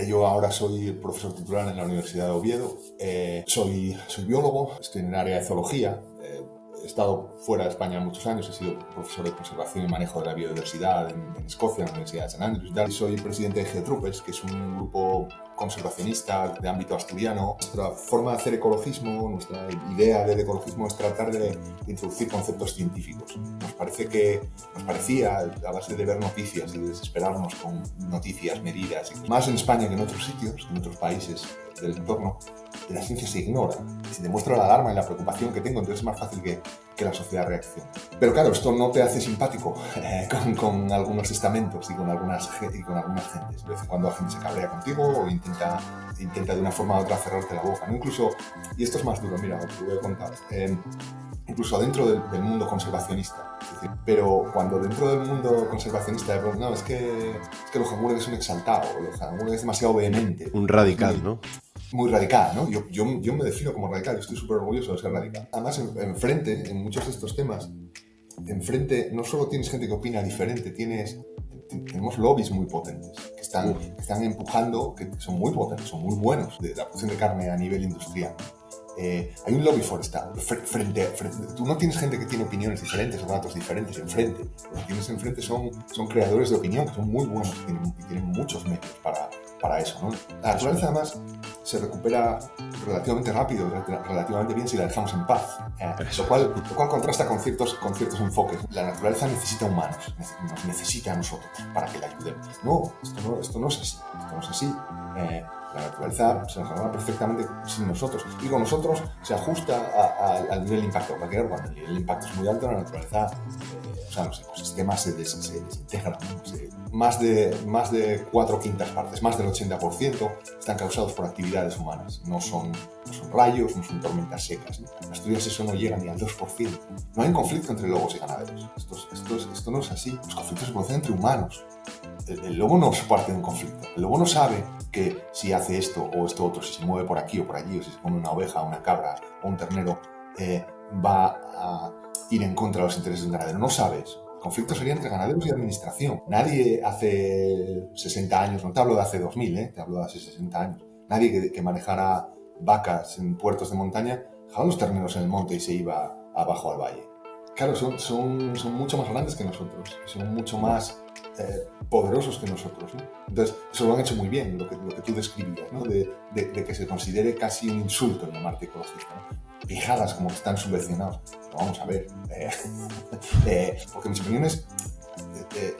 Yo ahora soy profesor titular en la Universidad de Oviedo. Soy biólogo, estoy en el área de zoología. He estado fuera de España muchos años, he sido profesor de conservación y manejo de la biodiversidad en Escocia, en la Universidad de St Andrews y tal. Soy presidente de Geotroopers, que es un grupo conservacionista de ámbito asturiano. Nuestra forma de hacer ecologismo, nuestra idea del ecologismo es tratar de introducir conceptos científicos. Nos parecía, a base de ver noticias y de desesperarnos con noticias, medidas, más en España que en otros sitios, en otros países del entorno, la ciencia se ignora. Se demuestra la alarma y la preocupación que tengo, entonces es más fácil que la sociedad reaccione. Pero claro, esto no te hace simpático con algunos estamentos y con algunas gentes. De vez en cuando la gente se cabrea contigo o intenta de una forma u otra cerrarte la boca, ¿no? Incluso, y esto es más duro, mira, te voy a contar, incluso dentro del mundo conservacionista. Es decir, pero cuando dentro del mundo conservacionista, no, es que los Hammurabi es un exaltado, los Hammurabi es demasiado vehemente. Un radical, ¿no? Muy radical, ¿no? Yo me defino como radical, yo estoy súper orgulloso de ser radical. Además, enfrente, en muchos de estos temas, enfrente no solo tienes gente que opina diferente, tenemos lobbies muy potentes que están empujando, que son muy potentes, son muy buenos, de la producción de carne a nivel industrial. Hay un lobby forestal. Tú no tienes gente que tiene opiniones diferentes o datos diferentes enfrente. Lo que tienes enfrente son creadores de opinión que son muy buenos y tienen muchos medios para eso, ¿no? La naturaleza, además, se recupera relativamente rápido, relativamente bien si la dejamos en paz. Lo cual contrasta con ciertos enfoques. La naturaleza necesita humanos, nos necesita a nosotros para que la ayudemos. No, esto no es así. Esto no es así. La naturaleza se arregla perfectamente sin nosotros. Y con nosotros se ajusta al nivel de impacto. Cuando el nivel de impacto es muy alto, la naturaleza, los ecosistemas se desintegran, ¿no? Más de 4/5 partes, más del 80%, están causados por actividades humanas. No son rayos, no son tormentas secas, ¿no? En Asturias eso no llega ni al 2%. No hay un conflicto entre lobos y ganaderos. Esto no es así. Los conflictos se producen entre humanos. El lobo no es parte de un conflicto. El lobo no sabe que si hace esto o esto otro, si se mueve por aquí o por allí, o si se pone una oveja, una cabra o un ternero, va a ir en contra de los intereses de un ganadero. No sabe eso. El conflicto sería entre ganaderos y administración. Nadie hace 60 años, no te hablo de hace 2000, te hablo de hace 60 años, nadie que manejara vacas en puertos de montaña dejaba los terneros en el monte y se iba abajo al valle. Claro, son mucho más grandes que nosotros, son mucho más poderosos que nosotros, ¿no? Entonces, eso lo han hecho muy bien, lo que tú describías, ¿no? De que se considere casi un insulto llamarte ecologista, ¿no? Pijadas como que están subvencionados. Pero vamos a ver, porque mis opiniones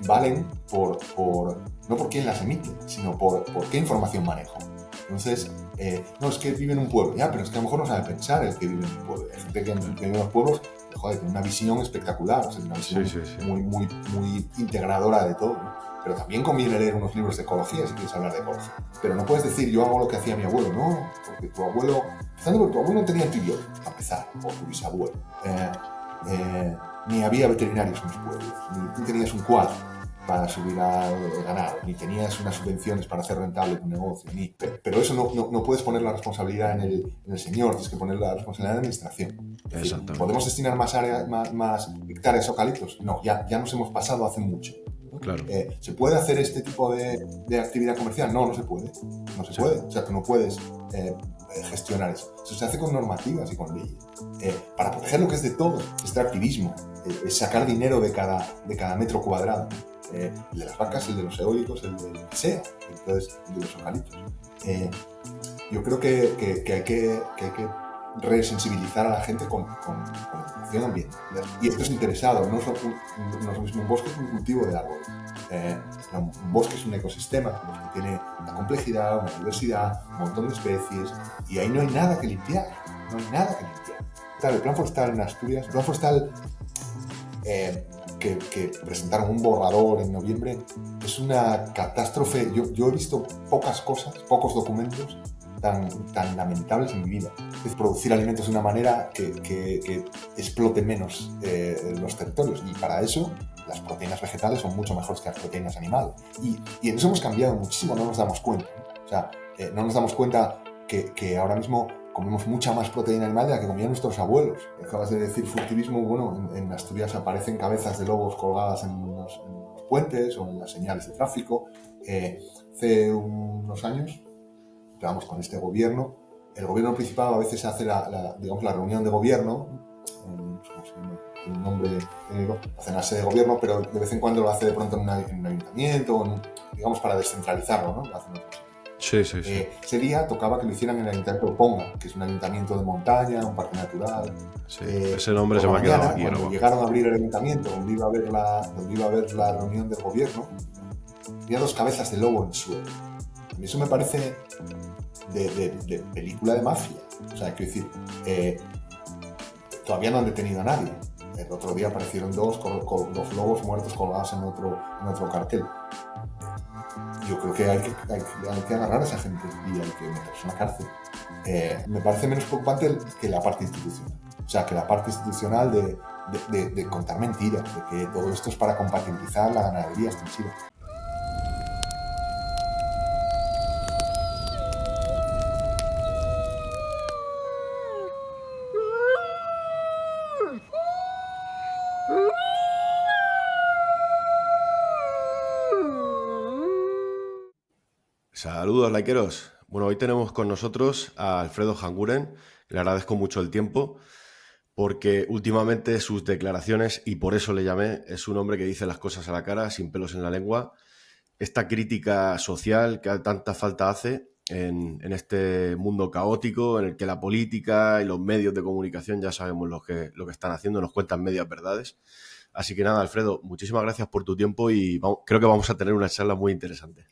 valen no por quién las emite, sino por qué información manejo. Entonces, no, es que vive en un pueblo, ya, pero es que a lo mejor no sabe pensar el que vive en un pueblo. Hay gente que vive en los pueblos, joder, tiene una visión espectacular, o sea, una visión muy integradora de todo, ¿no? Pero también conviene leer unos libros de ecología si quieres hablar de ecología. Pero no puedes decir, yo hago lo que hacía mi abuelo, no, porque tu abuelo, empezando por tu abuelo no tenía antibióticos, para empezar, o tu bisabuelo. Ni había veterinarios en los pueblos, ni tú tenías un cuadro para subir al ganado, ni tenías unas subvenciones para hacer rentable tu negocio, pero eso no puedes poner la responsabilidad en el señor, tienes que poner la responsabilidad en la administración. Es decir, ¿podemos destinar más hectáreas a eucaliptos? No, ya nos hemos pasado hace mucho. Claro. ¿Se puede hacer este tipo de actividad comercial? No se puede. No se puede. O sea, tú no puedes gestionar eso. Eso se hace con normativas y con leyes. Para proteger lo que es de todo, extractivismo, es sacar dinero de cada metro cuadrado. El de las vacas, el de los eólicos, el de lo que sea, entonces el de los eucaliptos. Yo creo que hay que resensibilizar a la gente con educación ambiental. Y esto es interesado, no es lo mismo un bosque que un cultivo de árboles. Un bosque es un ecosistema que tiene una complejidad, una diversidad, un montón de especies, y ahí no hay nada que limpiar. El plan forestal en Asturias, el plan forestal que presentaron un borrador en noviembre, es una catástrofe. Yo he visto pocos documentos tan lamentables en mi vida. Es producir alimentos de una manera que explote menos los territorios, y para eso las proteínas vegetales son mucho mejores que las proteínas animales. Y en eso hemos cambiado muchísimo, no nos damos cuenta, ¿no? O sea, no nos damos cuenta que ahora mismo comemos mucha más proteína animal de la que comían nuestros abuelos. Acabas de decir furtivismo, bueno, en Asturias aparecen cabezas de lobos colgadas en los puentes o en las señales de tráfico. Hace unos años, vamos, con este gobierno, el gobierno principal a veces hace digamos, la reunión de gobierno, ¿cómo se llama? Un nombre técnico, hace en la sede de gobierno, pero de vez en cuando lo hace de pronto en un ayuntamiento, digamos, para descentralizarlo, ¿no? Lo hacen otros. Sí. Ese día tocaba que lo hicieran en el ayuntamiento de Ponga, que es un ayuntamiento de montaña, un parque natural. Sí, ese nombre se me ha quedado aquí. Cuando llegaron a abrir el ayuntamiento, donde iba a haber la reunión del gobierno, había 2 cabezas de lobo en el suelo. A mí eso me parece de película de mafia. O sea, quiero decir, todavía no han detenido a nadie. El otro día aparecieron 2 con los lobos muertos colgados en otro cartel. Yo creo que hay que agarrar a esa gente y hay que meterse en la cárcel. Me parece menos preocupante que la parte institucional. O sea, que la parte institucional de contar mentiras, de que todo esto es para compatibilizar la ganadería extensiva. Saludos, likeros. Bueno, hoy tenemos con nosotros a Alfredo Hanguren. Le agradezco mucho el tiempo porque últimamente sus declaraciones, y por eso le llamé, es un hombre que dice las cosas a la cara, sin pelos en la lengua. Esta crítica social que tanta falta hace en este mundo caótico en el que la política y los medios de comunicación ya sabemos lo que están haciendo, nos cuentan medias verdades. Así que nada, Alfredo, muchísimas gracias por tu tiempo y creo que vamos a tener una charla muy interesante.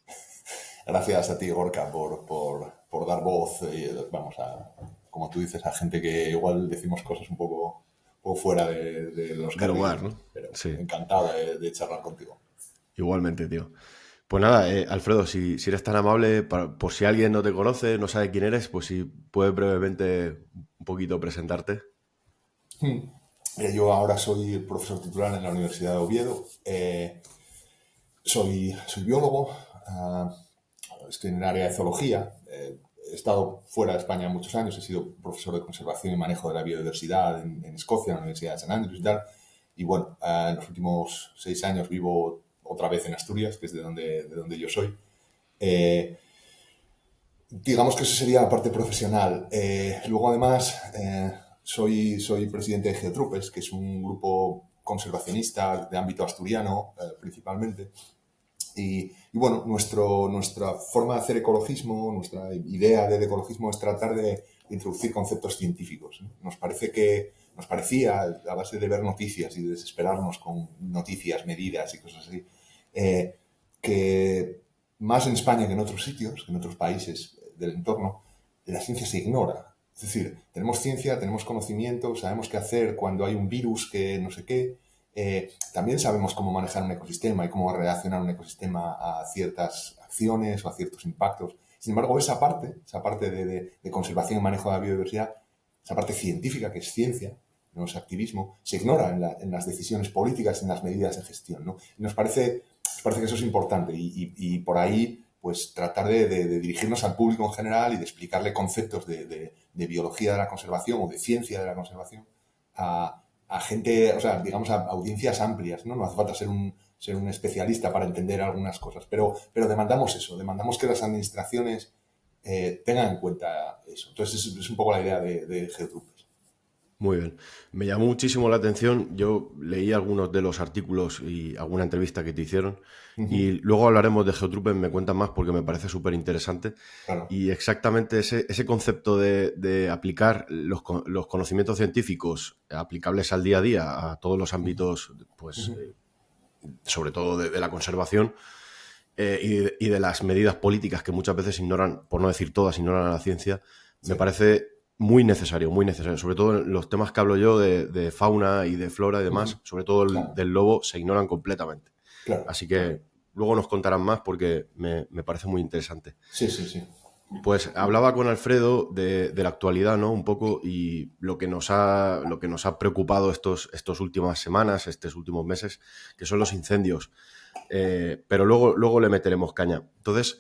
Gracias a ti, Gorka, por dar voz, vamos, como tú dices, a gente que igual decimos cosas un poco fuera de los del lugar, ¿no? Pero sí. Encantado de charlar contigo. Igualmente, tío. Pues nada, Alfredo, si eres tan amable, por si alguien no te conoce, no sabe quién eres, pues si puedes brevemente un poquito presentarte. Yo ahora soy el profesor titular en la Universidad de Oviedo. Soy biólogo. Estoy en el área de zoología. He estado fuera de España muchos años. He sido profesor de conservación y manejo de la biodiversidad en Escocia, en la Universidad de St. Andrews y tal. Y bueno, en los últimos 6 años vivo otra vez en Asturias, que es de donde yo soy. Digamos que eso sería la parte profesional. Luego, además, soy presidente de Geotrupes, que es un grupo conservacionista de ámbito asturiano, principalmente. Y bueno, nuestra forma de hacer ecologismo, nuestra idea del ecologismo es tratar de introducir conceptos científicos, ¿no? Nos parecía, a base de ver noticias y de desesperarnos con noticias, medidas y cosas así, que más en España que en otros sitios, que en otros países del entorno, la ciencia se ignora. Es decir, tenemos ciencia, tenemos conocimiento, sabemos qué hacer cuando hay un virus que no sé qué. También sabemos cómo manejar un ecosistema y cómo relacionar un ecosistema a ciertas acciones o a ciertos impactos. Sin embargo, esa parte de conservación y manejo de la biodiversidad, esa parte científica, que es ciencia, no es activismo, se ignora en las decisiones políticas y en las medidas de gestión, ¿no? Y nos parece que eso es importante y por ahí pues tratar de dirigirnos al público en general y de explicarle conceptos de biología de la conservación o de ciencia de la conservación a gente, o sea, digamos a audiencias amplias, ¿no? No hace falta ser un especialista para entender algunas cosas, pero demandamos eso, demandamos que las administraciones tengan en cuenta eso. Entonces es un poco la idea de Geotrupes. Muy bien. Me llamó muchísimo la atención. Yo leí algunos de los artículos y alguna entrevista que te hicieron. Y luego hablaremos de Geotrupes, me cuentan más porque me parece súper interesante. Claro. Y exactamente ese concepto de aplicar los conocimientos científicos aplicables al día a día, a todos los ámbitos, pues sobre todo de la conservación y de las medidas políticas que muchas veces ignoran, por no decir todas, ignoran a la ciencia, me parece muy necesario, sobre todo en los temas que hablo yo de fauna y de flora y demás, sobre todo del lobo, se ignoran completamente. Claro, así que luego nos contarán más porque me parece muy interesante. Sí. Pues hablaba con Alfredo de la actualidad, ¿no? Un poco, y lo que nos ha preocupado estos últimas semanas, estos últimos meses, que son los incendios. Pero luego le meteremos caña. Entonces,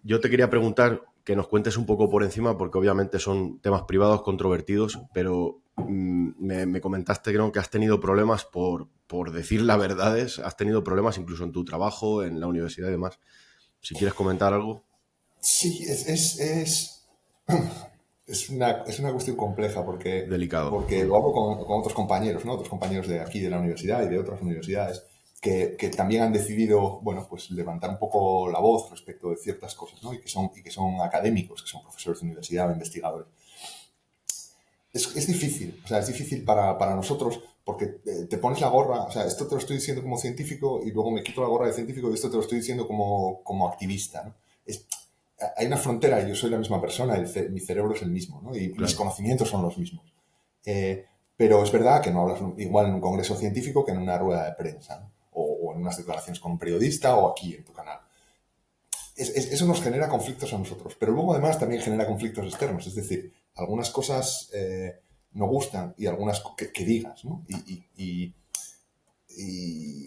yo te quería preguntar que nos cuentes un poco por encima, porque obviamente son temas privados controvertidos, pero me comentaste, ¿no?, que has tenido problemas por por decir las verdades, has tenido problemas incluso en tu trabajo, en la universidad y demás. Si quieres comentar algo. Sí, es una cuestión compleja Delicado. porque lo hablo con otros compañeros, ¿no? Otros compañeros de aquí, de la universidad y de otras universidades, que también han decidido, bueno, pues levantar un poco la voz respecto de ciertas cosas, ¿no? Y que son académicos, que son profesores de universidad o investigadores. Es difícil, o sea, es difícil para nosotros porque te pones la gorra, o sea, esto te lo estoy diciendo como científico y luego me quito la gorra de científico y esto te lo estoy diciendo como activista, ¿no? Hay una frontera y yo soy la misma persona, mi cerebro es el mismo, ¿no? Y mis Claro. conocimientos son los mismos. Pero es verdad que no hablas igual en un congreso científico que en una rueda de prensa, ¿no? O en unas declaraciones con un periodista o aquí en tu canal. Eso nos genera conflictos a nosotros, pero luego además también genera conflictos externos, es decir, algunas cosas no gustan y algunas que digas, ¿no? Y,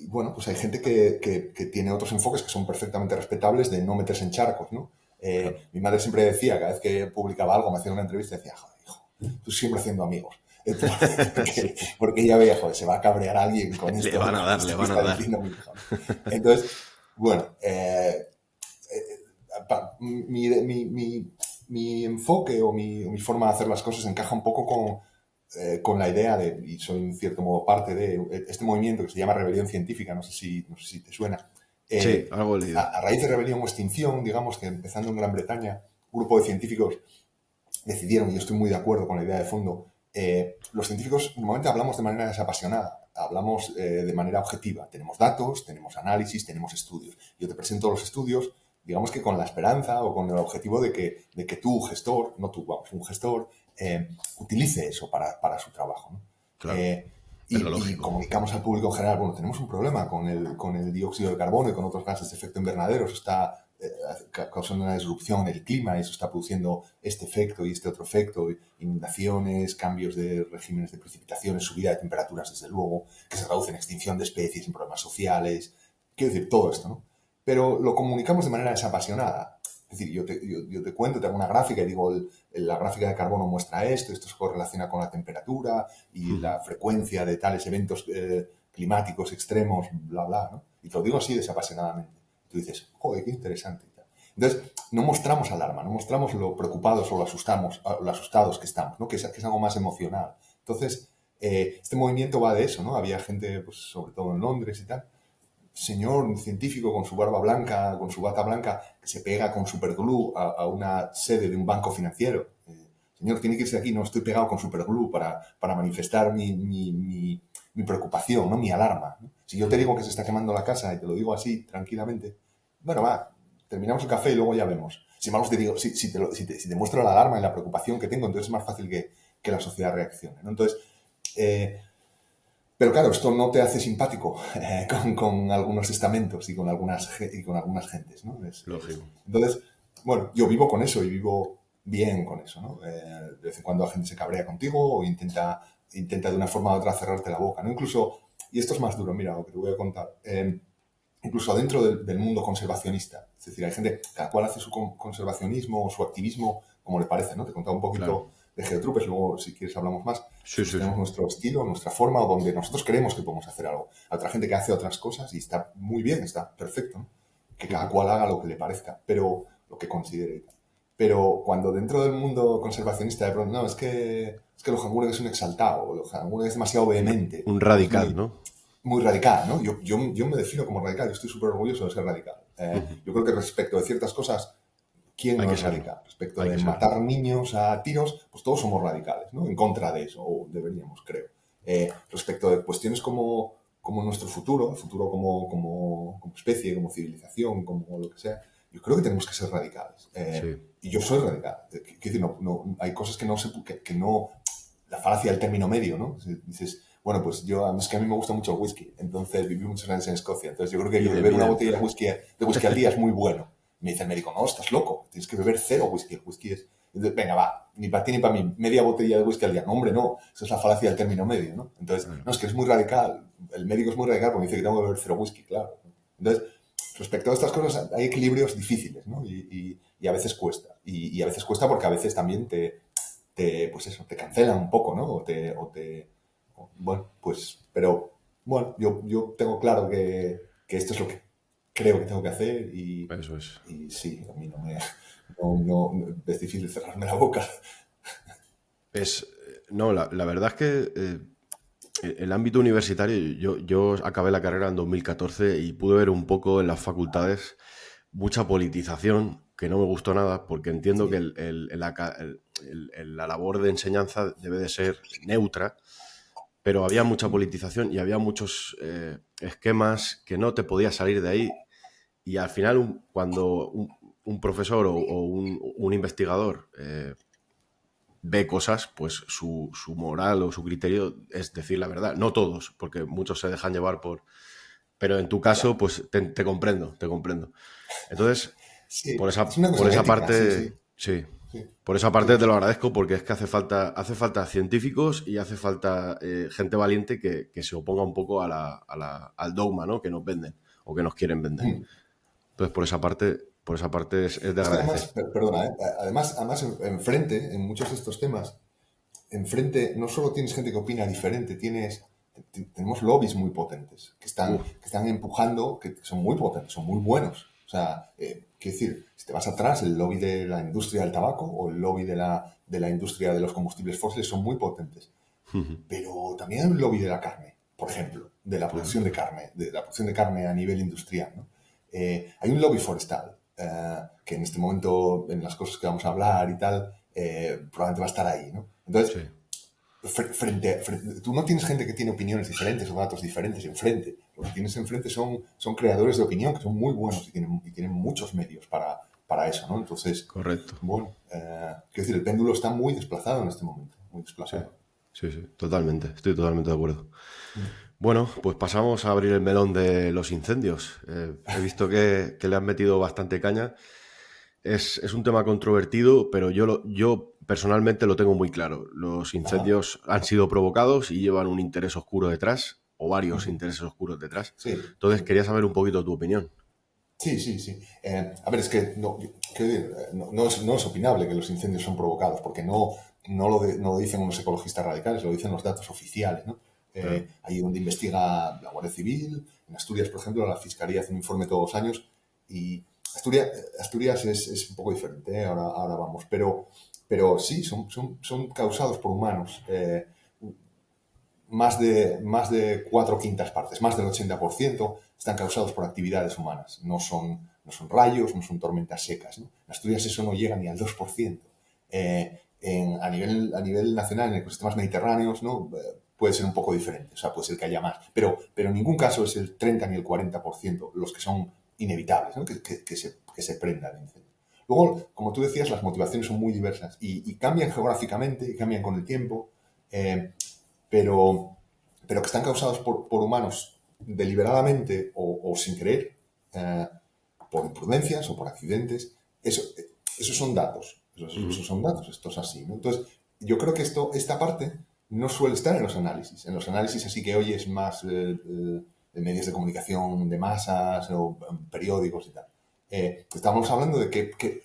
bueno, pues hay gente que tiene otros enfoques que son perfectamente respetables de no meterse en charcos, ¿no? Claro. Mi madre siempre decía, cada vez que publicaba algo, me hacía una entrevista, decía, joder, hijo, tú siempre haciendo amigos. Sí. Porque ella veía, joder, se va a cabrear alguien con Le esto, van a con dar, le esto que van a está dar. diciendo mi hijo, ¿no? Entonces, bueno, mi enfoque o mi forma de hacer las cosas encaja un poco con la idea de, y soy en cierto modo parte de este movimiento que se llama Rebelión Científica, no sé si te suena. Sí, algo he leído. A raíz de Rebelión o Extinción, digamos que empezando en Gran Bretaña, un grupo de científicos decidieron, y yo estoy muy de acuerdo con la idea de fondo, los científicos normalmente hablamos de manera desapasionada, hablamos de manera objetiva. Tenemos datos, tenemos análisis, tenemos estudios. Yo te presento los estudios, digamos que con la esperanza o con el objetivo de que tú, gestor, no tú, vamos, un gestor, utilice eso para su trabajo, ¿no? Claro. Eh, Es lo y lógico. comunicamos al público en general, bueno, tenemos un problema con el dióxido de carbono y con otros gases de efecto invernadero, eso está causando una disrupción en el clima y eso está produciendo este efecto y este otro efecto, inundaciones, cambios de regímenes de precipitaciones, subida de temperaturas, desde luego, que se traduce en extinción de especies, en problemas sociales, quiero decir, todo esto, ¿no? Pero lo comunicamos de manera desapasionada. Es decir, yo te cuento, te hago una gráfica y digo, la gráfica de carbono muestra esto se correlaciona con la temperatura y la frecuencia de tales eventos climáticos extremos, bla, bla, ¿no? Y te lo digo así desapasionadamente. Tú dices, joder, qué interesante. Entonces, no mostramos alarma, no mostramos lo preocupados o lo asustados que estamos, ¿no? Que es algo más emocional. Entonces, este movimiento va de eso, ¿no? Había gente, pues, sobre todo en Londres y tal, señor, un científico con su barba blanca, con su bata blanca, que se pega con superglue a una sede de un banco financiero. Señor, tiene que irse de aquí, no estoy pegado con superglue para manifestar mi preocupación, ¿no? Mi alarma, ¿no? Si yo te digo que se está quemando la casa y te lo digo así, tranquilamente, bueno, va, terminamos el café y luego ya vemos. Sin embargo, te digo, si te muestro la alarma y la preocupación que tengo, entonces es más fácil que la sociedad reaccione, ¿no? Entonces, pero claro, esto no te hace simpático con algunos estamentos y con algunas gentes, ¿no? Lógico. Entonces, bueno, yo vivo con eso y vivo bien con eso, ¿no? De vez en cuando la gente se cabrea contigo o intenta de una forma u otra cerrarte la boca, ¿no? Incluso, y esto es más duro, mira, lo que te voy a contar, incluso dentro del mundo conservacionista. Es decir, hay gente, cada cual hace su conservacionismo o su activismo como le parece, ¿no? Te he contado un Claro. poquito de Geotrupes, luego si quieres hablamos más. Sí, Nosotros sí, sí. tenemos nuestro estilo, nuestra forma, o donde nosotros creemos que podemos hacer algo. Hay otra gente que hace otras cosas y está muy bien, está perfecto, ¿no? Que cada cual haga lo que le parezca, pero lo que considere. Pero cuando dentro del mundo conservacionista de pronto, no, es que Lohanguren es un exaltado, o Lohanguren es demasiado vehemente, Un o es radical, muy, ¿no? muy radical, ¿no? Yo me defino como radical, yo estoy súper orgulloso de ser radical. Yo creo que respecto de ciertas cosas, ¿quién Hay no que es serlo. radical? Respecto Hay de que serlo. matar niños a tiros, pues todos somos radicales, ¿no? En contra de eso, o deberíamos, creo. Respecto de cuestiones como nuestro futuro, el futuro como especie, como civilización, como lo que sea, yo creo que tenemos que ser radicales. Sí. Y yo soy radical. Quiero decir, hay cosas que no... La falacia del término medio, ¿no? Dices, bueno, pues es que a mí me gusta mucho el whisky, entonces viví muchos años en Escocia, entonces yo creo que Bien, beber una bien. botella de whisky al día es muy bueno. Me dice el médico, no, estás loco, tienes que beber cero whisky, el whisky es... Entonces, venga, va, ni para ti ni para mí, media botella de whisky al día. No, hombre, no, eso es la falacia del término medio, ¿no? Entonces, Claro. no, es que es muy radical, el médico es muy radical porque dice que tengo que beber cero whisky, claro. Entonces, respecto a estas cosas hay equilibrios difíciles, ¿no? Y a veces cuesta. Y a veces cuesta porque a veces también pues eso, te cancelan un poco, ¿no? Bueno, pues, pero Bueno, yo tengo claro que esto es lo que creo que tengo que hacer Eso es. y sí, a mí es difícil cerrarme la boca. No, la verdad es que el ámbito universitario, yo acabé la carrera en 2014 y pude ver un poco en las facultades mucha politización que no me gustó nada porque entiendo que Sí, la labor de enseñanza debe de ser neutra, pero había mucha politización y había muchos esquemas que no te podías salir de ahí y al final cuando un profesor o un investigador ve cosas, pues su moral o su criterio es decir la verdad. No todos, porque muchos se dejan llevar por... Pero en tu caso, claro. pues te comprendo, te comprendo. Entonces, Sí, es una por cuestión esa ética, sí, parte, sí, sí. sí. Por esa parte Sí. te lo agradezco porque es que hace falta científicos y hace falta gente valiente que se oponga un poco al dogma, ¿no? Que nos venden o que nos quieren vender. Mm. Entonces, por esa parte es de Es que además, agradecer. perdona, además enfrente, en muchos de estos temas, enfrente no solo tienes gente que opina diferente, tenemos lobbies muy potentes Uf, que están empujando, que son muy potentes, son muy buenos. O sea, quiero decir, si te vas atrás, el lobby de la industria del tabaco o el lobby de la industria de los combustibles fósiles son muy potentes. Pero también hay un lobby de la carne, por ejemplo, de la claro. producción de la producción de carne a nivel industrial, ¿no? Hay un lobby forestal, que en este momento, en las cosas que vamos a hablar y tal, probablemente va a estar ahí, ¿no? Entonces, Sí. tú no tienes gente que tiene opiniones diferentes o datos diferentes enfrente. Lo que tienes enfrente son creadores de opinión que son muy buenos y tienen muchos medios para eso, ¿no? Entonces, Correcto. bueno, quiero decir, el péndulo está muy desplazado en este momento, muy Sí, desplazado. sí, sí, totalmente. Estoy totalmente de acuerdo. Mm. Bueno, pues pasamos a abrir el melón de los incendios. He visto que le han metido bastante caña. Es un tema controvertido, pero yo personalmente lo tengo muy claro. Los Ajá. incendios han sido provocados y llevan un interés oscuro detrás, o varios Ujú. intereses oscuros detrás. Sí, Entonces, sí. quería saber un poquito tu opinión. Sí, sí, sí. A ver, es que quiero decir, no es opinable que los incendios son provocados, porque no lo dicen unos ecologistas radicales, lo dicen los datos oficiales, ¿no? Claro. Ahí donde investiga la Guardia Civil, en Asturias, por ejemplo, la Fiscalía hace un informe todos los años, y Asturias es un poco diferente, ¿eh? Ahora vamos, pero sí, son causados por humanos. Más de cuatro quintas partes, más del 80%, están causados por actividades humanas. No son rayos, no son tormentas secas, ¿no? En Asturias eso no llega ni al 2%. A nivel nacional, en ecosistemas mediterráneos, ¿no? Puede ser un poco diferente, o sea, puede ser que haya más, pero en ningún caso es el 30 ni el 40% los que son inevitables, ¿no? que se prendan el incendio. Luego, como tú decías, las motivaciones son muy diversas y cambian geográficamente y cambian con el tiempo. Eh, pero, pero que están causados por humanos deliberadamente o sin querer, eh, por imprudencias o por accidentes, esos son datos. Esos Ujú. son datos, esto es así, ¿no? Entonces, yo creo que esta parte no suele estar en los análisis. En los análisis así que oyes más de medios de comunicación de masas o periódicos y tal. Estamos hablando de que es que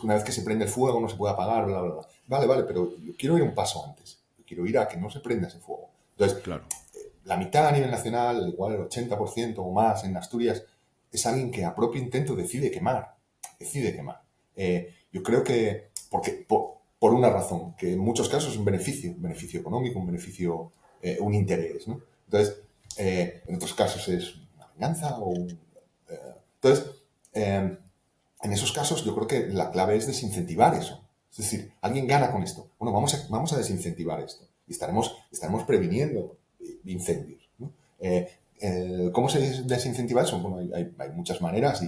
una vez que se prende el fuego no se puede apagar, bla, bla, bla. Vale, vale, pero yo quiero ir un paso antes. Yo quiero ir a que no se prenda ese fuego. Entonces, Claro. la mitad a nivel nacional, igual el 80% o más en Asturias, es alguien que a propio intento decide quemar. Decide quemar. Yo creo que, por una razón, que en muchos casos es un beneficio económico, un interés, ¿no? Entonces, en otros casos es una venganza entonces, eh, en esos casos yo creo que la clave es desincentivar eso. Es decir, alguien gana con esto. Bueno, vamos a desincentivar esto y estaremos previniendo incendios, ¿no? ¿Cómo se desincentiva eso? Bueno, hay muchas maneras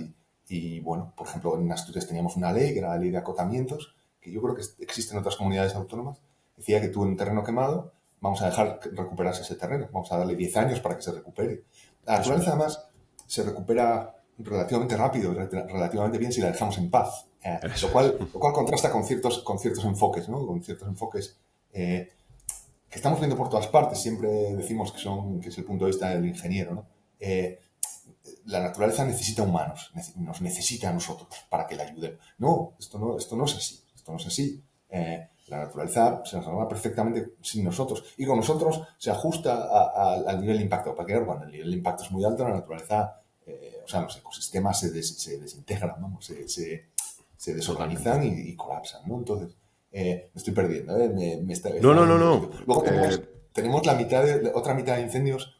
bueno, por ejemplo, en Asturias teníamos una ley, que era la ley de acotamientos, que yo creo que existe en otras comunidades autónomas. Decía que tú en un terreno quemado vamos a dejar recuperarse ese terreno, vamos a darle 10 años para que se recupere. La Eso naturaleza es. además se recupera relativamente rápido, relativamente bien si la dejamos en paz. Lo Eso es. cual, lo cual contrasta con ciertos enfoques, ¿no? Con ciertos enfoques que estamos viendo por todas partes. Siempre decimos que es el punto de vista del ingeniero, ¿no? La naturaleza necesita humanos, nos necesita a nosotros para que la ayudemos. No, esto no es así. Esto no es así. La naturaleza se nos arma perfectamente sin nosotros. Y con nosotros se ajusta al nivel de impacto. Para que cuando el nivel de impacto es muy alto, la naturaleza, o sea, los ecosistemas se desintegran, vamos, se desorganizan y colapsan, ¿no? Entonces, me estoy perdiendo, ¿eh? No, Estaba no, no, yendo de no. sitio. Luego tenemos otra mitad de incendios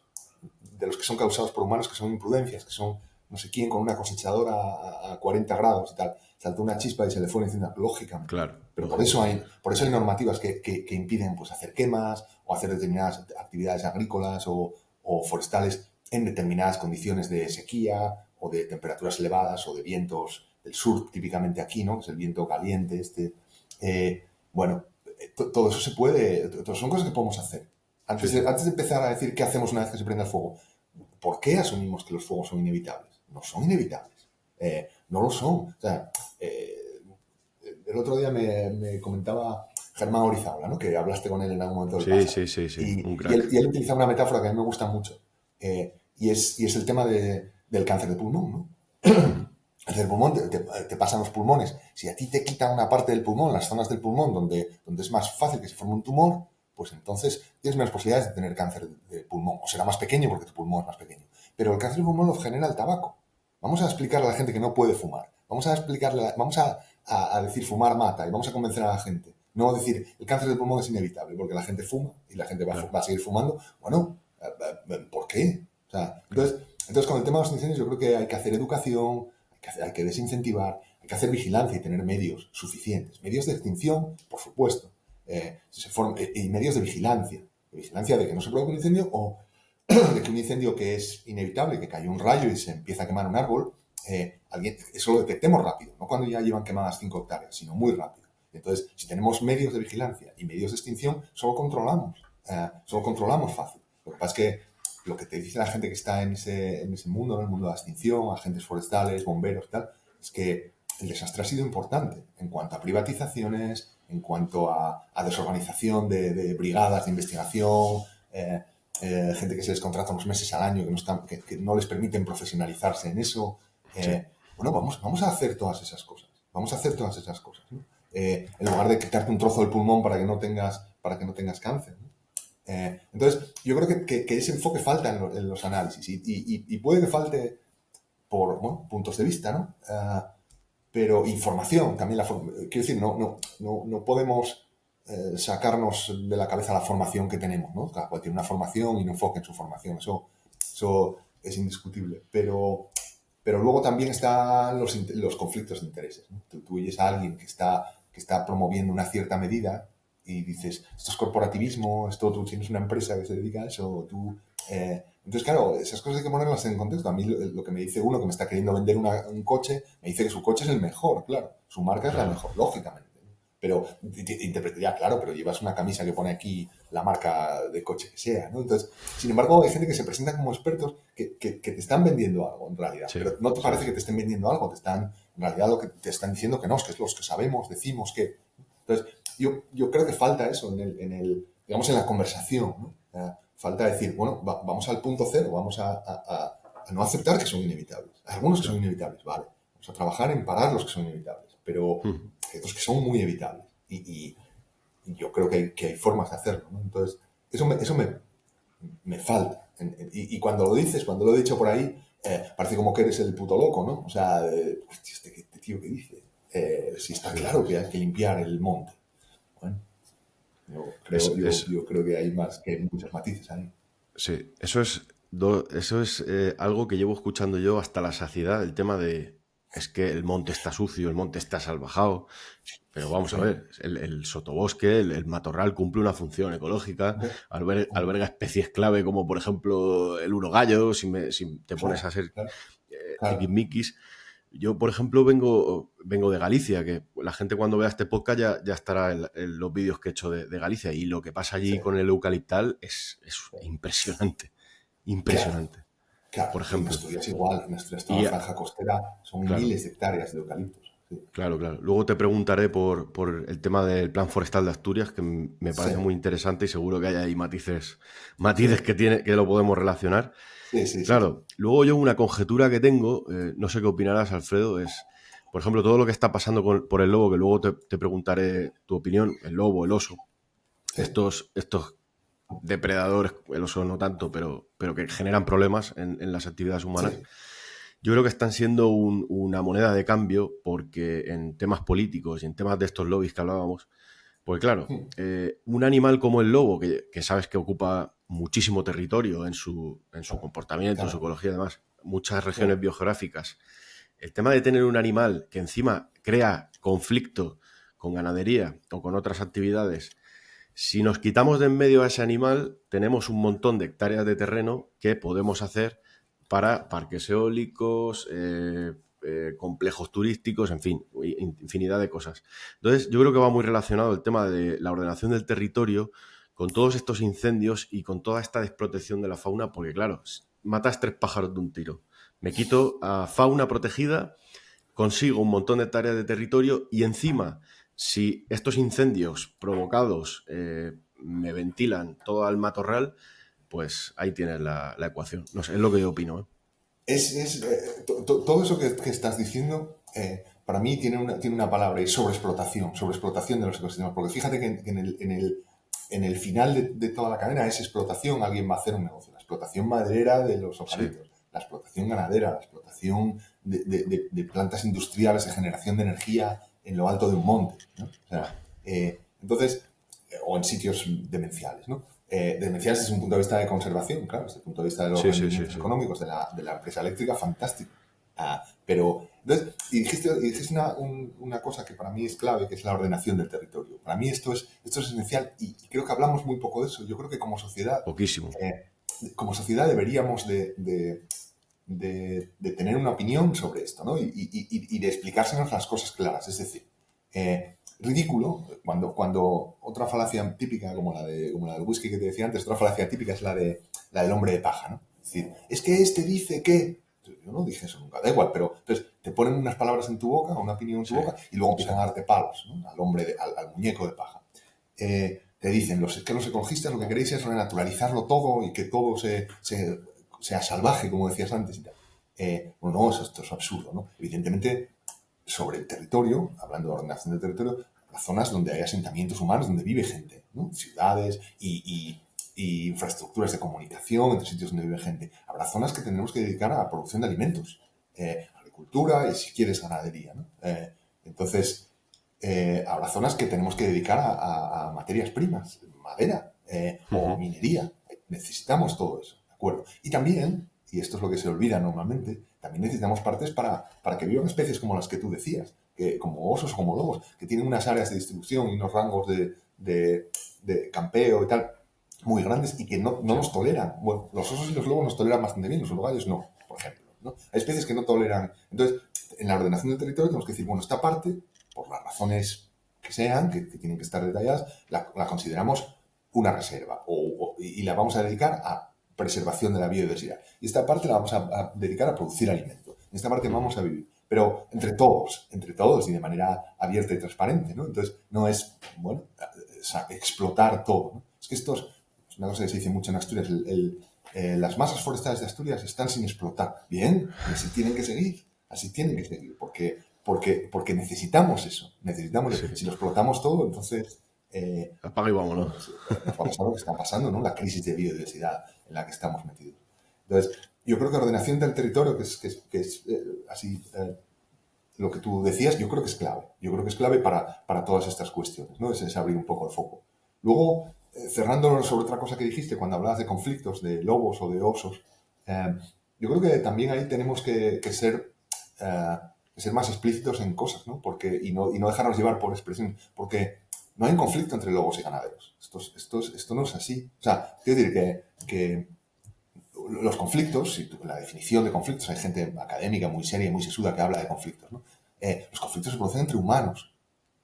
de los que son causados por humanos, que son imprudencias, que son no sé quién con una cosechadora a 40 grados y tal, saltó una chispa y se le fue encima, lógicamente. Claro. Pero por eso hay normativas que impiden pues, hacer quemas o hacer determinadas actividades agrícolas o forestales en determinadas condiciones de sequía o de temperaturas elevadas o de vientos del sur, típicamente aquí, ¿no? Que es el viento caliente, bueno, todo eso se puede, son cosas que podemos hacer. Antes de empezar a decir qué hacemos una vez que se prende el fuego, ¿por qué asumimos que los fuegos son inevitables? No son inevitables. No lo son. O sea, el otro día me comentaba Germán Orizábal, ¿no? Que hablaste con él en algún momento del pasado. Sí, un Y crack. él utiliza una metáfora que a mí me gusta mucho. Y es el tema del cáncer de pulmón, ¿no? El cáncer de pulmón te pasan los pulmones. Si a ti te quitan una parte del pulmón, las zonas del pulmón donde es más fácil que se forme un tumor, pues entonces tienes menos posibilidades de tener cáncer de pulmón. O será más pequeño porque tu pulmón es más pequeño. Pero el cáncer de pulmón lo genera el tabaco. Vamos a explicarle a la gente que no puede fumar. Vamos a decir fumar mata y vamos a convencer a la gente. No decir el cáncer de pulmón es inevitable porque la gente fuma y la gente va a seguir fumando. Bueno, ¿por qué? O sea, entonces, con el tema de los incendios yo creo que hay que hacer educación, hay que desincentivar, hay que hacer vigilancia y tener medios suficientes. Medios de extinción, por supuesto, y medios de vigilancia de que no se provoque un incendio o de que un incendio que es inevitable, que cayó un rayo y se empieza a quemar un árbol, eso lo detectemos rápido, no cuando ya llevan quemadas 5 hectáreas, sino muy rápido. Entonces, si tenemos medios de vigilancia y medios de extinción, solo controlamos fácil. Lo que pasa es que lo que te dice la gente que está en ese mundo, en el mundo de la extinción, agentes forestales, bomberos y tal, es que el desastre ha sido importante en cuanto a privatizaciones, en cuanto a desorganización de brigadas de investigación, gente que se les contrata unos meses al año que no les permiten profesionalizarse en eso. Bueno, vamos a hacer todas esas cosas. ¿No? En lugar de quitarte un trozo del pulmón para que no tengas cáncer, ¿no? Entonces, yo creo que ese enfoque falta en los análisis y puede que falte por puntos de vista, ¿no? Pero información también. Quiero decir, no podemos sacarnos de la cabeza la formación que tenemos, ¿no? Cada cual tiene una formación y un enfoque en su formación. Eso es indiscutible. Pero luego también están los conflictos de intereses, ¿no? Tú oyes a alguien que está promoviendo una cierta medida y dices, esto es corporativismo, tú tienes una empresa que se dedica a eso, entonces, claro, esas cosas hay que ponerlas en contexto. A mí lo que me dice uno que me está queriendo vender un coche, me dice que su coche es el mejor, claro, su marca es la mejor, lógicamente. Pero interpretaría, claro, pero llevas una camisa que pone aquí la marca de coche que sea, ¿no? Entonces, sin embargo, hay gente que se presenta como expertos que te están vendiendo algo, en realidad. Pero no te parece que te estén vendiendo algo, en realidad lo que te están diciendo que no, es que es los que sabemos, decimos que... Entonces, yo creo que falta eso digamos, en la conversación, ¿no? Falta decir, bueno, vamos al punto cero, vamos a no aceptar que son inevitables. Hay algunos que son inevitables, vale. Vamos a trabajar en parar los que son inevitables, pero hay otros que son muy evitables. Y yo creo que hay formas de hacerlo, ¿no? Entonces, eso me falta. Y cuando lo dices, cuando lo he dicho por ahí, parece como que eres el puto loco, ¿no? O sea, este tío que dice, si está claro que hay que limpiar el monte. Bueno, yo creo que hay muchos matices ahí. Sí, eso es algo que llevo escuchando yo hasta la saciedad, el tema de es que el monte está sucio, el monte está salvajado, pero vamos a ver, el sotobosque, el matorral cumple una función ecológica, alberga especies clave como por ejemplo el urogallo, si te pones a hacer equimiquis. Yo, por ejemplo, vengo de Galicia, que la gente cuando vea este podcast ya estará en los vídeos que he hecho de Galicia, y lo que pasa allí con el eucaliptal es impresionante. Impresionante. Claro, por ejemplo. En Asturias igual, en nuestra franja costera son miles de hectáreas de eucaliptos. Sí. Claro. Luego te preguntaré por el tema del Plan Forestal de Asturias, que me parece muy interesante y seguro que hay ahí matices que lo podemos relacionar. Sí. Claro, luego yo una conjetura que tengo, no sé qué opinarás, Alfredo, es por ejemplo, todo lo que está pasando por el lobo, que luego te preguntaré tu opinión, el lobo, el oso, Sí, estos depredadores, el oso no tanto, pero que generan problemas en las actividades humanas, sí, yo creo que están siendo una moneda de cambio porque en temas políticos y en temas de estos lobbies que hablábamos, pues claro, un animal como el lobo, que sabes que ocupa muchísimo territorio en su claro, comportamiento, en su claro, ecología y demás, muchas regiones claro. biogeográficas, el tema de tener un animal que encima crea conflicto con ganadería o con otras actividades, si nos quitamos de en medio a ese animal, tenemos un montón de hectáreas de terreno que podemos hacer para parques eólicos, complejos turísticos, en fin, infinidad de cosas. Entonces, yo creo que va muy relacionado el tema de la ordenación del territorio con todos estos incendios y con toda esta desprotección de la fauna, porque claro, matas 3 pájaros de un tiro. Me quito a fauna protegida, consigo un montón de hectáreas de territorio y encima, si estos incendios provocados me ventilan todo al matorral, pues ahí tienes la ecuación. No sé, es lo que yo opino, ¿eh? Todo eso que estás diciendo, para mí tiene una palabra, es sobreexplotación de los ecosistemas. Porque fíjate que en el final de toda la cadena es explotación, alguien va a hacer un negocio. La explotación maderera de los Sí. eucaliptos, la explotación ganadera, la explotación de plantas industriales de generación de energía en lo alto de un monte, ¿no? O sea, entonces, o en sitios demenciales, ¿no? Demenciales desde un punto de vista de conservación, claro, desde el punto de vista de los Sí, sí, sí, rendimientos sí. económicos de la empresa eléctrica, fantástico. Pero, entonces, y dijiste una cosa que para mí es clave, que es la ordenación del territorio. Para mí esto es esencial y creo que hablamos muy poco de eso. Yo creo que Poquísimo. como sociedad deberíamos de tener una opinión sobre esto, ¿no? Y de explicársenos las cosas claras. Es decir, ridículo cuando otra falacia típica, como la del whisky que te decía antes, otra falacia típica es la del hombre de paja, ¿no? Es decir, es que este dice que... Yo no dije eso nunca, da igual, pero entonces te ponen unas palabras en tu boca, una opinión en tu Sí, boca, y luego sí. empiezan a darte palos, ¿no? Al hombre, al muñeco de paja. Te dicen, que los ecologistas lo que queréis es renaturalizarlo todo y que todo sea salvaje, como decías antes y tal. Bueno, no, esto es absurdo, ¿no? Evidentemente, sobre el territorio, hablando de ordenación del territorio, las zonas donde hay asentamientos humanos, donde vive gente, ¿no? Ciudades y infraestructuras de comunicación entre sitios donde vive gente. Habrá zonas que tendremos que dedicar a la producción de alimentos, agricultura y, si quieres, ganadería, ¿no? Entonces, habrá zonas que tenemos que dedicar a materias primas, madera o Ujú. minería. Necesitamos todo eso, ¿de acuerdo? Y también, y esto es lo que se olvida normalmente, también necesitamos partes para que vivan especies como las que tú decías, como osos o como lobos, que tienen unas áreas de distribución y unos rangos de campeo y tal muy grandes y que no Sí. nos toleran. Bueno, los osos y los lobos nos toleran bastante bien, los uruguayos no, por ejemplo, ¿no? Hay especies que no toleran. Entonces, en la ordenación del territorio tenemos que decir, bueno, esta parte, por las razones que sean, que tienen que estar detalladas, la consideramos una reserva y la vamos a dedicar a preservación de la biodiversidad. Y esta parte la vamos a dedicar a producir alimento. En esta parte Ujú. vamos a vivir. Pero entre todos y de manera abierta y transparente, ¿no? Entonces, no es, bueno, explotar todo, ¿no? Es que esto es una cosa que se dice mucho en Asturias, las masas forestales de Asturias están sin explotar. Bien, y así tienen que seguir, porque necesitamos eso, Sí. si lo explotamos todo, entonces, Apaga y vámonos. bueno, nos va a pasar lo que está pasando, ¿no? La crisis de biodiversidad en la que estamos metidos. Entonces, yo creo que ordenación del territorio, que es así, lo que tú decías, yo creo que es clave. Yo creo que es clave para todas estas cuestiones, ¿no? Es abrir un poco el foco. Luego, cerrando sobre otra cosa que dijiste, cuando hablabas de conflictos, de lobos o de osos, yo creo que también ahí tenemos que ser más explícitos en cosas, ¿no? Y no dejarnos llevar por expresión, porque no hay un conflicto entre lobos y ganaderos. Esto no es así. O sea, quiero decir que los conflictos, la definición de conflictos, hay gente académica muy seria y muy sesuda que habla de conflictos, ¿no? Los conflictos se producen entre humanos.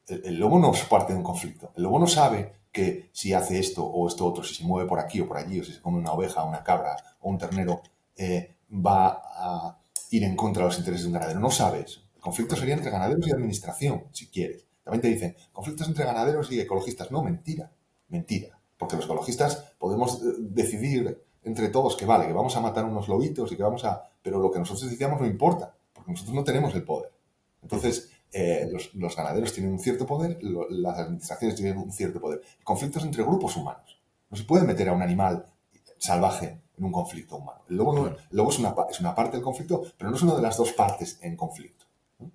El lobo no es parte de un conflicto. El lobo no sabe que si hace esto o esto otro, si se mueve por aquí o por allí, o si se come una oveja, una cabra o un ternero, va a ir en contra de los intereses de un ganadero. No sabe eso. El conflicto sería entre ganaderos y administración, si quieres. También te dicen, conflictos entre ganaderos y ecologistas. No, mentira. Mentira. Porque los ecologistas podemos decidir entre todos que vale, que vamos a matar unos lobitos y que vamos a... Pero lo que nosotros decidamos no importa, porque nosotros no tenemos el poder. Entonces, los ganaderos tienen un cierto poder, las administraciones tienen un cierto poder. Conflictos entre grupos humanos. No se puede meter a un animal salvaje en un conflicto humano. El lobo, Claro. el lobo es una parte del conflicto, pero no es una de las dos partes en conflicto, ¿no?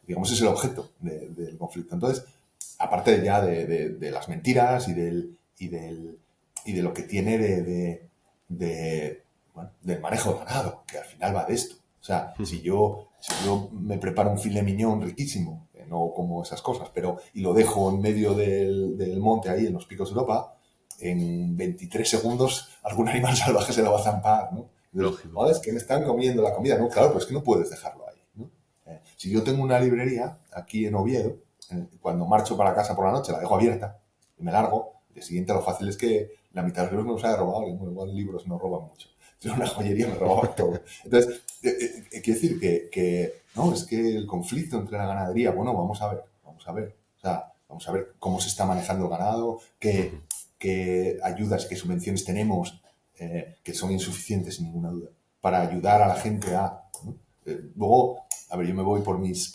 Digamos, es el objeto del conflicto. Entonces, aparte ya de las mentiras y de lo que tiene bueno, del manejo de ganado, que al final va de esto. O sea, si yo me preparo un filet mignon riquísimo, no como esas cosas, y lo dejo en medio del monte ahí en los picos de Europa, en 23 segundos algún animal salvaje se lo va a zampar, ¿no? Entonces, Lógico. oh, es que me están comiendo la comida. No, claro, pero es que no puedes dejarlo ahí, ¿no? Si yo tengo una librería aquí en Oviedo, cuando marcho para casa por la noche la dejo abierta y me largo, el día siguiente lo fácil es que la mitad de los libros me los haya robado, y bueno, igual libros no roban mucho. Yo en una joyería me robaba todo. Entonces, quiero decir no, es que el conflicto entre la ganadería, bueno, vamos a ver. O sea, vamos a ver cómo se está manejando el ganado, qué ayudas, qué subvenciones tenemos, que son insuficientes sin ninguna duda, para ayudar a la gente ¿no? Luego, a ver, yo me voy por mis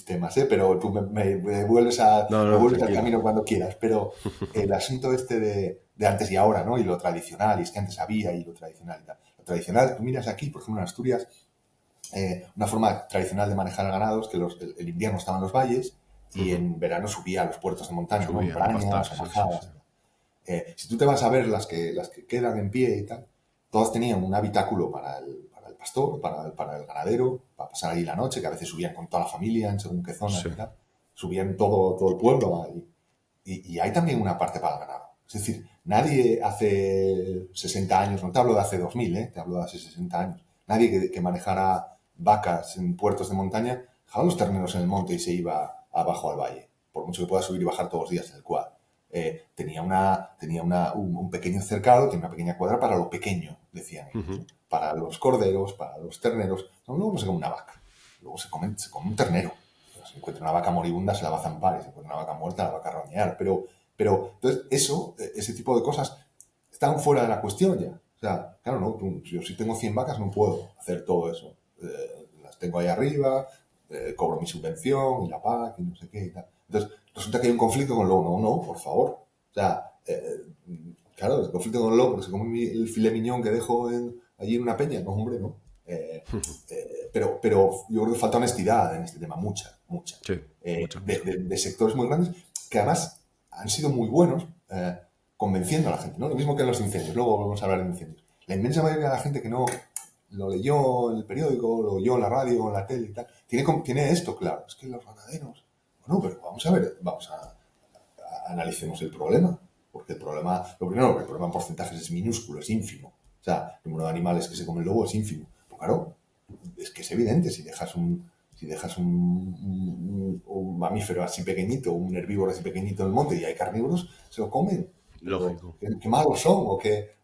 temas, pero tú me vuelves, No, me no, vuelves al tranquilo. camino cuando quieras. Pero el asunto de antes y ahora, ¿no? Y lo tradicional, y es que antes había y lo tradicional y tal. Lo tradicional, tú miras aquí, por ejemplo, en Asturias, una forma tradicional de manejar el ganado es que el invierno estaba en los valles y en verano subía a los puertos de montaña, ¿no? En Subían a pastar, Brañas o sí, sí, sí. Majadas. Si tú te vas a ver las que quedan en pie y tal, todas tenían un habitáculo para el pastor, para el ganadero, para pasar ahí la noche, que a veces subían con toda la familia en según qué zonas Sí. y tal. Subían todo el pueblo ahí. Y hay también una parte para el ganado. Es decir, nadie hace 60 años, no te hablo de hace 2000, te hablo de hace 60 años, nadie que manejara vacas en puertos de montaña dejaba los terneros en el monte y se iba abajo al valle, por mucho que pueda subir y bajar todos los días en el quad. Tenía un pequeño cercado, tenía una pequeña cuadra para lo pequeño, decían ellos, ¿no? Para los corderos, para los terneros. No, luego no se come una vaca, luego se come un ternero. Si encuentra una vaca moribunda se la va a zampar, y si encuentra una vaca muerta la va a carroñar. Pero entonces ese tipo de cosas están fuera de la cuestión ya. O sea, claro, no, yo si tengo 100 vacas no puedo hacer todo eso. Las tengo ahí arriba, cobro mi subvención y la PAC y no sé qué y tal. Entonces, resulta que hay un conflicto con el lobo. No, por favor. O sea, claro, el conflicto con el lobo, porque se come el filet mignon que dejo allí en una peña. No, hombre, no. Pero yo creo que falta honestidad en este tema, mucha. Sí, mucho, mucho. De sectores muy grandes que además han sido muy buenos convenciendo a la gente, ¿no? Lo mismo que en los incendios, luego vamos a hablar de incendios. La inmensa mayoría de la gente que no lo leyó en el periódico, lo oyó en la radio, en la tele y tal, tiene esto claro, es que los ganaderos, bueno, pero vamos a ver, analicemos el problema, porque el problema, lo primero, que el problema en porcentajes es minúsculo, es ínfimo. O sea, el número de animales que se come el lobo es ínfimo. Pues claro, es que es evidente, si dejas un mamífero así pequeñito, un herbívoro así pequeñito en el monte y hay carnívoros, se lo comen. Pero, Lógico. qué malos son o qué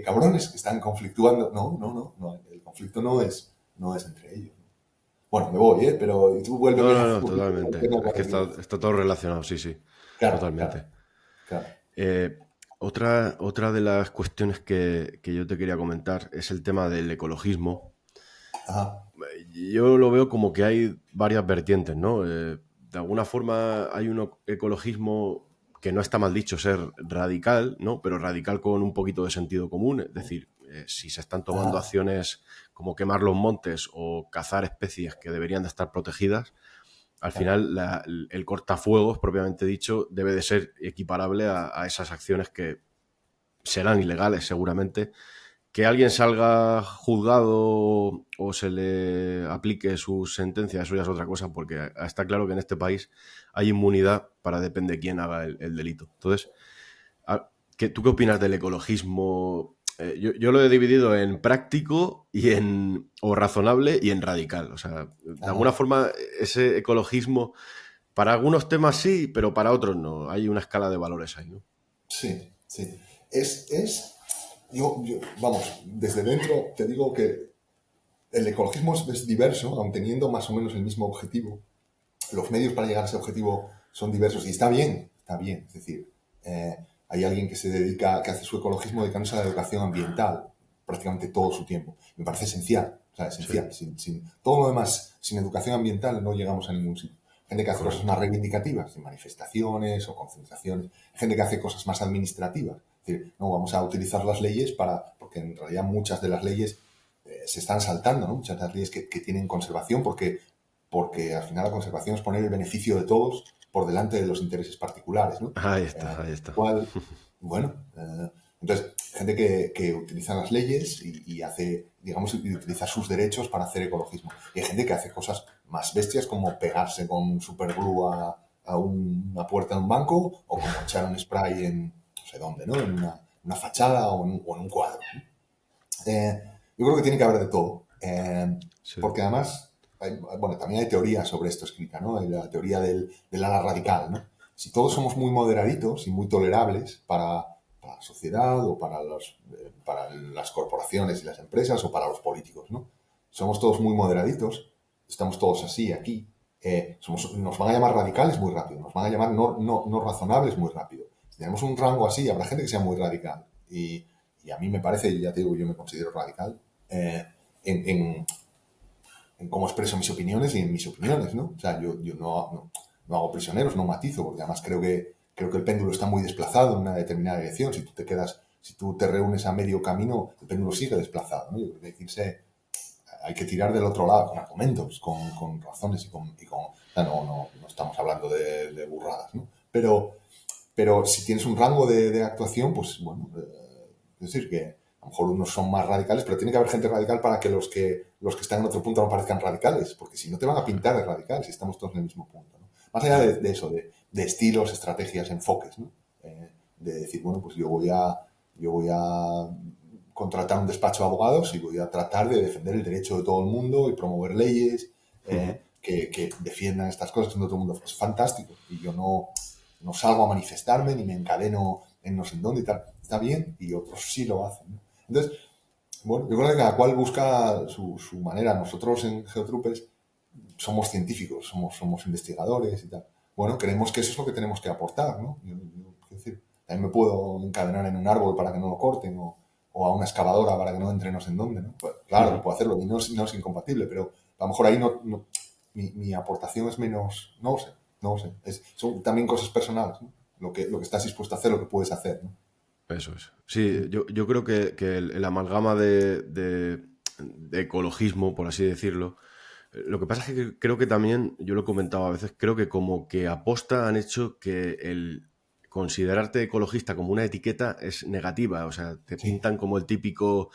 cabrones que están conflictuando. No, el conflicto no es entre ellos. Bueno, me voy, pero tú vuelve No, a no, no, un poquito al totalmente. tema Es que cuando quieras. está todo relacionado, sí, sí, Claro, totalmente. claro. Eh, otra de las cuestiones que yo te quería comentar es el tema del ecologismo. Ajá. Yo lo veo como que hay varias vertientes, ¿no? De alguna forma hay un ecologismo que no está mal dicho ser radical, ¿no? Pero radical con un poquito de sentido común. Es decir, si se están tomando Ajá. acciones como quemar los montes o cazar especies que deberían de estar protegidas, al Claro. final el cortafuegos, propiamente dicho, debe de ser equiparable a esas acciones que serán ilegales seguramente. Que alguien salga juzgado o se le aplique su sentencia, eso ya es otra cosa, porque está claro que en este país hay inmunidad para depende de quién haga el delito. Entonces, ¿tú qué opinas del ecologismo? Yo lo he dividido en práctico o razonable y en radical. O sea, de alguna Ajá. forma, ese ecologismo, para algunos temas sí, pero para otros no. Hay una escala de valores ahí, ¿no? Sí. Vamos, desde dentro te digo que el ecologismo es diverso, aun teniendo más o menos el mismo objetivo. Los medios para llegar a ese objetivo son diversos y está bien. Es decir, hay alguien que hace su ecologismo dedicándose a la educación ambiental prácticamente todo su tiempo. Me parece esencial. O sea, esencial. Sin todo lo demás, sin educación ambiental no llegamos a ningún sitio. Gente que hace cosas más reivindicativas, de manifestaciones o concentraciones. Gente que hace cosas más administrativas. Es decir, no, vamos a utilizar las leyes porque en realidad muchas de las leyes se están saltando, ¿no? Muchas de las leyes que tienen conservación porque al final la conservación es poner el beneficio de todos por delante de los intereses particulares, ¿no? Ahí está. Bueno, entonces, gente que utiliza las leyes y hace, digamos, y utiliza sus derechos para hacer ecologismo. Y hay gente que hace cosas más bestias como pegarse con superglue a una puerta de un banco o como echar un spray en no sé dónde, ¿no? En una fachada o en un cuadro, ¿no? Yo creo que tiene que haber de todo, Sí. porque además, bueno, también hay teorías sobre esto escrita, ¿no? Hay la teoría del ala radical, ¿no? Si todos somos muy moderaditos y muy tolerables para la sociedad o para las corporaciones y las empresas o para los políticos, ¿no? Somos todos muy moderaditos, estamos todos así aquí, nos van a llamar radicales muy rápido, nos van a llamar no razonables muy rápido. Si tenemos un rango así, habrá gente que sea muy radical. Y a mí me parece, ya te digo, yo me considero radical en cómo expreso mis opiniones y en mis opiniones, ¿no? O sea, yo no hago prisioneros, no matizo, porque además creo que el péndulo está muy desplazado en una determinada dirección. Si tú te reúnes a medio camino, el péndulo sigue desplazado, ¿no? Yo creo que hay que tirar del otro lado con argumentos, con razones o sea, no estamos hablando de burradas, ¿no? Pero si tienes un rango de actuación, pues bueno, es decir, que a lo mejor unos son más radicales, pero tiene que haber gente radical para que los que están en otro punto no parezcan radicales, porque si no te van a pintar de radical si estamos todos en el mismo punto, ¿no? Más allá de eso, de estilos, estrategias, enfoques, ¿no? De decir, bueno, pues yo voy a contratar un despacho de abogados y voy a tratar de defender el derecho de todo el mundo y promover leyes que defiendan estas cosas en todo el mundo. Es fantástico. Y yo no salgo a manifestarme ni me encadeno en no sé dónde y tal. Está bien, y otros sí lo hacen, ¿no? Entonces, bueno, yo creo que cada cual busca su manera. Nosotros en Geotroopers somos científicos, somos investigadores y tal. Bueno, creemos que eso es lo que tenemos que aportar, ¿no? Es decir, también me puedo encadenar en un árbol para que no lo corten o a una excavadora para que no entre no sé en dónde, ¿no? Pues, claro, puedo hacerlo y no es incompatible, pero a lo mejor ahí mi aportación es menos, no lo sé. Son también cosas personales, ¿no? Lo que estás dispuesto a hacer, lo que puedes hacer, ¿no? Eso es. Sí, yo creo que el amalgama de ecologismo, por así decirlo, lo que pasa es que creo que también, yo lo he comentado a veces, creo que como que aposta han hecho que el considerarte ecologista como una etiqueta es negativa. O sea, te Sí, pintan como el típico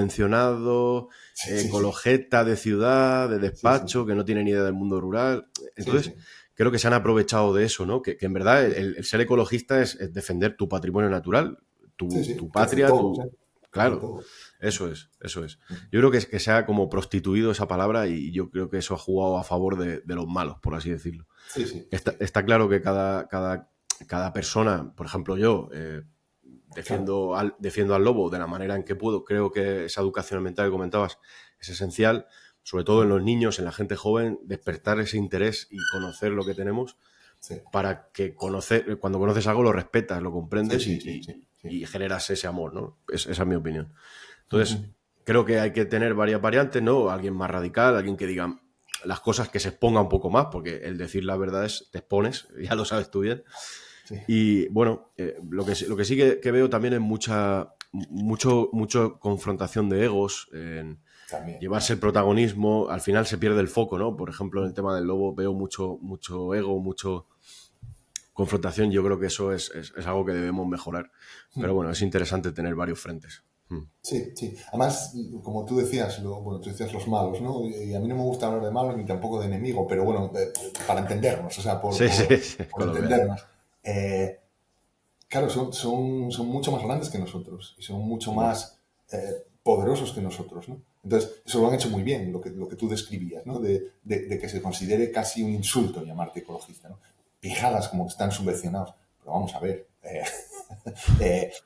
subvencionado, sí, sí, ecologeta de ciudad, de sí, sí, despacho, que no tiene ni idea del mundo rural. sí, Entonces, sí, creo que se han aprovechado de eso, ¿no? Que en verdad el ser ecologista es defender tu patrimonio natural, sí, tu sí, que hace patria, todo, tu... que hace Claro, todo. eso es. Yo creo que se ha como prostituido esa palabra y yo creo que eso ha jugado a favor de los malos, por así decirlo. Sí, sí, sí, Está claro que cada persona, por ejemplo yo, claro. defiendo al lobo de la manera en que puedo. Creo que esa educación ambiental que comentabas es esencial, sobre todo en los niños, en la gente joven, despertar ese interés y conocer lo que tenemos Sí, para que cuando conoces algo lo respetas, lo sí, comprendes sí, sí, sí, sí. y generas ese amor, ¿no? Esa es mi opinión. Entonces, Ujú. creo que hay que tener varias variantes, ¿no? Alguien más radical, alguien que diga las cosas, que se exponga un poco más, porque el decir la verdad te expones, ya lo sabes tú bien. Sí, Y bueno, lo que sí que veo también es mucho confrontación de egos, en también, llevarse el también. protagonismo, al final se pierde el foco, ¿no? Por ejemplo, en el tema del lobo veo mucho ego, mucho confrontación. Yo creo que eso es algo que debemos mejorar. Pero bueno, es interesante tener varios frentes. Sí, sí. Además, como tú decías, tú decías los malos, ¿no? Y a mí no me gusta hablar de malos ni tampoco de enemigo, pero bueno, para entendernos, o sea, Sí, sí, por coloquial. entendernos. Claro, son mucho más grandes que nosotros y son mucho Buah, más poderosos que nosotros, ¿no? Entonces, eso lo han hecho muy bien, lo que tú describías, ¿no? De que se considere casi un insulto llamarte ecologista, ¿no? Pijadas como que están subvencionados. Pero vamos a ver.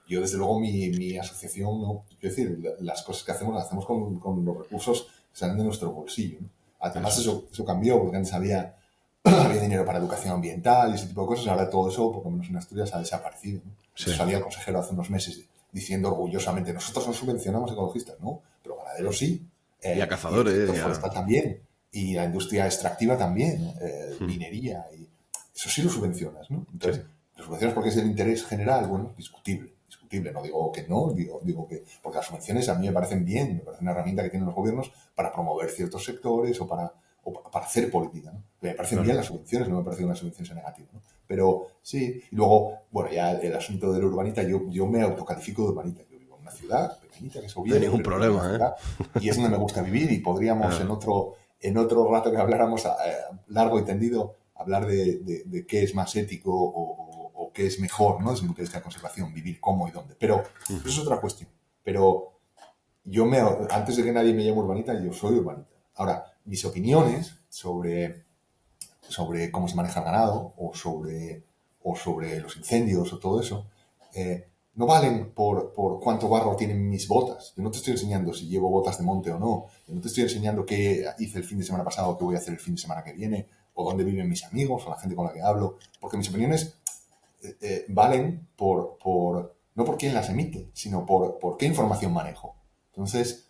Yo, desde luego, mi asociación, no, quiero decir, las cosas que hacemos las hacemos con los recursos que salen de nuestro bolsillo, ¿no? Además, eso es. eso cambió, porque antes había dinero para educación ambiental y ese tipo de cosas. Ahora todo eso, por lo menos en Asturias, ha desaparecido, ¿no? Sí, Salía el consejero hace unos meses diciendo orgullosamente, nosotros no subvencionamos ecologistas, ¿no? Pero ganaderos sí. Y a y el cazadores. sector forestal también, y la industria extractiva también, Mm, minería, y eso sí lo subvencionas, ¿no? sí, Entonces, lo subvencionas porque es el interés general, bueno, discutible, discutible, no digo que no, digo que, porque las subvenciones a mí me parecen bien, me parece una herramienta que tienen los gobiernos para promover ciertos sectores o para hacer política, ¿no? Me parecen bien claro. las subvenciones, no me parece que una subvención sea negativa, ¿no? Pero sí, y luego, bueno, ya el asunto del urbanita, yo me autocalifico de urbanita, yo vivo en una ciudad pequeñita que es No hay Oviedo, ningún pero vivo en una problema, ¿eh? ciudad y es donde me gusta vivir y podríamos Claro. en otro rato que habláramos largo y tendido hablar de qué es más ético o qué es mejor, ¿no? Desde el punto de vista de conservación, vivir cómo y dónde. Pero eso es Ujú. otra cuestión. Pero antes de que nadie me llame urbanita, yo soy urbanita. Ahora, mis opiniones sobre cómo se maneja el ganado o sobre los incendios o todo eso, no valen por cuánto barro tienen mis botas. Yo no te estoy enseñando si llevo botas de monte o no. Yo no te estoy enseñando qué hice el fin de semana pasado o qué voy a hacer el fin de semana que viene o dónde viven mis amigos o la gente con la que hablo. Porque mis opiniones valen no por quién las emite, sino por qué información manejo. Entonces,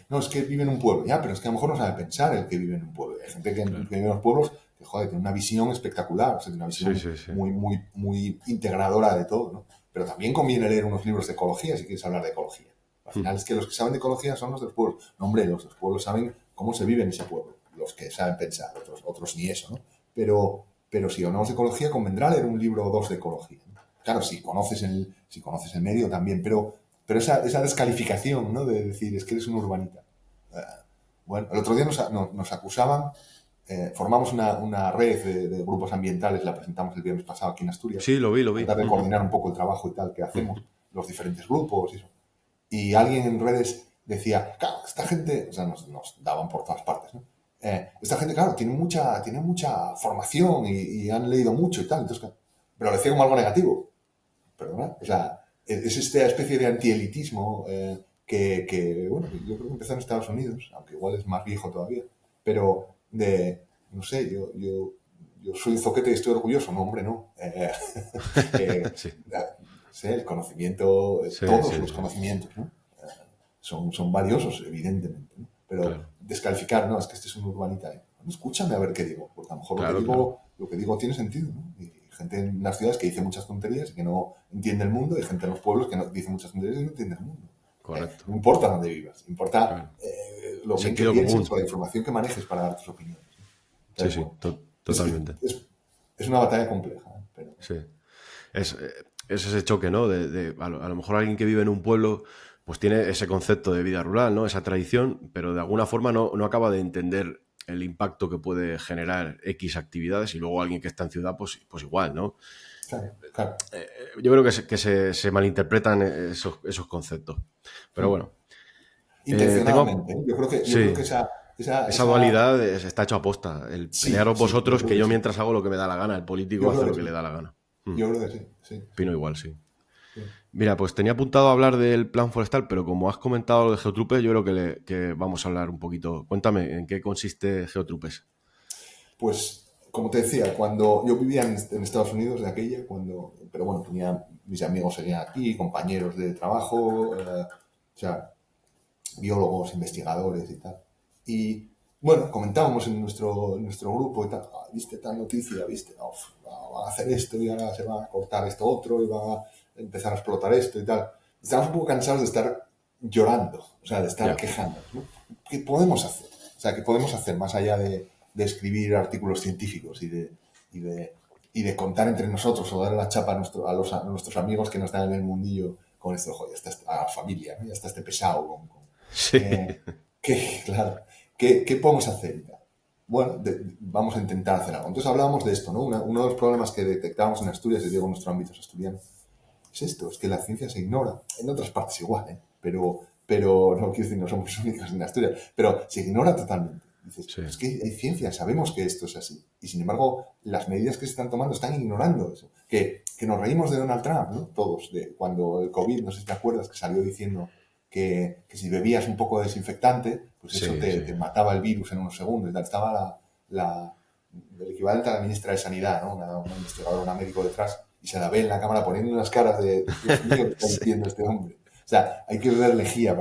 no, es que vive en un pueblo, ya, pero es que a lo mejor no sabe pensar el que vive en un pueblo. Hay gente que Claro. vive en los pueblos que, joder, tiene una visión espectacular, o sea, tiene una Sí, visión sí, sí. muy, muy, muy integradora de todo, ¿no? Pero también conviene leer unos libros de ecología si quieres hablar de ecología. Al final Ujú. es que los que saben de ecología son los de los pueblos. No, hombre, los de los pueblos saben cómo se vive en ese pueblo, los que saben pensar, otros ni eso, ¿no? Pero si hablamos de ecología, convendrá leer un libro o dos de ecología, ¿no? Claro, si conoces el medio también, pero esa descalificación, ¿no? De decir, es que eres un urbanita. Bueno, el otro día nos acusaban, formamos una red de grupos ambientales, la presentamos el viernes pasado aquí en Asturias, Sí, lo vi, lo para vi. tratar de Ujú, coordinar un poco el trabajo y tal que hacemos, ujú. los diferentes grupos y eso. Y alguien en redes decía, claro, esta gente, o sea, nos daban por todas partes, ¿no? Esta gente, claro, tiene mucha formación y han leído mucho y tal, entonces, claro, pero lo decía como algo negativo, perdona, o sea, es esta especie de antielitismo bueno, que yo creo que empezó en Estados Unidos, aunque igual es más viejo todavía, pero no sé, yo soy un zoquete y estoy orgulloso, no, hombre, no. Eh, Sí, sé, el conocimiento, sí, todos sí, los sí. conocimientos, ¿no? Son valiosos, evidentemente, ¿no? Pero Claro, descalificar, no, es que este es un urbanita. No, escúchame a ver qué digo, porque a lo mejor lo que claro, claro. digo, lo que digo tiene sentido, ¿no? Y gente en las ciudades que dice muchas tonterías y que no entiende el mundo, y gente en los pueblos que no dice muchas tonterías y no entiende el mundo. Correcto. No importa dónde vivas, importa Claro. lo bien que Sentido pienses común. o la información que manejes para dar tus opiniones. Sí, Entonces, sí, bueno, es, totalmente. es una batalla compleja, ¿eh? Pero Sí. Es, es ese choque, ¿no? A lo mejor alguien que vive en un pueblo, pues tiene ese concepto de vida rural, ¿no? Esa tradición, pero de alguna forma no acaba de entender el impacto que puede generar X actividades y luego alguien que está en ciudad, pues igual, ¿no? claro, claro. Yo creo que se malinterpretan esos conceptos. Pero Hmm. bueno, tengo... Intencionadamente, ¿eh? Yo creo que Sí, esa dualidad está hecho a posta. El sí, pelearos sí, yo vosotros, creo que que yo sí. mientras hago lo que me da la gana. El Yo político hace creo lo que que le sí. da la gana. Yo creo que sí, sí, sí, Opino igual, sí. sí. Mira, pues tenía apuntado a hablar del plan forestal, pero como has comentado lo de Geotrupes, yo creo que vamos a hablar un poquito. Cuéntame, ¿en qué consiste Geotrupes? Pues, como te decía, cuando yo vivía en Estados Unidos de aquella, pero bueno, mis amigos seguían aquí, compañeros de trabajo, o sea, biólogos, investigadores y tal. Y bueno, comentábamos en nuestro grupo y tal, viste tal noticia, viste, no, va a hacer esto y ahora se va a cortar esto otro y va a empezar a explotar esto y tal. Estamos un poco cansados de estar llorando, o sea, de estar Ya, quejándonos, ¿no? ¿Qué podemos hacer? O sea, ¿qué podemos hacer más allá de escribir artículos científicos y de contar entre nosotros o dar la chapa a nuestros amigos que no están en el mundillo con esto? Joder, ya está a la familia, ¿no? Ya está este pesado sí, eh, claro, ¿qué podemos hacer? Bueno, vamos a intentar hacer algo. Entonces hablábamos de esto, ¿no? Uno de los problemas que detectábamos en Asturias, y digo en nuestro ámbito asturiano, es esto, es que la ciencia se ignora. En otras partes igual, ¿eh? Pero no quiero decir, no somos únicos en Asturias, pero se ignora totalmente. Dices, sí, es que hay ciencia, sabemos que esto es así. Y sin embargo, las medidas que se están tomando están ignorando eso. Que nos reímos de Donald Trump, ¿no? Todos, cuando el COVID, no sé si te acuerdas, que salió diciendo que si bebías un poco de desinfectante, pues eso sí, te, sí. te mataba el virus en unos segundos. Y tal. Estaba la, el equivalente a la ministra de Sanidad, ¿no? Una investigadora, una médico detrás, y se la ve en la cámara poniendo unas caras de Dios mío, ¿qué está Sí, diciendo este hombre? O sea, hay que beber lejía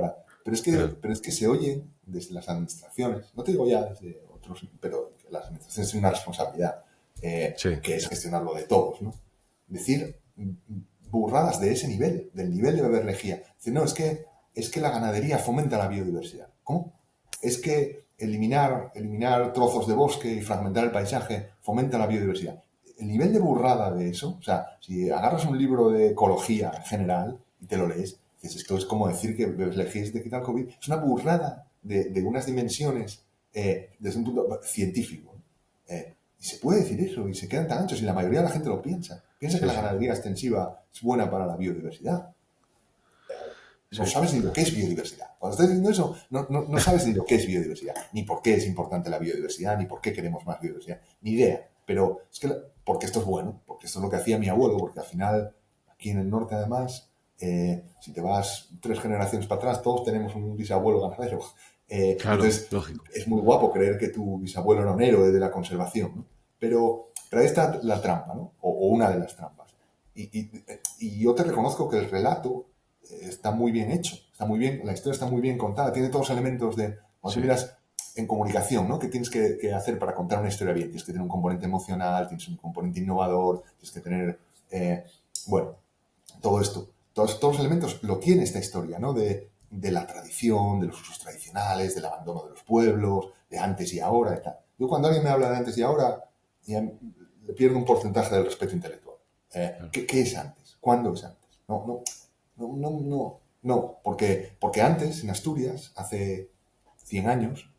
Claro. pero es que se oyen desde las administraciones, no te digo ya desde otros, pero las administraciones tienen una responsabilidad, Sí, que es gestionarlo de todos, ¿no? Decir burradas de ese nivel, del nivel de beber lejía. Decir, no, es que la ganadería fomenta la biodiversidad. ¿Cómo? Es que eliminar trozos de bosque y fragmentar el paisaje fomenta la biodiversidad. El nivel de burrada de eso, o sea, si agarras un libro de ecología en general y te lo lees, dices, esto es como decir que bebes lejía y te quita el COVID. Es una burrada de unas dimensiones desde un punto científico. Y se puede decir eso, y se quedan tan anchos, y la mayoría de la gente lo piensa. Piensa que sí, la sí, ganadería extensiva es buena para la biodiversidad. No sí. sabes ni lo que es biodiversidad. Cuando estás diciendo eso, no sabes ni lo que es biodiversidad, ni por qué es importante la biodiversidad, ni por qué queremos más biodiversidad, ni idea. Pero es que, porque esto es bueno, porque esto es lo que hacía mi abuelo, porque al final, aquí en el norte además, si te vas 3 generaciones para atrás, todos tenemos un bisabuelo ganadero. Claro, Entonces, lógico. es muy guapo creer que tu bisabuelo era un héroe de la conservación, ¿no? Pero ahí está la trampa, ¿no? O una de las trampas. Y yo te reconozco que el relato está muy bien hecho, está muy bien, la historia está muy bien contada, tiene todos los elementos de, cuando tú Sí, miras en comunicación, ¿no? ¿Qué tienes que hacer para contar una historia bien? Tienes que tener un componente emocional, tienes un componente innovador, tienes que tener, bueno, todo esto, todos los elementos lo tiene esta historia, ¿no? De la tradición, de los usos tradicionales, del abandono de los pueblos, de antes y ahora y tal. Yo cuando alguien me habla de antes y ahora, ya le pierdo un porcentaje del respeto intelectual. claro. ¿Qué es antes? ¿Cuándo es antes? No, porque antes, en Asturias, hace 100 años,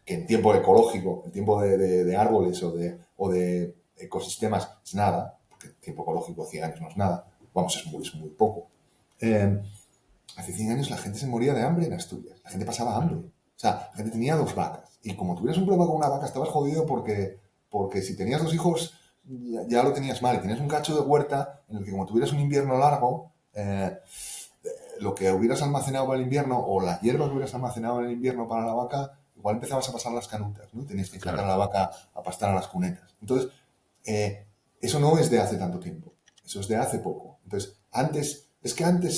que en tiempo ecológico, en tiempo de árboles o de ecosistemas es nada, porque en tiempo ecológico 100 años no es nada, vamos, es muy poco. Eh, Hace 100 años la gente se moría de hambre en Asturias, la gente pasaba hambre. Claro. O sea, la gente tenía 2 vacas. Y como tuvieras un problema con una vaca, estabas jodido porque si tenías 2 hijos, ya lo tenías mal. Y tenías un cacho de huerta en el que como tuvieras un invierno largo, lo que hubieras almacenado para el invierno o la hierba que hubieras almacenado en el invierno para la vaca, igual empezabas a pasar las canutas, ¿no? Tenías que sacar a Claro. la vaca a pastar a las cunetas. Entonces, eso no es de hace tanto tiempo, eso es de hace poco. Entonces, antes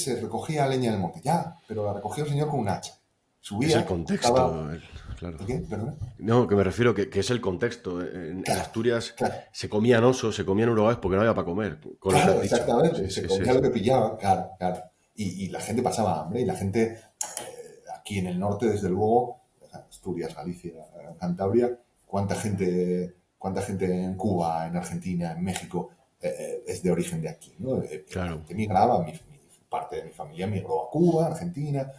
se recogía leña en el monte, ya, pero la recogía un señor con un hacha. Es el Subía, cortaba... contexto, claro. ¿El qué? ¿Perdona? No, que me refiero que es el contexto. En Claro, Asturias claro. se comían osos, se comían uruguayos porque no había para comer, con lo que has Claro, dicho. exactamente. Sí, Se sí, sí, comía lo sí. que pillaba, claro, claro. Y la gente pasaba hambre, y la gente, aquí en el norte, desde luego, Asturias, Galicia, Cantabria, cuánta gente en Cuba, en Argentina, en México, es de origen de aquí, ¿no? La Claro. gente migraba, parte de mi familia migró a Cuba, Argentina.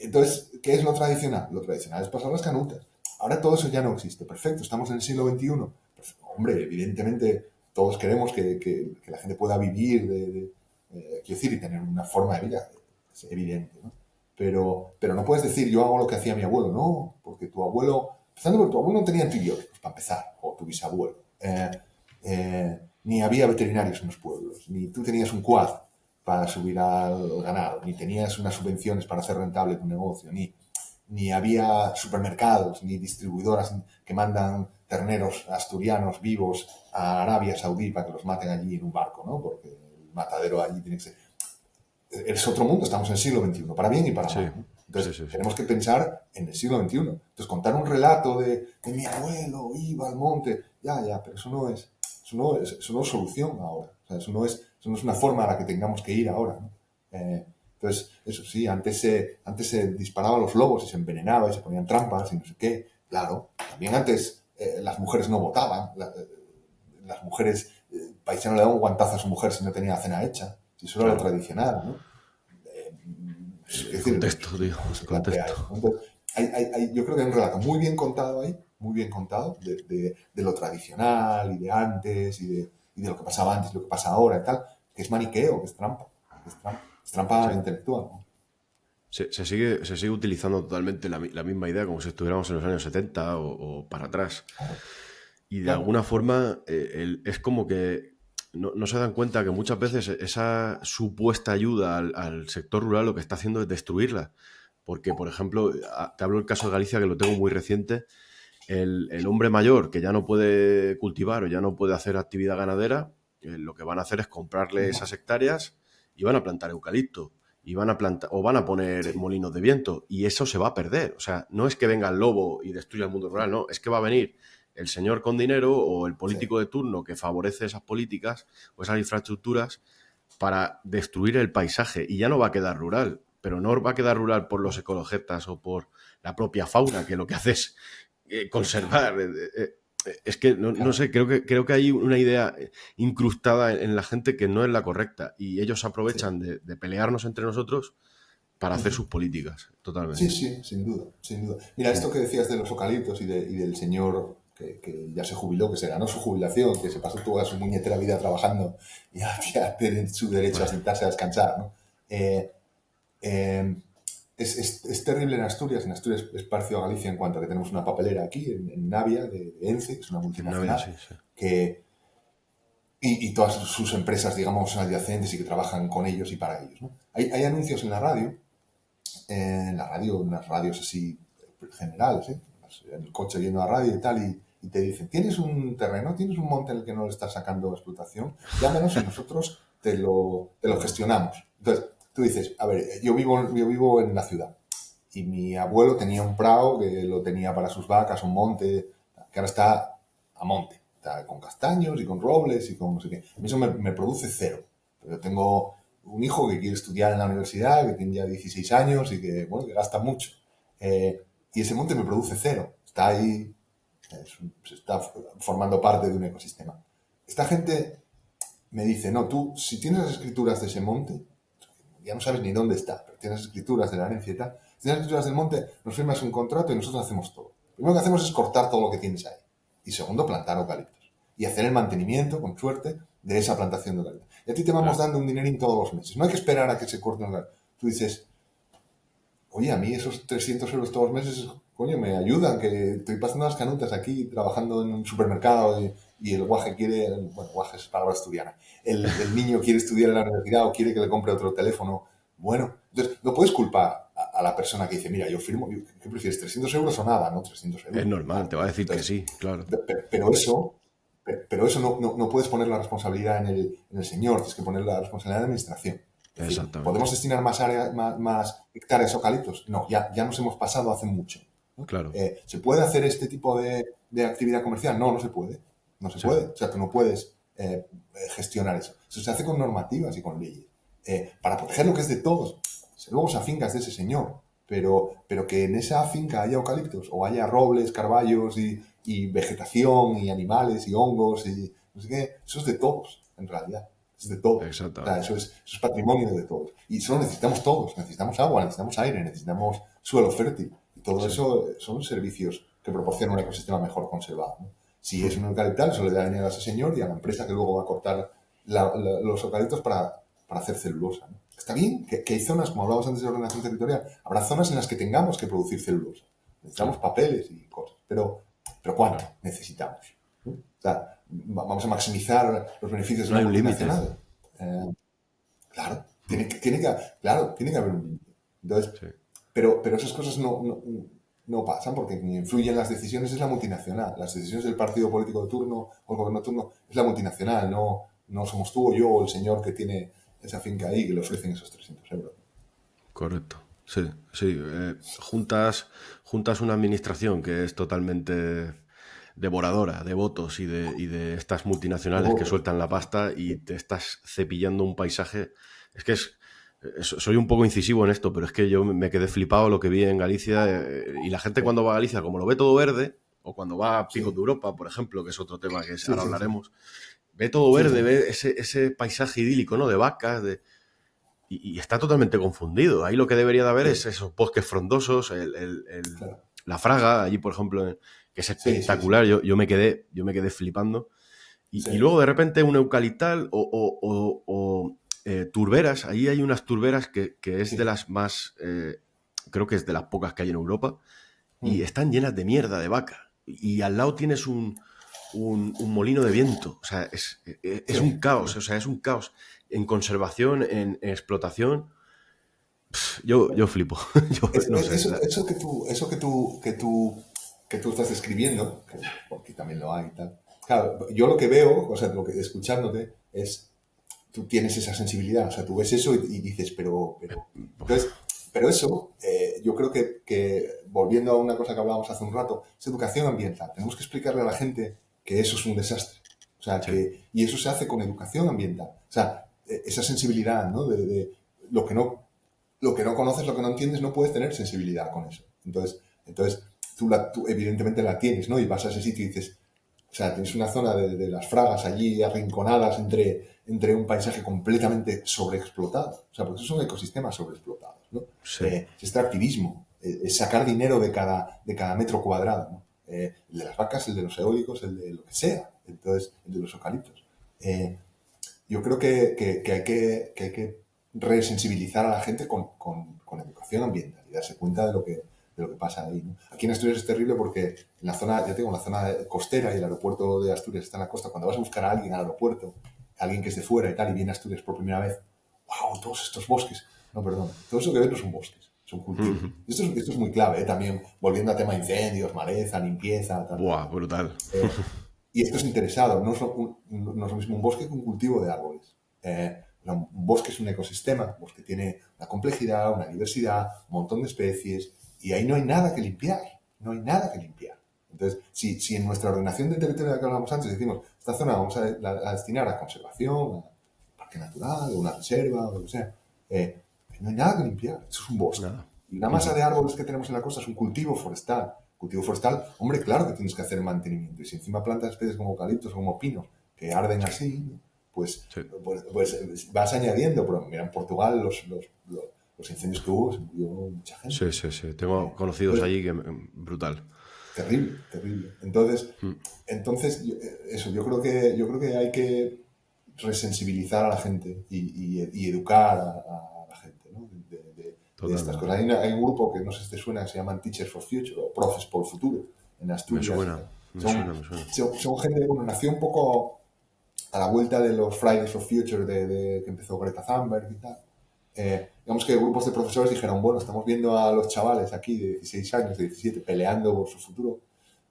Entonces, ¿qué es lo tradicional? Lo tradicional es pasar las canutas. Ahora todo eso ya no existe. Perfecto, estamos en el siglo XXI. Pues, hombre, evidentemente todos queremos que la gente pueda vivir, quiero decir, y tener una forma de vida. Es evidente, ¿no? Pero no puedes decir, yo hago lo que hacía mi abuelo. No, porque tu abuelo, empezando por tu abuelo no tenía antibióticos, para empezar, o tu bisabuelo. Ni había veterinarios en los pueblos, ni tú tenías un quad para subir al ganado, ni tenías unas subvenciones para hacer rentable tu negocio, ni había supermercados, ni distribuidoras que mandan terneros asturianos vivos a Arabia Saudí para que los maten allí en un barco, ¿no? Porque el matadero allí tiene que ser... Es otro mundo, estamos en el siglo XXI, para bien y para Sí, mal, ¿no? sí, Entonces, sí, sí. tenemos que pensar en el siglo XXI. Entonces, contar un relato de mi abuelo iba al monte, ya, pero eso no es solución ahora. O sea, eso no es una forma a la que tengamos que ir ahora, ¿no? Entonces, eso sí, antes se disparaba a los lobos y se envenenaba y se ponían trampas y no sé qué. Claro, también antes las mujeres no votaban. Las mujeres, paisano le daba un guantazo a su mujer si no tenía la cena hecha. Si eso era lo Claro. tradicional, ¿no? Es El decir, contexto, tío, no el se plantea contexto. eso, ¿no? Entonces, yo creo que hay un relato muy bien contado ahí, muy bien contado, de lo tradicional y de antes y de lo que pasaba antes y lo que pasa ahora y tal, que es maniqueo, que es trampa, es trampa Sí. intelectual, ¿no? Se sigue utilizando totalmente la misma idea como si estuviéramos en los años 70 o para atrás. Claro, Y de claro, alguna forma es como que no se dan cuenta que muchas veces esa supuesta ayuda al sector rural lo que está haciendo es destruirla. Porque, por ejemplo, te hablo del caso de Galicia, que lo tengo muy reciente. El hombre mayor que ya no puede cultivar o ya no puede hacer actividad ganadera, lo que van a hacer es comprarle esas hectáreas y van a plantar eucalipto. y van a plantar o van a poner molinos de viento y eso se va a perder. O sea, no es que venga el lobo y destruya el mundo rural, no, es que va a venir el señor con dinero o el sí, político de turno que favorece esas políticas o esas infraestructuras para destruir el paisaje y ya no va a quedar rural, pero no va a quedar rural por los ecologistas o por la propia fauna, que lo que hace es conservar. Es que no claro. sé, creo que hay una idea incrustada en la gente que no es la correcta y ellos Sí. aprovechan de pelearnos entre nosotros para hacer Ujú. sus políticas, Sí, totalmente. sí, sin duda, sin duda. Mira, Mm. esto que decías de los eucaliptos y del señor que ya se jubiló, que se ganó su jubilación, que se pasó toda su muñetera vida trabajando y ya tiene su derecho a Vale. sentarse a descansar, ¿no? Eh, eh, es terrible en Asturias es parecido a Galicia en cuanto a que tenemos una papelera aquí, en Navia, de ENCE, que es una En Navidad multinacional, sí, sí. que, y todas sus empresas, digamos, adyacentes y que trabajan con ellos y para ellos, ¿no? Hay anuncios en la radio, unas radios así generales, ¿eh? En el coche viendo la radio y tal, y te dicen, ¿tienes un terreno, tienes un monte en el que no le estás sacando explotación? Llámenos y nosotros te lo gestionamos. Entonces, tú dices, a ver, yo vivo en la ciudad y mi abuelo tenía un prado que lo tenía para sus vacas, un monte, que ahora está a monte, está con castaños y con robles y con no sé qué. A mí eso me produce cero. Pero tengo un hijo que quiere estudiar en la universidad, que tiene ya 16 años y que, bueno, que gasta mucho. Y ese monte me produce cero. Está ahí, se está formando parte de un ecosistema. Esta gente me dice, no, tú, si tienes las escrituras de ese monte, ya no sabes ni dónde está, pero tienes escrituras de la herencia y tal, si tienes escrituras del monte, nos firmas un contrato y nosotros hacemos todo. Lo primero que hacemos es cortar todo lo que tienes ahí. Y segundo, plantar eucaliptos. Y hacer el mantenimiento, con suerte, de esa plantación de eucaliptos. Y a ti te vamos Claro. dando un dinerín todos los meses. No hay que esperar a que se corten los eucaliptos. Tú dices, oye, a mí esos 300 euros todos los meses, coño, me ayudan, que estoy pasando las canutas aquí, trabajando en un supermercado y el guaje quiere, bueno, guaje es palabra asturiana, el niño quiere estudiar en la universidad o quiere que le compre otro teléfono. Bueno, entonces no puedes culpar a la persona que dice, mira, yo firmo, ¿qué prefieres, 300 euros o nada? No, 300 Es euros, normal, vale. te va a decir que Entonces, sí, claro. pero eso no puedes poner la responsabilidad en el señor, tienes que poner la responsabilidad en la administración. Es decir, Exactamente, ¿podemos destinar más hectáreas a eucaliptos? No, ya nos hemos pasado hace mucho, ¿no? claro. ¿Se puede hacer este tipo de actividad comercial? No, no se puede. No se Sí, puede. O sea, tú no puedes gestionar eso. Eso se hace con normativas y con leyes. Para proteger lo que es de todos. Luego esa finca es de ese señor, pero que en esa finca haya eucaliptos o haya robles, carballos y vegetación y animales y hongos y no sé qué, eso es de todos, en realidad. Es de todos. O sea, exactamente. eso es patrimonio de todos. Y eso lo necesitamos todos. Necesitamos agua, necesitamos aire, necesitamos suelo fértil. Y todo Sí. eso son servicios que proporcionan un ecosistema mejor conservado, ¿no? Si es Mm. un eucaliptal, eso le da dinero a ese señor y a la empresa que luego va a cortar los eucaliptos para hacer celulosa, ¿no? Está bien que hay zonas, como hablábamos antes de ordenación territorial, habrá zonas en las que tengamos que producir celulosa. Necesitamos Claro, papeles y cosas. Pero ¿cuánto claro. necesitamos? ¿No? O sea, vamos a maximizar los beneficios de No una hay un límite. multinacional. Claro, tiene que haber un límite. Entonces, Sí. pero esas cosas no pasan porque quien influye en las decisiones es la multinacional. Las decisiones del partido político de turno o el gobierno de turno es la multinacional, no somos tú o yo o el señor que tiene esa finca ahí que le ofrecen esos 300 euros. Correcto. Sí, sí. Juntas una administración que es totalmente devoradora de votos y de estas De multinacionales que votos. sueltan la pasta y te estás cepillando un paisaje. Es que soy un poco incisivo en esto, pero es que yo me quedé flipado lo que vi en Galicia y la gente Sí, cuando va a Galicia, como lo ve todo verde, o cuando va a Picos de sí, Europa, por ejemplo, que es otro tema que sí, ahora sí, sí, hablaremos, ve todo sí, verde, sí, ve ese paisaje idílico, ¿no? De vacas, y está totalmente confundido. Ahí lo que debería de haber sí, es esos bosques frondosos, claro. la fraga, allí, por ejemplo, que es Sí, sí, sí, espectacular. Yo me quedé flipando. Y sí, luego de repente un eucaliptal o turberas. Ahí hay unas turberas que es de sí. las más, creo que es de las pocas que hay en Europa, y Mm, están llenas de mierda de vaca. Y al lado tienes un molino de viento. O sea, es un sí, caos. O sí. sea, es un caos en conservación, en explotación. Yo flipo. Yo no sé. Eso que tú estás describiendo, porque también lo hay y tal. Claro, yo lo que veo, o sea, lo que escuchándote es, tú tienes esa sensibilidad, o sea, tú ves eso y dices, entonces, pero eso, yo creo que, volviendo a una cosa que hablábamos hace un rato, es educación ambiental. Tenemos que explicarle a la gente que eso es un desastre. O sea, Sí. y eso se hace con educación ambiental. O sea, esa sensibilidad, ¿no? De lo que no conoces, lo que no entiendes, no puedes tener sensibilidad con eso. Entonces tú evidentemente la tienes, ¿no? Y vas a ese sitio y dices, o sea, tienes una zona de las Fragas allí arrinconadas entre un paisaje completamente sobreexplotado. O sea, porque esos son ecosistemas sobreexplotados, ¿no? Sí. Es extractivismo, es sacar dinero de cada metro cuadrado, ¿no? El de las vacas, el de los eólicos, el de lo que sea, entonces, el de los eucaliptos. Yo creo que hay que resensibilizar a la gente con educación ambiental y darse cuenta de lo que pasa ahí, ¿no? Aquí en Asturias es terrible porque en la zona, ya tengo en la zona costera y el aeropuerto de Asturias está en la costa. Cuando vas a buscar a alguien al aeropuerto, alguien que es de fuera y tal, y viene a Asturias por primera vez, ¡wow! Todos estos bosques. No, perdón. Todo eso que ves no son bosques, son cultivos. Esto es muy clave, ¿eh? También volviendo a tema incendios, maleza, limpieza, tal. Buah, brutal. Y esto es interesado, no es lo mismo un bosque que un cultivo de árboles. Un bosque es un ecosistema, un bosque tiene una complejidad, una diversidad, un montón de especies, y ahí no hay nada que limpiar, no hay nada que limpiar. Entonces, si en nuestra ordenación de territorio de la que hablábamos antes decimos, esta zona vamos a destinar a conservación, a parque natural, una reserva, o lo que sea, no hay nada que limpiar, eso es un bosque. Nada. Y la masa de árboles que tenemos en la costa es un cultivo forestal. Cultivo forestal, hombre, claro que tienes que hacer mantenimiento. Y si encima plantas especies como eucaliptos o como pinos que arden así, pues, Sí. pues vas añadiendo. Pero mira, en Portugal los incendios que hubo, se murió mucha gente. Sí, sí, sí. Tengo conocidos Entonces, allí que brutal. terrible, terrible. Entonces yo creo que hay que resensibilizar a la gente y educar a la gente, ¿no? De estas Totalmente. cosas. Hay un grupo que no sé si te suena, que se llaman Teachers for Future o Profes por el Futuro en Me Asturias. suena, me Son, suena, me suena. son gente, bueno, nació un poco a la vuelta de los Fridays for Future que empezó Greta Thunberg y tal. Digamos que grupos de profesores dijeron, bueno, estamos viendo a los chavales aquí de 16 años, de 17, peleando por su futuro,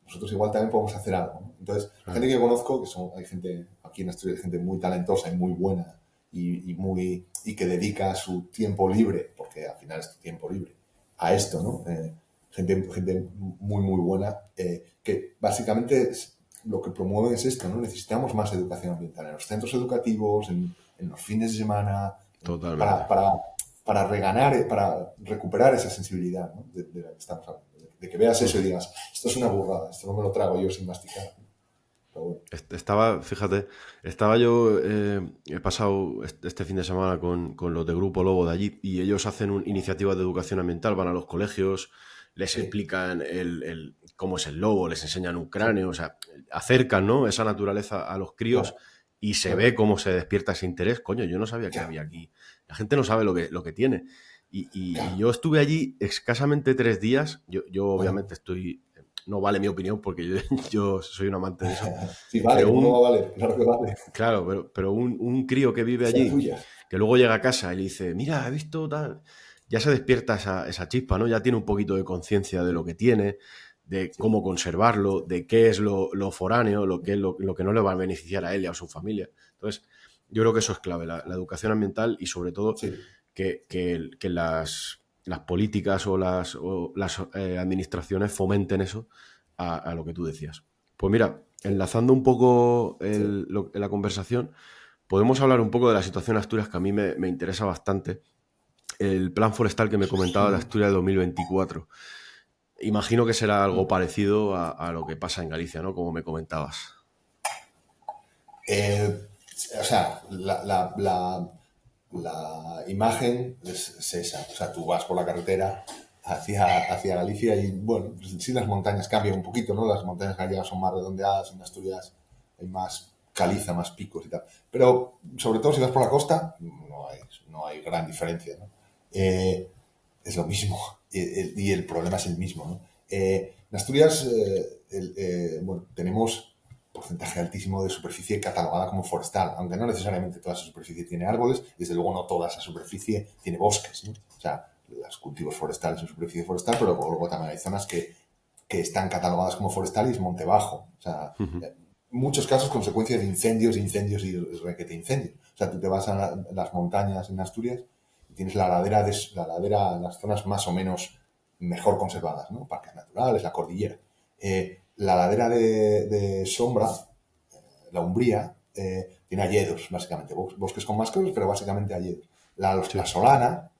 nosotros igual también podemos hacer algo, ¿no? Entonces, la gente Claro. que conozco, hay gente aquí en Asturias, gente muy talentosa y muy buena y que dedica su tiempo libre, porque al final es tu tiempo libre, a esto, ¿no? Gente muy, muy buena, que básicamente lo que promueven es esto, ¿no? Necesitamos más educación ambiental en los centros educativos, en los fines de semana, Totalmente. para reganar, para recuperar esa sensibilidad, ¿no? de la que estamos hablando. De que veas eso y digas, esto es una burrada, esto no me lo trago yo sin masticar. Pero bueno. Fíjate, estaba yo, he pasado este fin de semana con los de Grupo Lobo de allí y ellos hacen iniciativas de educación ambiental, van a los colegios, les Sí, explican cómo es el lobo, les enseñan un sí, cráneo, o sea, acercan, ¿no?, esa naturaleza a los críos claro, y se ve claro, cómo se despierta ese interés. Coño, yo no sabía que ya, había aquí. La gente no sabe lo que tiene. Y claro. yo estuve allí escasamente 3 días. Yo Ajá. obviamente no vale mi opinión porque yo, yo soy un amante de eso. Sí, vale, Pero ¿cómo no va a valer? Claro que vale. claro, pero un crío que vive Sea allí, tuya. que luego llega a casa y le dice, mira, he visto tal, ya se despierta esa chispa, ¿no? Ya tiene un poquito de conciencia de lo que tiene, de Sí, cómo conservarlo, de qué es lo foráneo, lo que es lo que no le va a beneficiar a él y a su familia. Entonces, yo creo que eso es clave, la educación ambiental y sobre todo sí, que las políticas o las administraciones fomenten eso a lo que tú decías. Pues mira, sí, enlazando un poco sí. la conversación, podemos hablar un poco de la situación de Asturias, que a mí me interesa bastante. El plan forestal que me comentaba de Ujú. Asturias 2024. Imagino que será algo Ujú. parecido a lo que pasa en Galicia, ¿no? Como me comentabas. Eh, o sea, la imagen es esa. O sea, tú vas por la carretera hacia Galicia y, bueno, pues sí las montañas cambian un poquito, ¿no? Las montañas gallegas son más redondeadas, en Asturias hay más caliza, más picos y tal. Pero, sobre todo, si vas por la costa, no hay gran diferencia, ¿no? Es lo mismo y el problema es el mismo, ¿no? En Asturias, bueno, tenemos porcentaje altísimo de superficie catalogada como forestal, aunque no necesariamente toda esa superficie tiene árboles, desde luego no toda esa superficie tiene bosques, ¿no? O sea, los cultivos forestales son superficie forestal, pero luego también hay zonas que están catalogadas como forestal y es monte bajo. O sea, Ujú. muchos casos consecuencia de incendios, incendios y requete incendios. O sea, tú te vas a las montañas en Asturias y tienes la ladera, las zonas más o menos mejor conservadas, ¿no? Parques naturales, la cordillera. La ladera de Sombra, la Umbría, tiene hayedos, básicamente. Bosques con más cosas, pero básicamente hayedos. La Sí, Solana,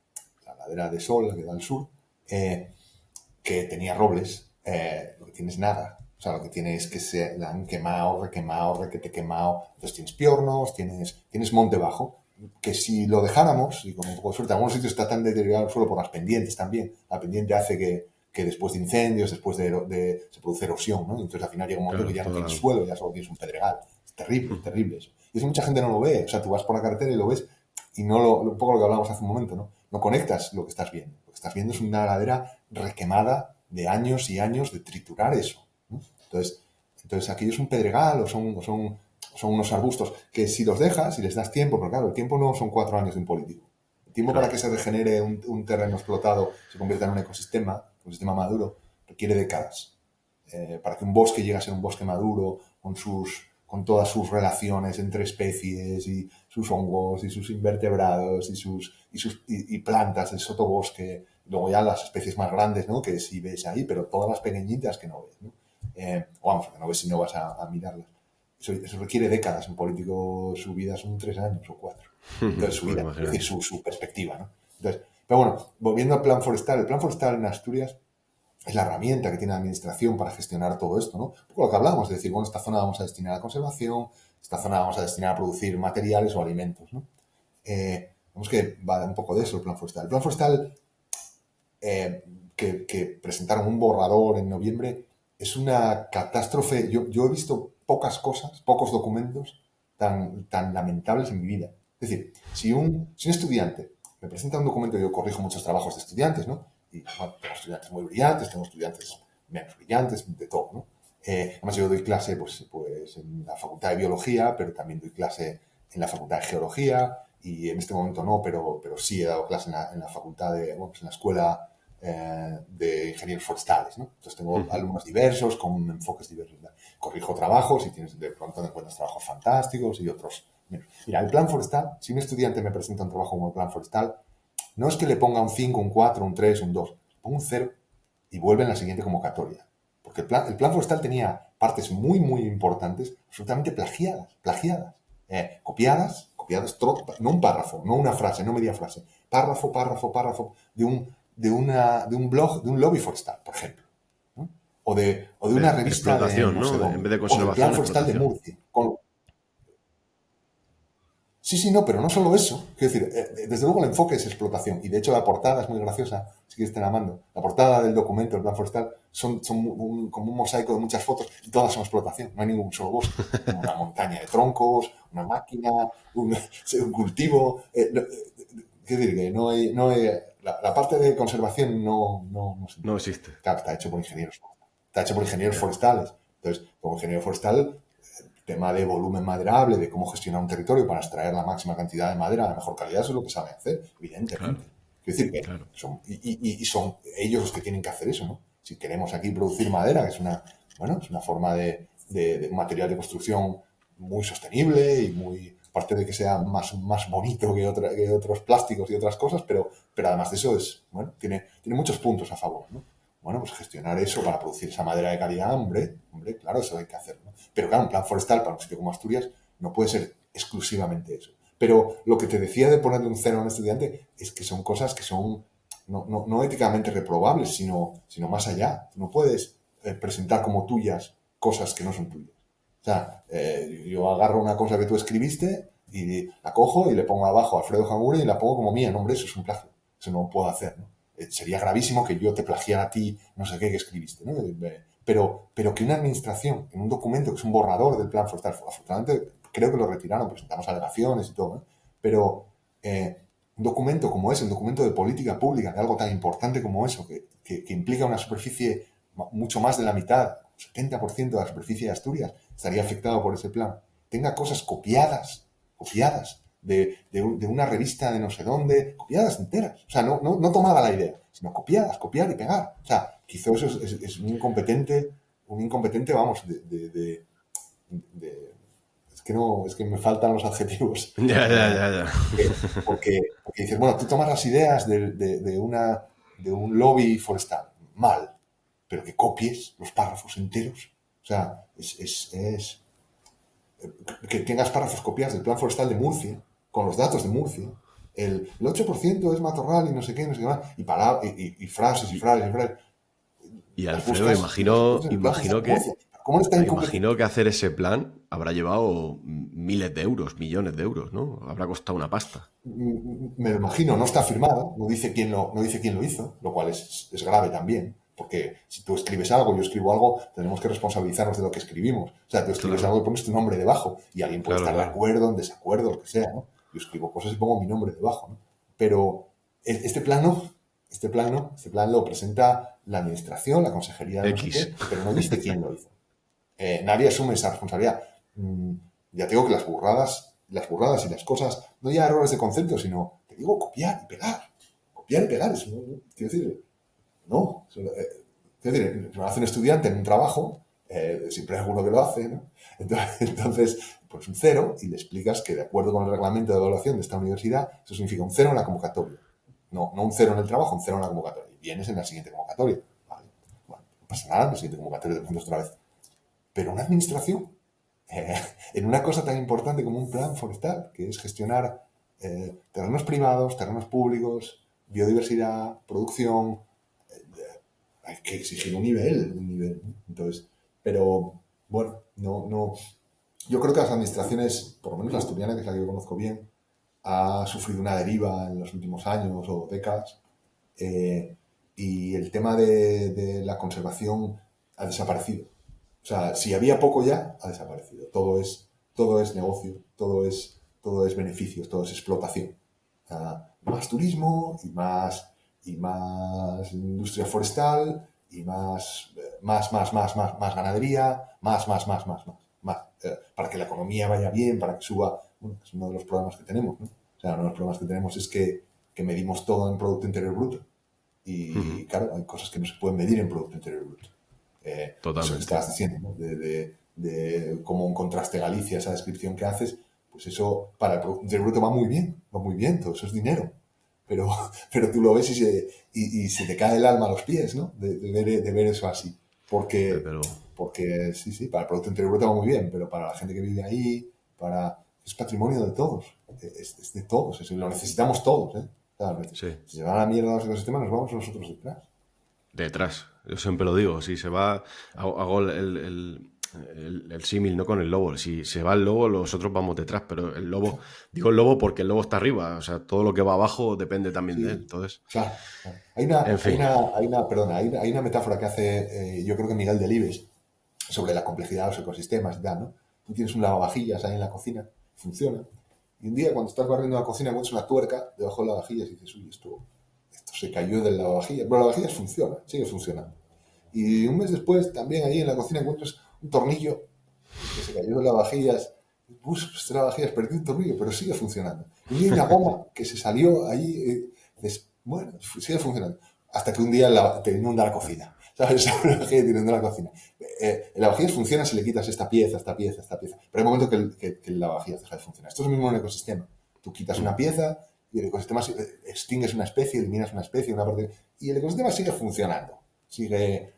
la ladera de Sol, la que da al sur, que tenía robles, lo que tienes nada. O sea, lo que tienes es que se la han quemado, requemado, requete quemado. Entonces tienes piornos, tienes monte bajo, que si lo dejáramos, y con un poco de suerte, algunos sitios está tan deteriorado el suelo por las pendientes también. La pendiente hace que después de incendios, después se produce erosión, ¿no? Y entonces al final llega un momento que claro, ya no toda tienes la... suelo, ya solo tienes un pedregal. Es terrible, terrible eso. Y eso mucha gente no lo ve. O sea, tú vas por la carretera y lo ves y un poco lo que hablábamos hace un momento, ¿no? No conectas lo que estás viendo. Lo que estás viendo es una ladera requemada de años y años de triturar eso, ¿no? Entonces aquello es un pedregal o son unos arbustos que si los dejas, si les das tiempo, pero claro, el tiempo no son 4 años de un político. El tiempo para Claro, que se regenere un terreno explotado, se convierta en un ecosistema maduro, requiere décadas. Para que un bosque llegue a ser un bosque maduro, con todas sus relaciones entre especies y sus hongos y sus invertebrados y plantas, el sotobosque, luego ya las especies más grandes, ¿no? Que sí ves ahí, pero todas las pequeñitas que no ves, ¿no? O vamos, que no ves si no vas a mirarlas. Eso requiere décadas. Un político, su vida son 3 años o 4. Entonces, me su puedo vida, es imaginar. decir, su perspectiva, ¿no? Entonces, pero bueno, volviendo al plan forestal, el plan forestal en Asturias es la herramienta que tiene la administración para gestionar todo esto, ¿no? Un poco lo que hablamos, de decir, bueno, esta zona vamos a destinar a conservación, esta zona vamos a destinar a producir materiales o alimentos, ¿no? Vemos que va un poco de eso el plan forestal. El plan forestal eh, que presentaron un borrador en noviembre es una catástrofe. Yo he visto pocas cosas, pocos documentos tan lamentables en mi vida. Es decir, si un estudiante me presenta un documento, yo corrijo muchos trabajos de estudiantes, ¿no? Y bueno, tengo estudiantes muy brillantes, tengo estudiantes menos brillantes, de todo, ¿no? Además, yo doy clase pues en la Facultad de Biología, pero también doy clase en la Facultad de Geología, y en este momento no, pero sí he dado clase en la Facultad bueno, pues en la Escuela de Ingenieros Forestales, ¿no? Entonces tengo alumnos diversos con enfoques diversos. Corrijo trabajos y de pronto encuentras trabajos fantásticos y otros menos. Mira, el plan forestal, si un estudiante me presenta un trabajo como el plan forestal, no es que le ponga un 5, un 4, un 3, un 2, pongo un 0 y vuelve en la siguiente convocatoria. Porque el plan forestal tenía partes muy, muy importantes, absolutamente plagiadas, copiadas, no un párrafo, no una frase, no media frase, párrafo de un blog, de un lobby forestal, por ejemplo, ¿no? O de una De revista de explotación, no sé ¿no? En dónde, vez de o del plan conservación, forestal de explotación. Murcia, Sí, sí, no, pero no solo eso. Quiero decir, desde luego el enfoque es explotación. Y de hecho la portada es muy graciosa, si quieres te la mando. La portada del documento del plan forestal son como un mosaico de muchas fotos y todas son explotación. No hay ningún solo bosque. Una montaña de troncos, una máquina, un cultivo. Quiero decir que la parte de conservación no se No entiende. existe. Claro, está hecho por ingenieros. Está hecho por ingenieros Ya, forestales. Entonces, como ingeniero forestal, tema de volumen maderable, de cómo gestionar un territorio para extraer la máxima cantidad de madera a la mejor calidad, eso es lo que saben hacer, claro, evidentemente. Quiero decir que claro. son ellos los que tienen que hacer eso, ¿no? Si queremos aquí producir madera, que es una forma de un material de construcción muy sostenible y aparte de que sea más bonito que otros plásticos y otras cosas, pero además de eso tiene muchos puntos a favor, ¿no? Bueno, pues gestionar eso para producir esa madera de calidad, hombre, claro, eso hay que hacerlo, ¿no? Pero claro, un plan forestal para un sitio como Asturias no puede ser exclusivamente eso. Pero lo que te decía de ponerle un cero a un estudiante es que son cosas que son no éticamente reprobables, sino más allá. No puedes presentar como tuyas cosas que no son tuyas. O sea, yo agarro una cosa que tú escribiste y la cojo y le pongo abajo a Alfredo Jangure y la pongo como mía. No, hombre, eso es un plagio. Eso no puedo hacer, ¿no? Sería gravísimo que yo te plagiara a ti no sé qué que escribiste, ¿no? Pero que una administración, en un documento que es un borrador del plan forestal, afortunadamente creo que lo retiraron, presentamos alegaciones y todo, ¿eh? Pero un documento como ese, un documento de política pública, de algo tan importante como eso, que implica una superficie mucho más de la mitad, 70% de la superficie de Asturias estaría afectado por ese plan, tenga cosas copiadas de una revista de no sé dónde, copiadas enteras. O sea, no tomada la idea, sino copiadas, copiar y pegar. O sea, quizás eso es un incompetente, vamos, es que no, es que me faltan los adjetivos. Ya. Porque dices, bueno, tú tomas las ideas de un lobby forestal, mal, pero que copies los párrafos enteros. O sea, que tengas párrafos copiados del plan forestal de Murcia, con los datos de Murcia. El 8% es matorral y no sé qué, no sé qué más, y frases y frases y frases. Y Las Alfredo, buscas y las encuentras en el plan forestal de Murcia. ¿Cómo no está incompleto? imagino que hacer ese plan habrá llevado miles de euros, millones de euros, ¿no? Habrá costado una pasta. Me lo imagino, no está firmado, no dice quién lo hizo, lo cual es grave también, porque si tú escribes algo, yo escribo algo, tenemos que responsabilizarnos de lo que escribimos. O sea, tú escribes algo y pones tu nombre debajo, y alguien puede estar de acuerdo, en desacuerdo, lo que sea, ¿no? Yo escribo cosas y pongo mi nombre debajo, ¿no? Pero este plan lo presenta la administración, la consejería de no sé qué, pero no dice quién lo hizo. Nadie asume esa responsabilidad. Ya te digo que las burradas y las cosas, no ya errores de concepto, sino, te digo, copiar y pegar. Copiar y pegar, quiero decir, no. Quiero decir, lo hace un estudiante en un trabajo, siempre hay alguno que lo hace, ¿no? Entonces, pues un 0 y le explicas que de acuerdo con el reglamento de evaluación de esta universidad, eso significa un 0 en la convocatoria. No un 0 en el trabajo, un 0 en la convocatoria. Y vienes en la siguiente convocatoria. Vale. Bueno, no pasa nada, en la siguiente convocatoria te presentas otra vez. Pero una administración, en una cosa tan importante como un plan forestal, que es gestionar terrenos privados, terrenos públicos, biodiversidad, producción, hay que exigir un nivel. Entonces, pero bueno, no. Yo creo que las administraciones, por lo menos la asturiana, que es la que yo conozco bien, ha sufrido una deriva en los últimos años o décadas, y el tema de la conservación ha desaparecido. O sea, si había poco ya, ha desaparecido. Todo es negocio, todo es beneficios, todo es explotación. Más turismo y más industria forestal y más ganadería, más. Para que la economía vaya bien, para que suba. Bueno, es uno de los problemas que tenemos, ¿no? O sea, uno de los problemas que tenemos es que medimos todo en Producto Interior Bruto. Y claro, hay cosas que no se pueden medir en Producto Interior Bruto. Totalmente. Eso que estabas diciendo, ¿no? De cómo encontraste Galicia, esa descripción que haces, pues eso para el Producto Interior Bruto va muy bien, todo eso es dinero. Pero tú lo ves y se te cae el alma a los pies, ¿no? De ver eso así. Porque sí, para el Producto Interior Bruto va muy bien, pero para la gente que vive ahí, es patrimonio de todos. Es de todos, lo necesitamos todos, ¿eh? Claro, sí. Si se van a la mierda los ecosistemas, nos vamos nosotros detrás. Yo siempre lo digo, si se va, hago el símil, ¿no? Con el lobo. Si se va el lobo, nosotros vamos detrás, pero el lobo, digo el lobo porque el lobo está arriba, o sea, todo lo que va abajo depende también de él. Entonces, claro. Hay una metáfora que hace, yo creo que Miguel Delibes, sobre la complejidad de los ecosistemas y tal, ¿no? Tú tienes un lavavajillas ahí en la cocina, funciona, y un día cuando estás barriendo la cocina encuentras una tuerca debajo del lavavajillas y dices, uy, esto se cayó del lavavajillas. Pero el lavavajillas funciona, sigue funcionando. Y un mes después, también ahí en la cocina encuentras un tornillo que se cayó del lavavajillas. Pues este lavavajillas perdió un tornillo, pero sigue funcionando. Y hay una goma que se salió ahí, bueno, sigue funcionando. Hasta que un día te inunda la cocina. ¿Sabes? El lavavajillas te inunda la cocina. El lavavajillas funciona si le quitas esta pieza. Pero hay un momento que el lavavajillas deja de funcionar. Esto es lo mismo en el ecosistema. Tú quitas una pieza y el ecosistema extingues una especie, eliminas una especie, y el ecosistema sigue funcionando, sigue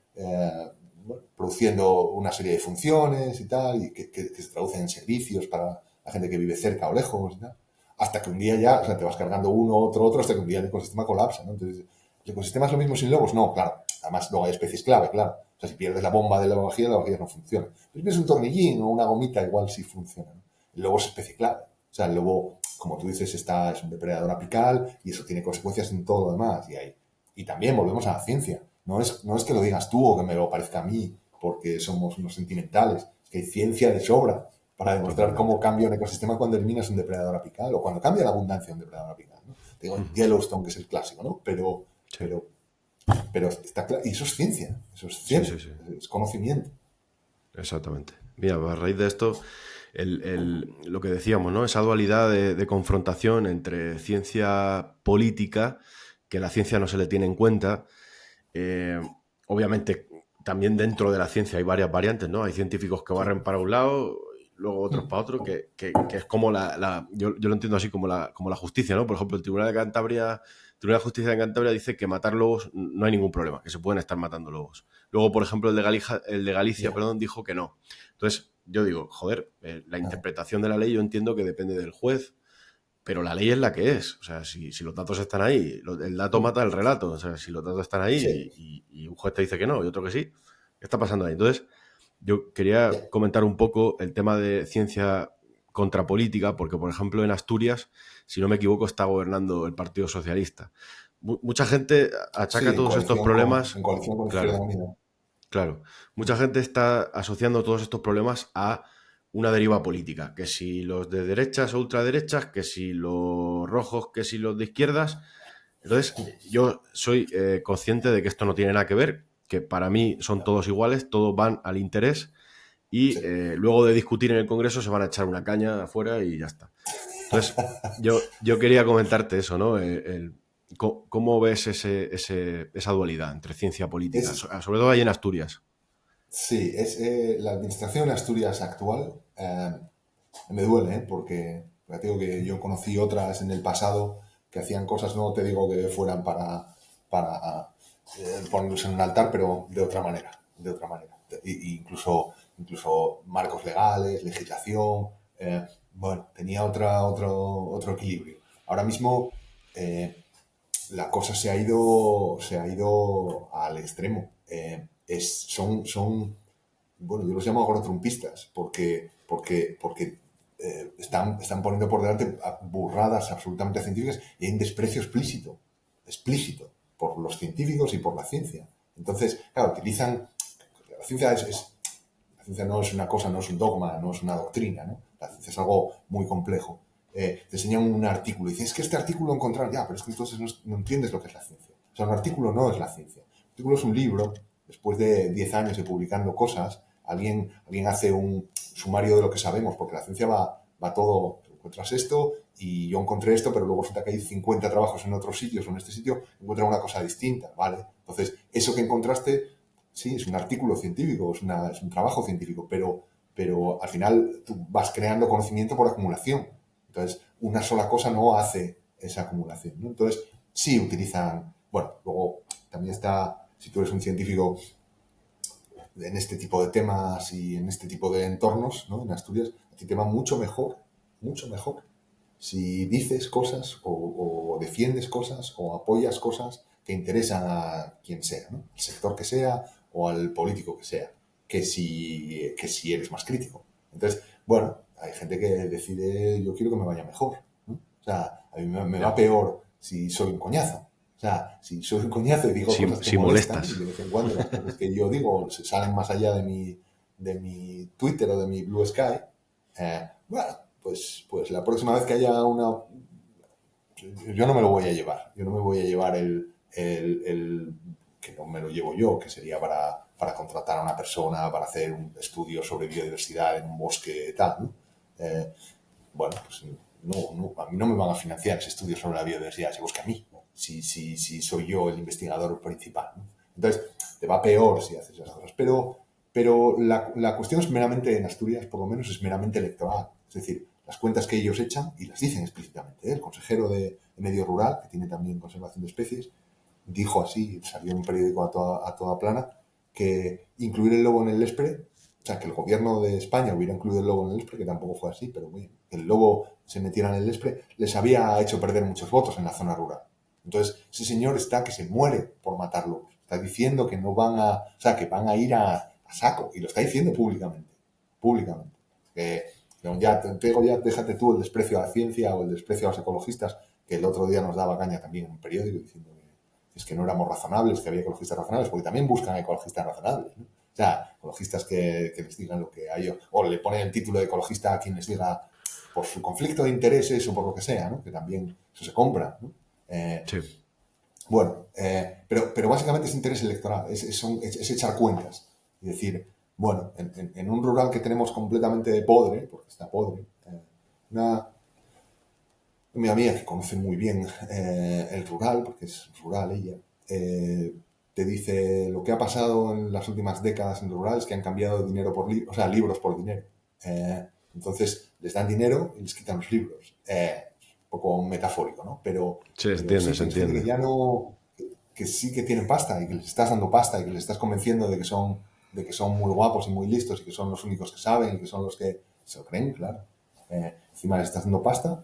produciendo una serie de funciones y tal, y que se traducen en servicios para la gente que vive cerca o lejos y tal, hasta que un día ya, o sea, te vas cargando uno, otro, hasta que un día el ecosistema colapsa, ¿no? Entonces, ¿el ecosistema es lo mismo sin lobos? No, claro. Además, luego hay especies clave, claro. O sea, si pierdes la bomba de la lavavajillas no funciona. Pero si tienes un tornillín o una gomita, igual sí funciona, ¿no? El lobo es especie clave. O sea, el lobo, como tú dices, es un depredador apical y eso tiene consecuencias en todo lo demás. Y también volvemos a la ciencia. No es que lo digas tú o que me lo parezca a mí porque somos unos sentimentales. Es que hay ciencia de sobra para demostrar cómo cambia un ecosistema cuando eliminas un depredador apical o cuando cambia la abundancia de un depredador apical, ¿no? Digo, Yellowstone, que es el clásico, ¿no? Pero está claro. Y eso es ciencia. Sí. Es conocimiento. Exactamente. Mira, a raíz de esto, lo que decíamos, ¿no? Esa dualidad de confrontación entre ciencia política, que la ciencia no se le tiene en cuenta. Obviamente, también dentro de la ciencia hay varias variantes, ¿no? Hay científicos que barren para un lado, luego otros para otro, que es como yo lo entiendo así como la justicia, ¿no? Por ejemplo, el Tribunal de Justicia de Cantabria dice que matar lobos no hay ningún problema, que se pueden estar matando lobos. Luego, por ejemplo, el de Galicia, Ya. dijo que no. Entonces, yo digo, joder, la interpretación de la ley yo entiendo que depende del juez, pero la ley es la que es. O sea, si los datos están ahí, el dato mata el relato. O sea, si los datos están ahí Sí, y un juez te dice que no y otro que sí, ¿qué está pasando ahí? Entonces, yo quería ya. comentar un poco el tema de ciencia contra política, porque, por ejemplo, en Asturias, si no me equivoco, está gobernando el Partido Socialista. Mucha gente achaca Sí, todos estos problemas, en coalición con Izquierda claro, Unida. claro. Mucha gente está asociando todos estos problemas a una deriva política, que si los de derechas o ultraderechas, que si los rojos, que si los de izquierdas. Entonces, yo soy consciente de que esto no tiene nada que ver, que para mí son todos iguales, todos van al interés y Sí. luego de discutir en el Congreso se van a echar una caña afuera y ya está. Entonces, yo quería comentarte eso, ¿no? ¿Cómo ves esa dualidad entre ciencia y política? Es, Sobre todo ahí en Asturias. sí, es la administración en Asturias actual. Me duele, porque ya te digo que yo conocí otras en el pasado que hacían cosas, no te digo que fueran para ponerlos en un altar, pero de otra manera, de otra manera. Incluso marcos legales, legislación, bueno, tenía otro equilibrio. Ahora mismo la cosa se ha ido al extremo. Bueno, yo los llamo agrotrumpistas, porque están poniendo por delante burradas absolutamente científicas y hay un desprecio explícito por los científicos y por la ciencia. Entonces, claro, utilizan, la ciencia la ciencia no es una cosa, no es un dogma, no es una doctrina, ¿no? La ciencia es algo muy complejo. Te enseñan un artículo y dices, es que este artículo encontrar, ya, pero es que entonces no entiendes lo que es la ciencia. O sea, un artículo no es la ciencia. Un artículo es un libro, después de 10 años de publicando cosas, alguien hace un sumario de lo que sabemos, porque la ciencia va todo, encuentras esto y yo encontré esto, pero luego resulta que hay 50 trabajos en otros sitios o en este sitio, encuentran una cosa distinta, ¿vale? Entonces, eso que encontraste, sí, es un artículo científico, es un trabajo científico, pero al final tú vas creando conocimiento por acumulación. Entonces, una sola cosa no hace esa acumulación, ¿no? Entonces, sí utilizan, bueno, luego también está, si tú eres un científico en este tipo de temas y en este tipo de entornos, ¿no? En Asturias, a ti te va mucho mejor, si dices cosas o defiendes cosas o apoyas cosas que interesan a quien sea, ¿no? Al sector que sea o al político que sea, que si eres más crítico. Entonces, bueno, hay gente que decide, yo quiero que me vaya mejor, ¿no? O sea, a mí me va Ya. peor si soy un coñazo. O sea, si soy un coñazo y digo cosas que Si molestan, y molestas. de vez en cuando las cosas que yo digo se salen más allá de mi Twitter o de mi Blue Sky, bueno, pues la próxima vez que haya una... Yo no me lo voy a llevar. Yo no me voy a llevar el que no me lo llevo yo, que sería para contratar a una persona, para hacer un estudio sobre biodiversidad en un bosque y tal, ¿no? Eh, bueno, pues a mí no me van a financiar ese estudio sobre la biodiversidad, ese bosque a mí, si soy yo el investigador principal, ¿no? Entonces, te va peor si haces esas cosas. Pero la cuestión es meramente, en Asturias por lo menos, es meramente electoral. Es decir, las cuentas que ellos echan, y las dicen explícitamente, ¿eh? El consejero de Medio Rural, que tiene también conservación de especies, dijo así, salió en un periódico a toda plana, que incluir el lobo en el Lespre, o sea, que el gobierno de España hubiera incluido el lobo en el Lespre, que tampoco fue así, pero bueno, que el lobo se metiera en el Lespre, les había hecho perder muchos votos en la zona rural. Entonces, ese señor está que se muere por matar lobos. Está diciendo que no van o sea, que van a ir a saco, y lo está diciendo públicamente. Públicamente. Que, ya, déjate tú el desprecio a la ciencia o el desprecio a los ecologistas, que el otro día nos daba caña también en un periódico diciendo que es que no éramos razonables, que había ecologistas razonables, porque también buscan ecologistas razonables, ¿no? O sea, ecologistas que les digan lo que a ellos, o le ponen el título de ecologista a quien les diga por su conflicto de intereses o por lo que sea, ¿no? Que también eso se compra, ¿no? Sí. Bueno, pero básicamente es interés electoral, es echar cuentas. Y decir, bueno, en un rural que tenemos completamente podre, porque está podre, una amiga que conoce muy bien el rural, porque es rural ella, te dice lo que ha pasado en las últimas décadas en el rural es que han cambiado dinero por libros, o sea, libros por dinero. Entonces les dan dinero y les quitan los libros. Un poco metafórico, ¿no? Pero Se sí, entiende, se tienes gente entiende. que ya no, que sí que tienen pasta y que les estás dando pasta y que les estás convenciendo de que son muy guapos y muy listos y que son los únicos que saben y que son los que se lo creen, claro. Encima les estás dando pasta,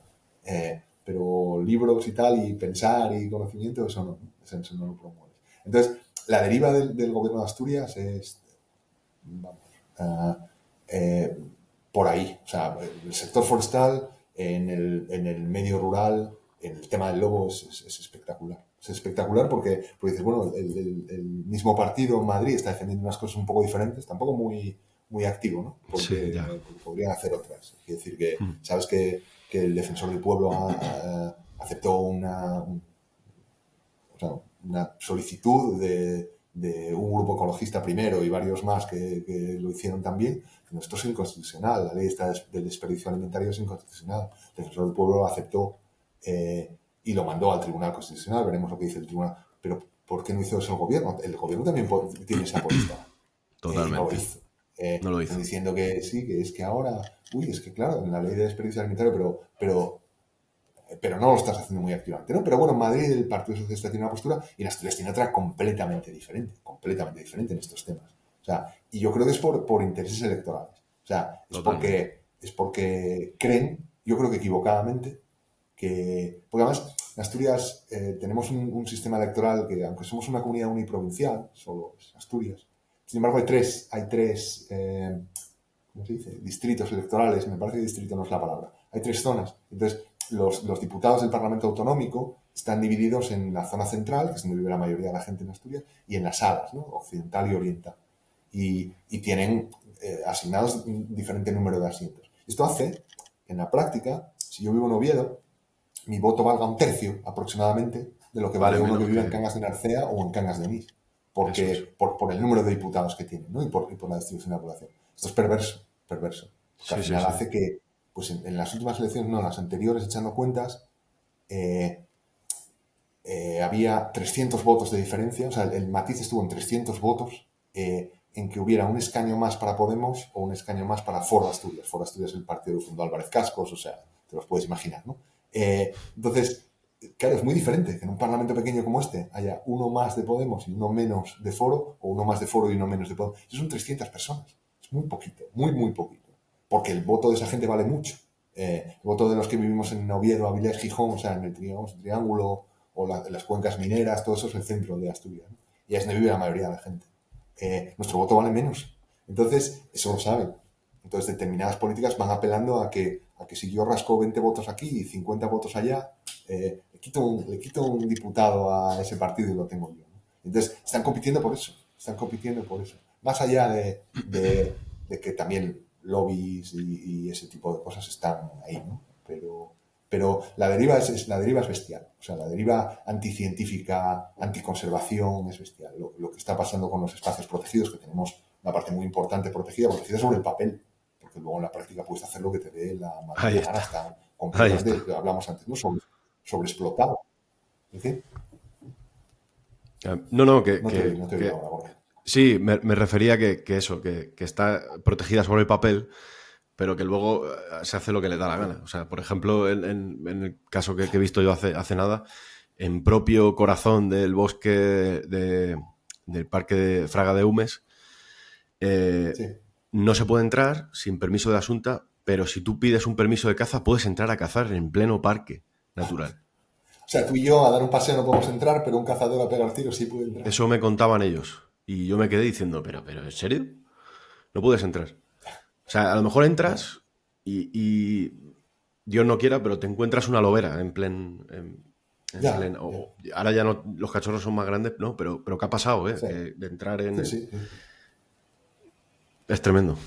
pero libros y tal, y pensar y conocimiento, eso no lo promueves. Entonces, la deriva del gobierno de Asturias es, vamos, ah, eh, por ahí. O sea, el sector forestal, en el medio rural, en el tema del lobo es espectacular. Es espectacular porque dices, bueno, el mismo partido en Madrid está defendiendo unas cosas un poco diferentes, tampoco muy activo, ¿no? Sí, ya. Porque podrían hacer otras. Quiere decir que, Mm. sabes que el defensor del pueblo aceptó o sea, una solicitud de un grupo ecologista primero y varios más que lo hicieron también. No, esto es inconstitucional, la ley esta del desperdicio alimentario es inconstitucional. El defensor del pueblo lo aceptó y lo mandó al Tribunal Constitucional, veremos lo que dice el Tribunal. Pero ¿por qué no hizo eso el gobierno? El gobierno también tiene esa potestad y no lo Totalmente. hizo. No lo Están hizo. diciendo que sí, que es que ahora, uy, es que claro, en la ley de desperdicio alimentario, pero no lo estás haciendo muy activamente, ¿no? Pero bueno, en Madrid el Partido Socialista tiene una postura y en Asturias tiene otra completamente diferente en estos temas. O sea, y yo creo que es por intereses electorales. O sea, Totalmente. es porque creen, yo creo que equivocadamente, porque además en Asturias tenemos un sistema electoral que, aunque somos una comunidad uniprovincial, solo es Asturias, sin embargo hay tres ¿cómo se dice? Distritos electorales, me parece que distrito no es la palabra. Hay tres zonas. Entonces, los diputados del Parlamento Autonómico están divididos en la zona central, que es donde vive la mayoría de la gente en Asturias, y en las salas, ¿no? Occidental y oriental. Y tienen asignados un diferente número de asientos. Esto hace, en la práctica, si yo vivo en Oviedo, mi voto valga un tercio aproximadamente de lo que Vale vale uno que menos vive en que... Cangas de Narcea o en Cangas de Onís, Eso porque es. por el número de diputados que tienen, ¿no? Y por la distribución de la población. Esto es perverso, perverso, porque al Sí, sí, final sí. hace que, pues en las últimas elecciones, no, en las anteriores, echando cuentas, eh, había 300 votos de diferencia, o sea, el matiz estuvo en 300 votos, en que hubiera un escaño más para Podemos o un escaño más para Foro Asturias. Foro Asturias es el partido que fundó Álvarez Cascos, o sea, te los puedes imaginar, ¿no? Entonces, claro, es muy diferente que en un parlamento pequeño como este haya uno más de Podemos y uno menos de Foro, o uno más de Foro y uno menos de Podemos. Eso son 300 personas. Es muy poquito, muy poquito. Porque el voto de esa gente vale mucho. El voto de los que vivimos en Oviedo, Avilés, Gijón, o sea, en el Triángulo o las cuencas mineras, todo eso es el centro de Asturias, ¿no? Y es donde vive la mayoría de la gente. Nuestro voto vale menos. Entonces, eso lo saben. Entonces, determinadas políticas van apelando a que si yo rasco 20 votos aquí y 50 votos allá, le quito un diputado a ese partido y lo tengo yo, ¿no? Entonces, están compitiendo por eso. Están compitiendo por eso. Más allá de que también lobbies y ese tipo de cosas están ahí, ¿no? Pero la deriva es bestial. O sea, la deriva anticientífica, anticonservación es bestial. Lo que está pasando con los espacios protegidos, que tenemos una parte muy importante protegida sobre el papel, porque luego en la práctica puedes hacer lo que te dé la Ahí maldita gana, está. está Ahí completamente, está. lo hablamos antes, ¿no? Sobre explotado. ¿Sí? No, no, No te oí que ahora, Borja. sí, me refería que eso, que está protegida sobre el papel, pero que luego se hace lo que le da la Sí, gana. O sea, por ejemplo, en el caso que he visto yo hace nada, en propio corazón del bosque del parque de Fraga de Humes, eh, sí. no se puede entrar sin permiso de Asunta, pero si tú pides un permiso de caza, puedes entrar a cazar en pleno parque natural. O sea, tú y yo a dar un paseo no podemos entrar, pero un cazador a pegar tiros sí puede entrar. Eso me contaban ellos. Y yo me quedé diciendo, pero ¿en serio? No puedes entrar. O sea, a lo mejor Ya, entras y Dios no quiera, pero te encuentras una lobera en ya, plen. ya. Ahora ya no, los cachorros son más grandes, ¿no? Pero ¿qué ha pasado, eh? Sí, De entrar sí, sí, sí. Es tremendo.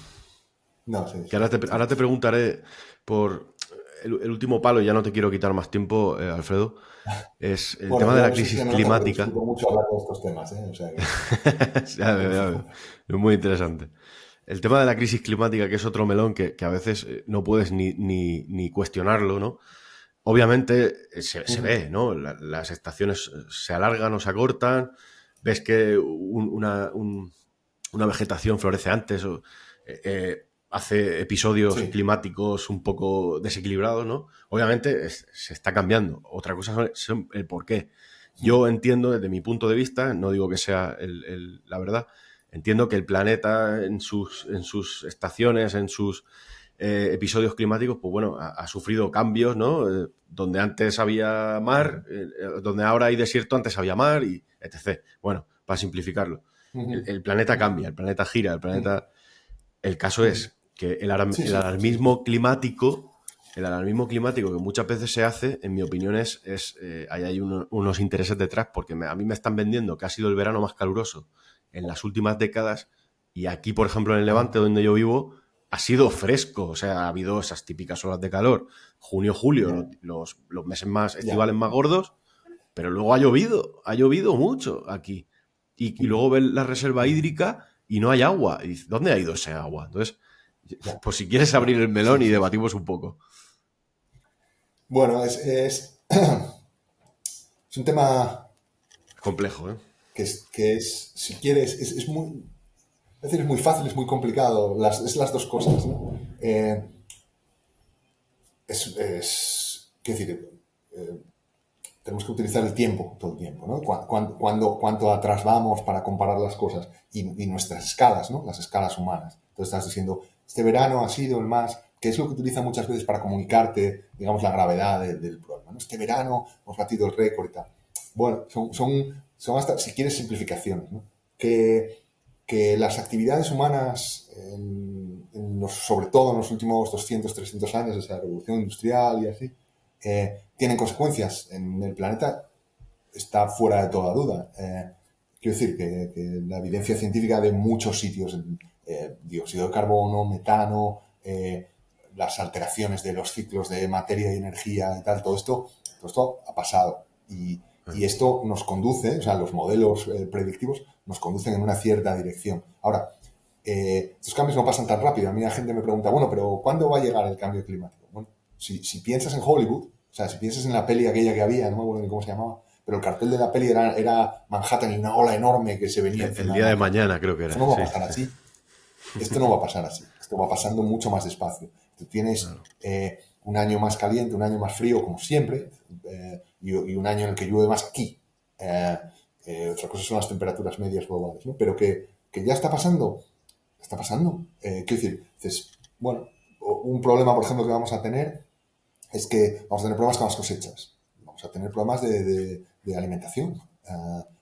No, sí, Que sí, sí. ahora te preguntaré por el último palo, y ya no te quiero quitar más tiempo, Alfredo, es el Bueno, tema de ya la no sé si crisis se me nota, pero climática. disfruto mucho hablar de estos temas, ¿eh? O sea que... Ya veo, ya veo. Es muy interesante. El tema de la crisis climática, que es otro melón que a veces no puedes ni cuestionarlo, ¿no? Obviamente se ve, ¿no? Las estaciones se alargan o se acortan, ves que una vegetación florece antes. hace episodios Sí. climáticos un poco desequilibrados, ¿no? Obviamente se está cambiando. Otra cosa son el por qué. Yo entiendo desde mi punto de vista, no digo que sea la verdad, entiendo que el planeta en sus estaciones, en sus episodios climáticos, pues bueno, ha sufrido cambios, ¿no? Donde antes había mar, donde ahora hay desierto, antes había mar, y etc. Bueno, para simplificarlo. El planeta cambia, el planeta gira, el planeta... El caso es que Sí, el sí, sí, sí. alarmismo climático que muchas veces se hace, en mi opinión, ahí hay unos intereses detrás, porque a mí me están vendiendo que ha sido el verano más caluroso en las últimas décadas, y aquí, por ejemplo, en el Ajá. Levante, donde yo vivo, ha sido fresco, o sea, ha habido esas típicas olas de calor, junio, julio, Ya, los meses más ya. estivales más gordos, pero luego ha llovido mucho aquí. Y luego ves la reserva hídrica y no hay agua. Y dices, ¿dónde ha ido ese agua? Entonces, Ya, pues si quieres abrir ya, el melón sí, y sí, sí. debatimos un poco. Bueno, es un tema Es complejo, ¿eh? que es, si quieres, es muy, es decir, es muy fácil, es muy complicado, es las dos cosas, ¿no? Quiero decir, eh, tenemos que utilizar el tiempo todo el tiempo, ¿no? Cuánto atrás vamos para comparar las cosas y nuestras escalas, ¿no? Las escalas humanas. Entonces estás diciendo, este verano ha sido el más, que es lo que utiliza muchas veces para comunicarte, digamos, la gravedad del problema, ¿no? Este verano hemos batido el récord y tal. Bueno, son hasta, si quieres, simplificaciones, ¿no? Que las actividades humanas, sobre todo en los últimos 200, 300 años, desde la revolución industrial y así, tienen consecuencias en el planeta, está fuera de toda duda. Quiero decir que la evidencia científica de muchos sitios, dióxido de carbono, metano, las alteraciones de los ciclos de materia y energía y tal, todo esto ha pasado. Y esto nos conduce, o sea, los modelos predictivos nos conducen en una cierta dirección. Ahora, estos cambios no pasan tan rápido. A mí la gente me pregunta, bueno, pero ¿cuándo va a llegar el cambio climático? Bueno, si piensas en Hollywood, o sea, si piensas en la peli aquella que había, no me acuerdo ni cómo se llamaba, pero el cartel de la peli era Manhattan y una ola enorme que se venía El encima de día de Manhattan. mañana creo que Esto era, no va a sí. pasar así. Esto no va a pasar así. Esto va pasando mucho más despacio. Tú tienes Claro. un año más caliente, un año más frío, como siempre, y un año en el que llueve más aquí. Otra cosa son las temperaturas medias globales, ¿no? Pero que ya está pasando. Quiero decir, dices, bueno, un problema, por ejemplo, que vamos a tener es que vamos a tener problemas con las cosechas. Vamos a tener problemas de alimentación.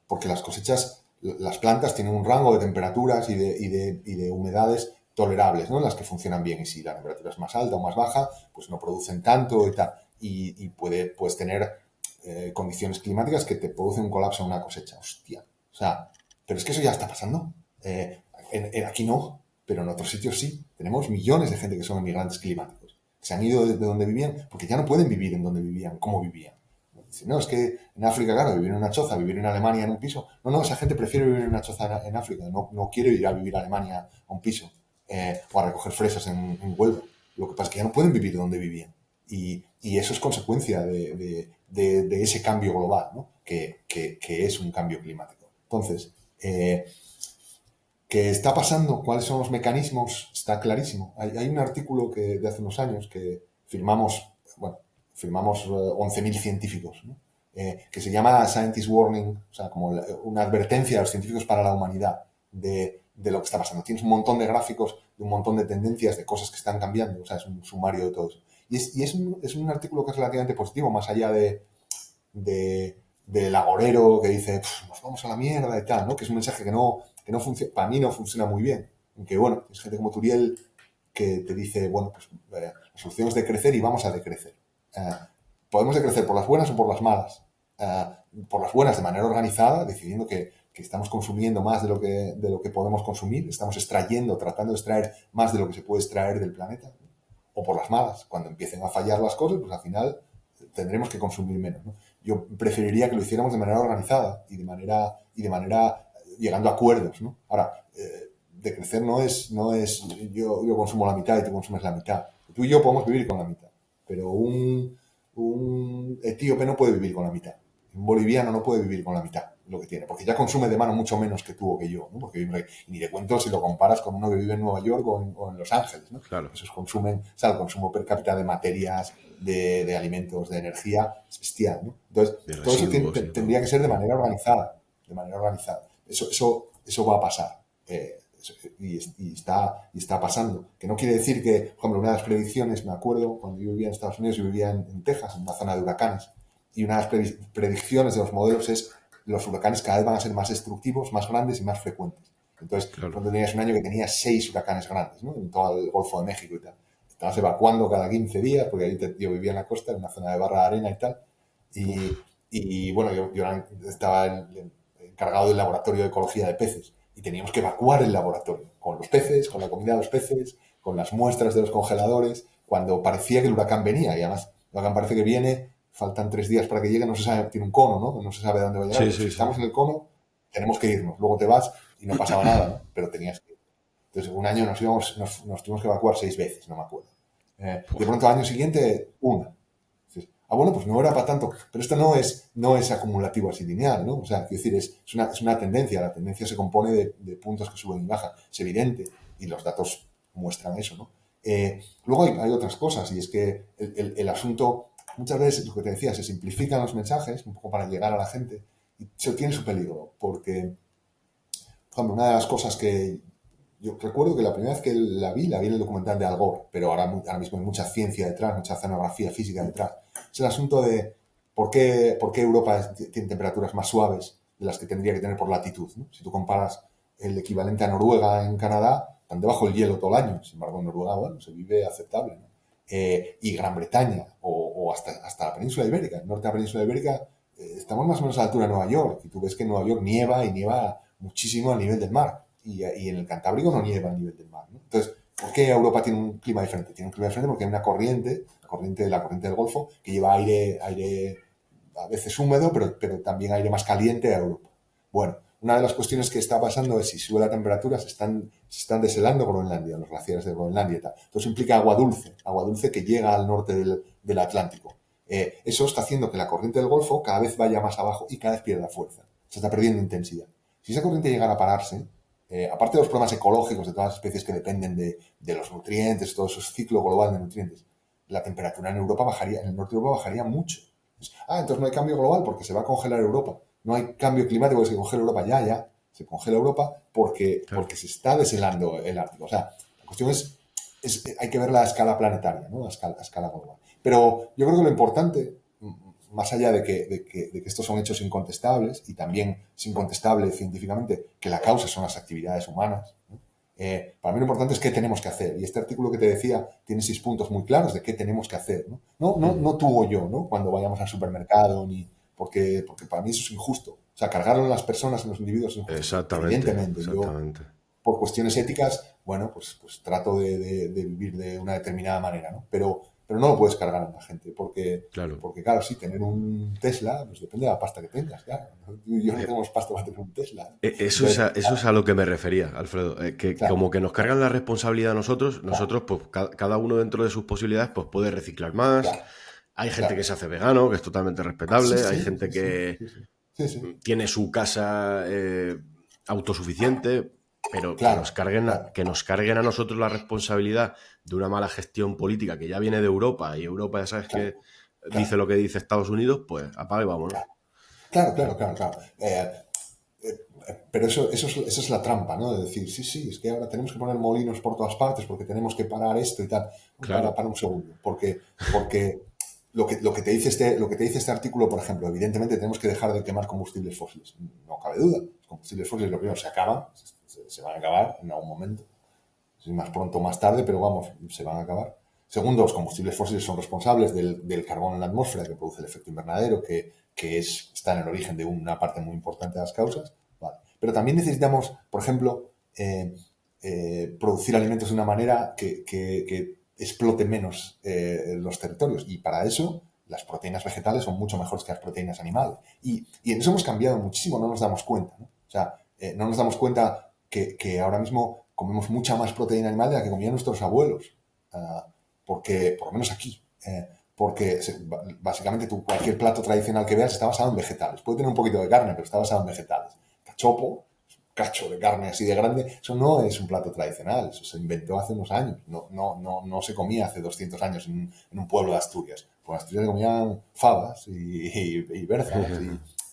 Porque las cosechas, las plantas tienen un rango de temperaturas y de humedades tolerables, ¿no? En las que funcionan bien. Y si la temperatura es más alta o más baja, pues no producen tanto y tal. Y puedes tener condiciones climáticas que te producen un colapso en una cosecha. Hostia. O sea, pero es que eso ya está pasando. Aquí no, pero en otros sitios sí. Tenemos millones de gente que son inmigrantes climáticos. Se han ido de donde vivían porque ya no pueden vivir en donde vivían, como vivían. Dice, no, es que en África, claro, vivir en una choza, vivir en Alemania en un piso. No, no, esa gente prefiere vivir en una choza en África. No quiere ir a vivir a Alemania a un piso o a recoger fresas en Huelva. Lo que pasa es que ya no pueden vivir donde vivían. Y eso es consecuencia de ese cambio global, ¿no? Que es un cambio climático. Entonces, ¿qué está pasando? ¿Cuáles son los mecanismos? Está clarísimo. Hay un artículo de hace unos años que firmamos 11.000 científicos, ¿no? Que se llama Scientist Warning, o sea, como una advertencia a los científicos para la humanidad de lo que está pasando. Tienes un montón de gráficos, de un montón de tendencias, de cosas que están cambiando, o sea, es un sumario de todo eso. Y es un artículo que es relativamente positivo, más allá del agorero que dice, nos vamos a la mierda y tal, ¿no? Que es un mensaje que no funciona, para mí no funciona muy bien. Aunque, bueno, es gente como Turiel que te dice, bueno, pues la solución es decrecer y vamos a decrecer. Eh, Podemos decrecer por las buenas o por las malas. Eh, por las buenas de manera organizada, decidiendo que estamos consumiendo más de lo que podemos consumir, estamos tratando de extraer más de lo que se puede extraer del planeta. O por las malas, cuando empiecen a fallar las cosas, pues al final tendremos que consumir menos, ¿no? Yo preferiría que lo hiciéramos de manera organizada y de manera llegando a acuerdos, ¿no? Ahora, decrecer no es yo consumo la mitad y tú consumes la mitad. Tú y yo podemos vivir con la mitad, pero un etíope no puede vivir con la mitad. Un boliviano no puede vivir con la mitad de lo que tiene, porque ya consume de mano mucho menos que tú o que yo, ¿no? Porque y ni de cuento si lo comparas con uno que vive en Nueva York o en Los Ángeles, ¿no? Claro. Esos consumen, o sea, el consumo per cápita de materias, de alimentos, de energía, es bestial, ¿no? Entonces, De todo eso residuos y todo. tendría que ser de manera organizada, de manera organizada. Eso va a pasar. Y está pasando. Que no quiere decir que, por ejemplo, una de las predicciones, me acuerdo, cuando yo vivía en Estados Unidos, yo vivía en Texas, en una zona de huracanes, y una de las predicciones de los modelos es los huracanes cada vez van a ser más destructivos, más grandes y más frecuentes. Entonces, Claro. cuando tenías un año que tenía 6 huracanes grandes, ¿no? En todo el Golfo de México y tal. Estabas evacuando cada 15 días, porque ahí yo vivía en la costa, en una zona de barra de arena y tal. Y bueno, yo estaba encargado del laboratorio de ecología de peces y teníamos que evacuar el laboratorio con los peces, con la comida de los peces, con las muestras de los congeladores, cuando parecía que el huracán venía. Y además, el huracán parece que viene, faltan 3 días para que llegue, no se sabe, tiene un cono, ¿no? No se sabe dónde va a llegar. Sí, Pero si sí, sí. estamos en el cono, tenemos que irnos. Luego te vas y no pasaba nada, ¿no? Pero tenías que ir. Entonces, un año nos tuvimos que evacuar 6 veces, no me acuerdo. De pronto, al año siguiente, una. Bueno, pues no era para tanto. Pero esto no es acumulativo así lineal, ¿no? O sea, quiero decir, es una tendencia. La tendencia se compone de puntos que suben y bajan. Es evidente y los datos muestran eso, ¿no? Luego hay otras cosas y es que el asunto, muchas veces, lo que te decía, se simplifican los mensajes un poco para llegar a la gente y eso tiene su peligro porque, por ejemplo, una de las cosas que yo recuerdo que la primera vez que la vi en el documental de Al Gore, pero ahora mismo hay mucha ciencia detrás, mucha oceanografía física detrás. Es el asunto de por qué Europa tiene temperaturas más suaves de las que tendría que tener por latitud, ¿no? Si tú comparas el equivalente a Noruega en Canadá, están debajo del hielo todo el año. Sin embargo, en Noruega, bueno, se vive aceptable, ¿no? Y Gran Bretaña o hasta la península ibérica, el norte de la península ibérica, estamos más o menos a la altura de Nueva York. Y tú ves que en Nueva York nieva y nieva muchísimo al nivel del mar. Y en el Cantábrico no nieva a nivel del mar, ¿no? Entonces, ¿por qué Europa tiene un clima diferente? Tiene un clima diferente porque hay una corriente, la corriente del Golfo, que lleva aire a veces húmedo, pero también aire más caliente a Europa. Bueno, una de las cuestiones que está pasando es si sube la temperatura, se están deshelando Groenlandia, los glaciares de Groenlandia y tal. Entonces implica agua dulce que llega al norte del Atlántico. Eso está haciendo que la corriente del Golfo cada vez vaya más abajo y cada vez pierda fuerza. Se está perdiendo intensidad. Si esa corriente llegara a pararse, aparte de los problemas ecológicos de todas las especies que dependen de los nutrientes, todo ese ciclo global de nutrientes, la temperatura en Europa bajaría, en el norte de Europa bajaría mucho. Entonces no hay cambio global porque se va a congelar Europa. No hay cambio climático porque se congela Europa. Ya. Se congela Europa porque se está deshelando el Ártico. O sea, la cuestión hay que ver la escala planetaria, ¿no? A escala global. Pero yo creo que lo importante, más allá de que estos son hechos incontestables y también es incontestable científicamente que la causa son las actividades humanas, ¿no? Para mí lo importante es qué tenemos que hacer. Y este artículo que te decía tiene 6 puntos muy claros de qué tenemos que hacer, ¿no? No tú o yo, ¿no? Cuando vayamos al supermercado, porque para mí eso es injusto. O sea, cargarlo en las personas, en los individuos es injusto. Exactamente. Evidentemente, yo, por cuestiones éticas, bueno, pues trato de vivir de una determinada manera, ¿no? Pero no lo puedes cargar a la gente, porque claro, sí, tener un Tesla, pues depende de la pasta que tengas, claro. Yo no tengo pasta para tener un Tesla. Eso es a lo que me refería, Alfredo, que claro, como que nos cargan la responsabilidad a nosotros, pues cada uno dentro de sus posibilidades pues puede reciclar más. Claro. Hay gente que se hace vegano, que es totalmente respetable, hay gente que tiene su casa autosuficiente, pero claro, que nos carguen a nosotros la responsabilidad de una mala gestión política que ya viene de Europa y Europa ya sabes que dice lo que dice Estados Unidos, pues apaga y vámonos. Claro. Pero eso es la trampa, ¿no? De decir, sí, es que ahora tenemos que poner molinos por todas partes porque tenemos que parar esto y tal. Claro. Para un segundo. Porque lo que te dice este artículo, por ejemplo, evidentemente tenemos que dejar de quemar combustibles fósiles. No cabe duda. Los combustibles fósiles, lo primero, se acaban, se van a acabar en algún momento. Más pronto o más tarde, pero vamos, se van a acabar. Segundo, los combustibles fósiles son responsables del carbón en la atmósfera que produce el efecto invernadero, que está en el origen de una parte muy importante de las causas. Vale. Pero también necesitamos, por ejemplo, producir alimentos de una manera que explote menos los territorios. Y para eso, las proteínas vegetales son mucho mejores que las proteínas animales. Y en eso hemos cambiado muchísimo, no nos damos cuenta, ¿no? O sea, no nos damos cuenta que ahora mismo comemos mucha más proteína animal de la que comían nuestros abuelos. Porque, por lo menos aquí, porque básicamente cualquier plato tradicional que veas está basado en vegetales. Puede tener un poquito de carne, pero está basado en vegetales. Cachopo, cacho de carne así de grande, eso no es un plato tradicional, eso se inventó hace unos años, no se comía hace 200 años en un pueblo de Asturias. Pues en Asturias se comían fabas y berzas,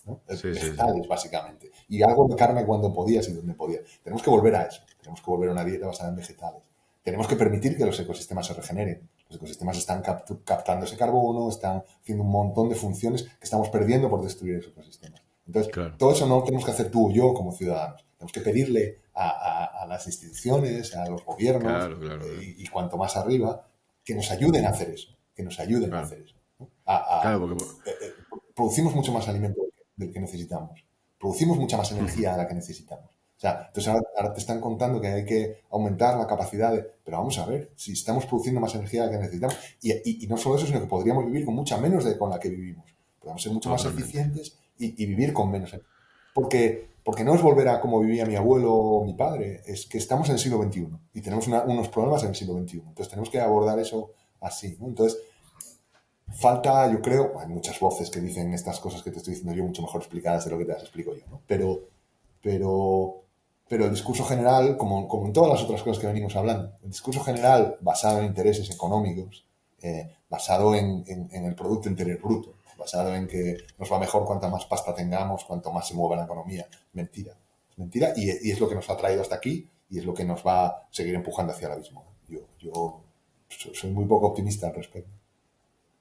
¿no? Sí, sí, sí. Vegetales, básicamente. Y algo de carne cuando podías y donde podías. Tenemos que volver a eso, tenemos que volver a una dieta basada en vegetales. Tenemos que permitir que los ecosistemas se regeneren. Los ecosistemas están captando ese carbono, están haciendo un montón de funciones que estamos perdiendo por destruir esos ecosistemas. Entonces, Claro, todo eso no lo tenemos que hacer tú o yo como ciudadanos. Tenemos que pedirle a las instituciones, a los gobiernos claro, claro, claro. y cuanto más arriba, que nos ayuden a hacer eso. Que nos ayuden a Claro, hacer eso. ¿No? claro, porque... Producimos mucho más alimento del que necesitamos. Producimos mucha más energía de la que necesitamos. O sea, entonces ahora te están contando que hay que aumentar la capacidad de... Pero vamos a ver, si estamos produciendo más energía de la que necesitamos, y no solo eso, sino que podríamos vivir con mucha menos de con la que vivimos. Podemos ser mucho más Totalmente. eficientes y vivir con menos energía. Porque no es volver a como vivía mi abuelo o mi padre, es que estamos en el siglo XXI y tenemos unos problemas en el siglo XXI. Entonces tenemos que abordar eso así, ¿no? Entonces, falta, yo creo, hay muchas voces que dicen estas cosas que te estoy diciendo yo mucho mejor explicadas de lo que te las explico yo, ¿no? Pero, pero el discurso general, como en todas las otras cosas que venimos hablando, el discurso general basado en intereses económicos, basado en el Producto Interior Bruto, basado en que nos va mejor cuanta más pasta tengamos, cuanto más se mueva la economía, mentira. Es mentira y es lo que nos ha traído hasta aquí y es lo que nos va a seguir empujando hacia el abismo. Yo soy muy poco optimista al respecto.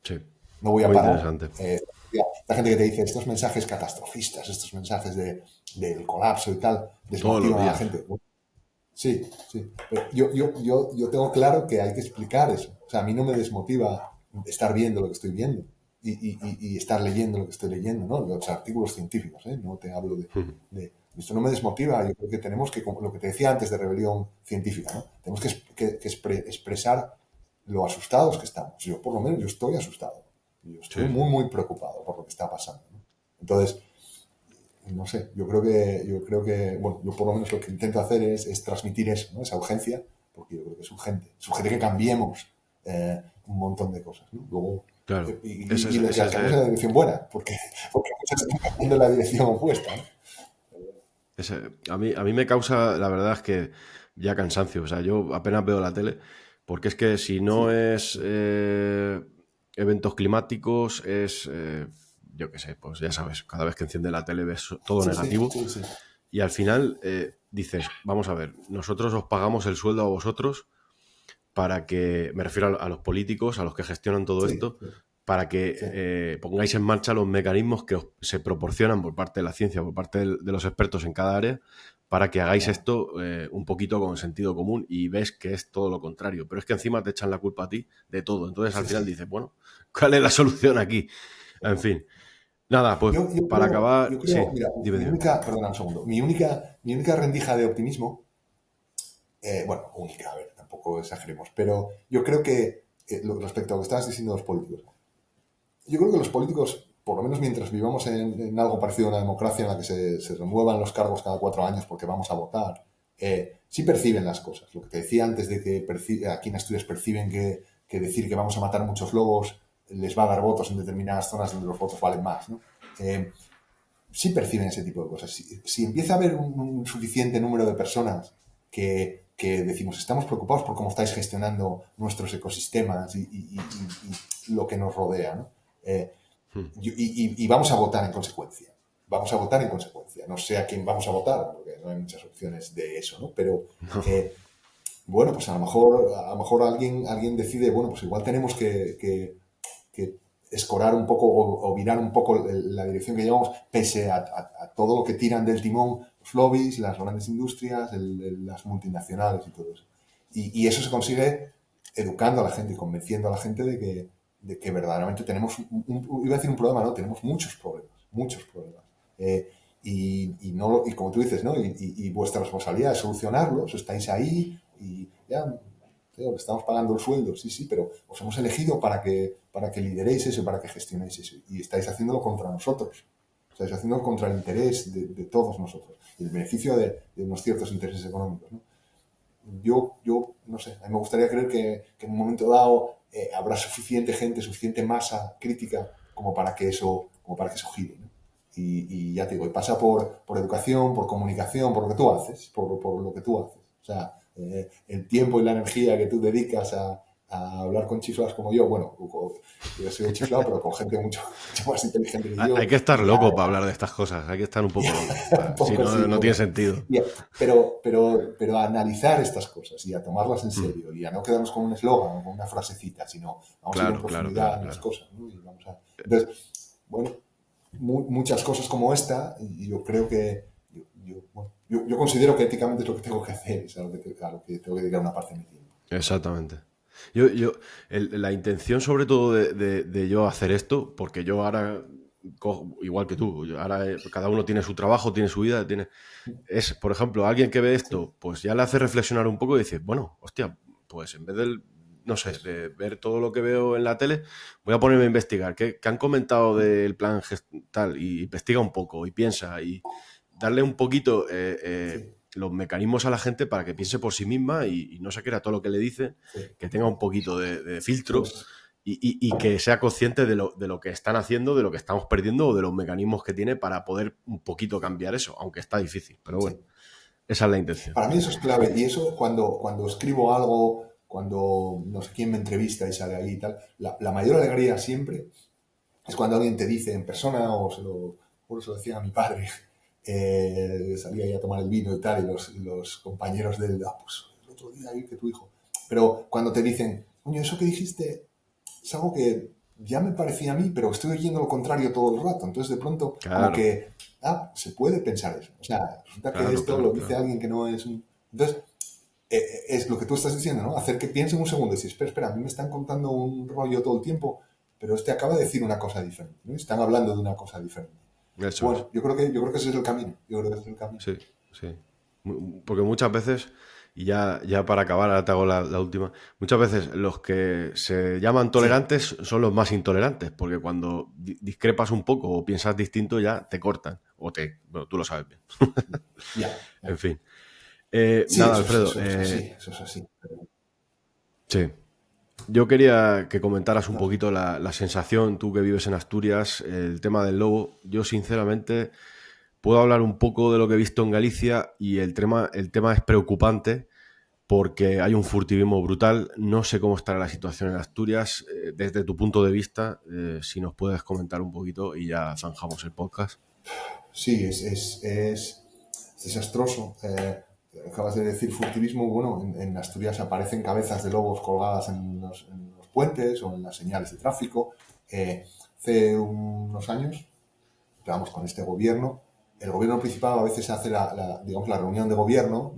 Sí, No voy a muy parar. interesante. La gente que te dice estos mensajes catastrofistas, estos mensajes del colapso y tal, Todos los desmotivan a la días. gente. Sí, sí. Pero yo tengo claro que hay que explicar eso. O sea, a mí no me desmotiva estar viendo lo que estoy viendo y estar leyendo lo que estoy leyendo, ¿no? Los artículos científicos, ¿eh? No te hablo esto no me desmotiva. Yo creo que tenemos que, como lo que te decía antes de rebelión científica, ¿no? Tenemos que expresar lo asustados que estamos. Yo, por lo menos, yo estoy asustado. Yo estoy Sí, muy, muy preocupado por lo que está pasando, ¿no? Entonces, no sé, yo creo que, bueno, yo por lo menos lo que intento hacer es transmitir eso, ¿no? Esa urgencia, porque yo creo que es urgente que cambiemos un montón de cosas, ¿no? Luego, claro. y lo que hacemos en la dirección buena, porque muchas están cambiando en la dirección opuesta, ¿no? A mí me causa, la verdad es que ya cansancio. O sea, yo apenas veo la tele, porque es que si no Sí, es eventos climáticos, es, yo qué sé, pues ya sabes, cada vez que enciende la tele ves todo sí, sí, negativo sí, sí, y al final dices, vamos a ver, nosotros os pagamos el sueldo a vosotros para que, me refiero a los políticos, a los que gestionan todo sí, esto, para que sí, pongáis en marcha los mecanismos que se proporcionan por parte de la ciencia, por parte de los expertos en cada área, para que hagáis claro. esto un poquito con sentido común y ves que es todo lo contrario. Pero es que encima te echan la culpa a ti de todo. Entonces al Sí, final sí. dices, bueno, ¿cuál es la solución aquí? En fin. Nada, pues para Yo acabar, sí, creo, mira, dime, mi dime. única, perdona un segundo, mi única rendija de optimismo, bueno, única, a ver, tampoco exageremos, pero yo creo que respecto a lo que estabas diciendo de los políticos, yo creo que los políticos, por lo menos mientras vivamos en algo parecido a una democracia en la que se renuevan los cargos cada 4 años porque vamos a votar, sí perciben las cosas. Lo que te decía antes de que aquí en Asturias perciben que decir que vamos a matar muchos lobos les va a dar votos en determinadas zonas donde los votos valen más, ¿no? Sí perciben ese tipo de cosas. Si empieza a haber un suficiente número de personas que decimos, estamos preocupados por cómo estáis gestionando nuestros ecosistemas y lo que nos rodea, ¿no? Y vamos a votar en consecuencia. Vamos a votar en consecuencia. No sé a quién vamos a votar, porque no hay muchas opciones de eso, ¿no? Pero, bueno, pues a lo mejor alguien decide, bueno, pues igual tenemos que escorar un poco o virar un poco la dirección que llevamos, pese a todo lo que tiran del timón los lobbies, las grandes industrias, las multinacionales y todo eso. Y eso se consigue educando a la gente y convenciendo a la gente de que verdaderamente tenemos, iba a decir un problema, no, tenemos muchos problemas, muchos problemas. Y como tú dices, ¿no? Y vuestra responsabilidad es solucionarlos, estáis ahí y ya, tío, estamos pagando el sueldo, sí, sí, pero os hemos elegido para que lideréis eso, para que gestionéis eso. Y estáis haciéndolo contra nosotros. Estáis haciéndolo contra el interés de todos nosotros y el beneficio de unos ciertos intereses económicos, ¿no? yo no sé, a mí me gustaría creer que en un momento dado habrá suficiente gente, suficiente masa crítica como para que eso gire, ¿no? Y ya te digo, y pasa por educación, por comunicación, por lo que tú haces, por lo que tú haces. O sea, el tiempo y la energía que tú dedicas a hablar con chiflados como yo, bueno, yo soy chiflado, pero con gente mucho más inteligente que yo, Hay que estar y a, loco para hablar de estas cosas, hay que estar un poco loco. un Si poco no, sí, un no tiene poco sí. sentido. Pero a analizar estas cosas y a tomarlas en Mm, serio y a no quedarnos con un eslogan o con una frasecita, sino vamos a ir en claro, claro, claro, profundidad en las claro. cosas, ¿no? Entonces, bueno, muchas cosas como esta, y yo creo que bueno, yo considero que éticamente es lo que tengo que hacer, es a lo que tengo que dedicar una parte de mi tiempo. Exactamente. Yo, la intención sobre todo de yo hacer esto, porque yo ahora, igual que tú, ahora cada uno tiene su trabajo, tiene su vida, es, por ejemplo, alguien que ve Sí, esto, pues ya le hace reflexionar un poco y dice, bueno, hostia, pues en vez del, no sé, eso. de ver todo lo que veo en la tele, voy a ponerme a investigar qué han comentado del plan tal, y investiga un poco y piensa y darle un poquito Sí, los mecanismos a la gente para que piense por sí misma y no se crea todo lo que le dicen, sí, que tenga un poquito de filtro pues y que sea consciente de lo que están haciendo, de lo que estamos perdiendo o de los mecanismos que tiene para poder un poquito cambiar eso, aunque está difícil. Pero bueno, sí. esa es la intención. Para mí eso es clave. Y eso cuando escribo algo, cuando no sé quién me entrevista y sale ahí y tal, la mayor alegría siempre es cuando alguien te dice en persona, o se lo decía a mi padre, salía ahí a tomar el vino y tal, y los compañeros del, pues el otro día ahí que tu hijo. Pero cuando te dicen, coño, eso que dijiste es algo que ya me parecía a mí, pero estoy oyendo lo contrario todo el rato. Entonces, de pronto, como Claro, que, se puede pensar eso. O sea, resulta que claro, esto lo claro, dice claro. alguien que no es un... Entonces, es lo que tú estás diciendo, ¿no? Hacer que piensen un segundo y decir, espera, a mí me están contando un rollo todo el tiempo, pero este acaba de decir una cosa diferente, ¿no? Están hablando de una cosa diferente. Eso es. Bueno, yo creo que ese es el camino. Yo creo que ese es el camino. Sí, sí. Porque muchas veces, y ya para acabar, ahora te hago la última, muchas veces los que se llaman Sí, tolerantes son los más intolerantes, porque cuando discrepas un poco o piensas distinto ya te cortan, bueno, tú lo sabes bien. ya. En fin. Sí, Nada, Alfredo, eso es así, eso es así. sí. Yo quería que comentaras un No, poquito la sensación, tú que vives en Asturias, el tema del lobo. Yo, sinceramente, puedo hablar un poco de lo que he visto en Galicia y el tema es preocupante porque hay un furtivismo brutal. No sé cómo estará la situación en Asturias. Desde tu punto de vista, si nos puedes comentar un poquito y ya zanjamos el podcast. sí, es desastroso. Acabas de decir furtivismo. Bueno, en Asturias aparecen cabezas de lobos colgadas en los puentes o en las señales de tráfico. Hace unos años, vamos, con este gobierno, el gobierno principal a veces hace digamos, la reunión de gobierno,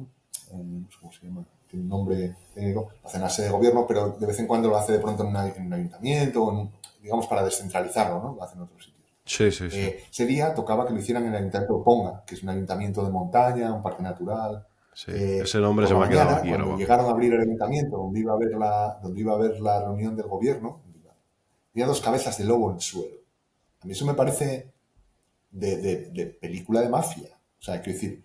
no sé cómo se llama, tiene un nombre técnico, hace en la sede de gobierno, pero de vez en cuando lo hace de pronto en un ayuntamiento, digamos, para descentralizarlo, ¿no? Lo hace en otros sitios. Sí, sí, sí. Ese día tocaba que lo hicieran en el Ayuntamiento de Ponga, que es un ayuntamiento de montaña, un parque natural. Sí. Ese nombre Por se la me ha quedado mañana, aquí cuando grabado. llegaron a abrir el ayuntamiento, donde iba a haber la reunión del gobierno, había dos cabezas de lobo en el suelo. A mí eso me parece de película de mafia. O sea, quiero decir,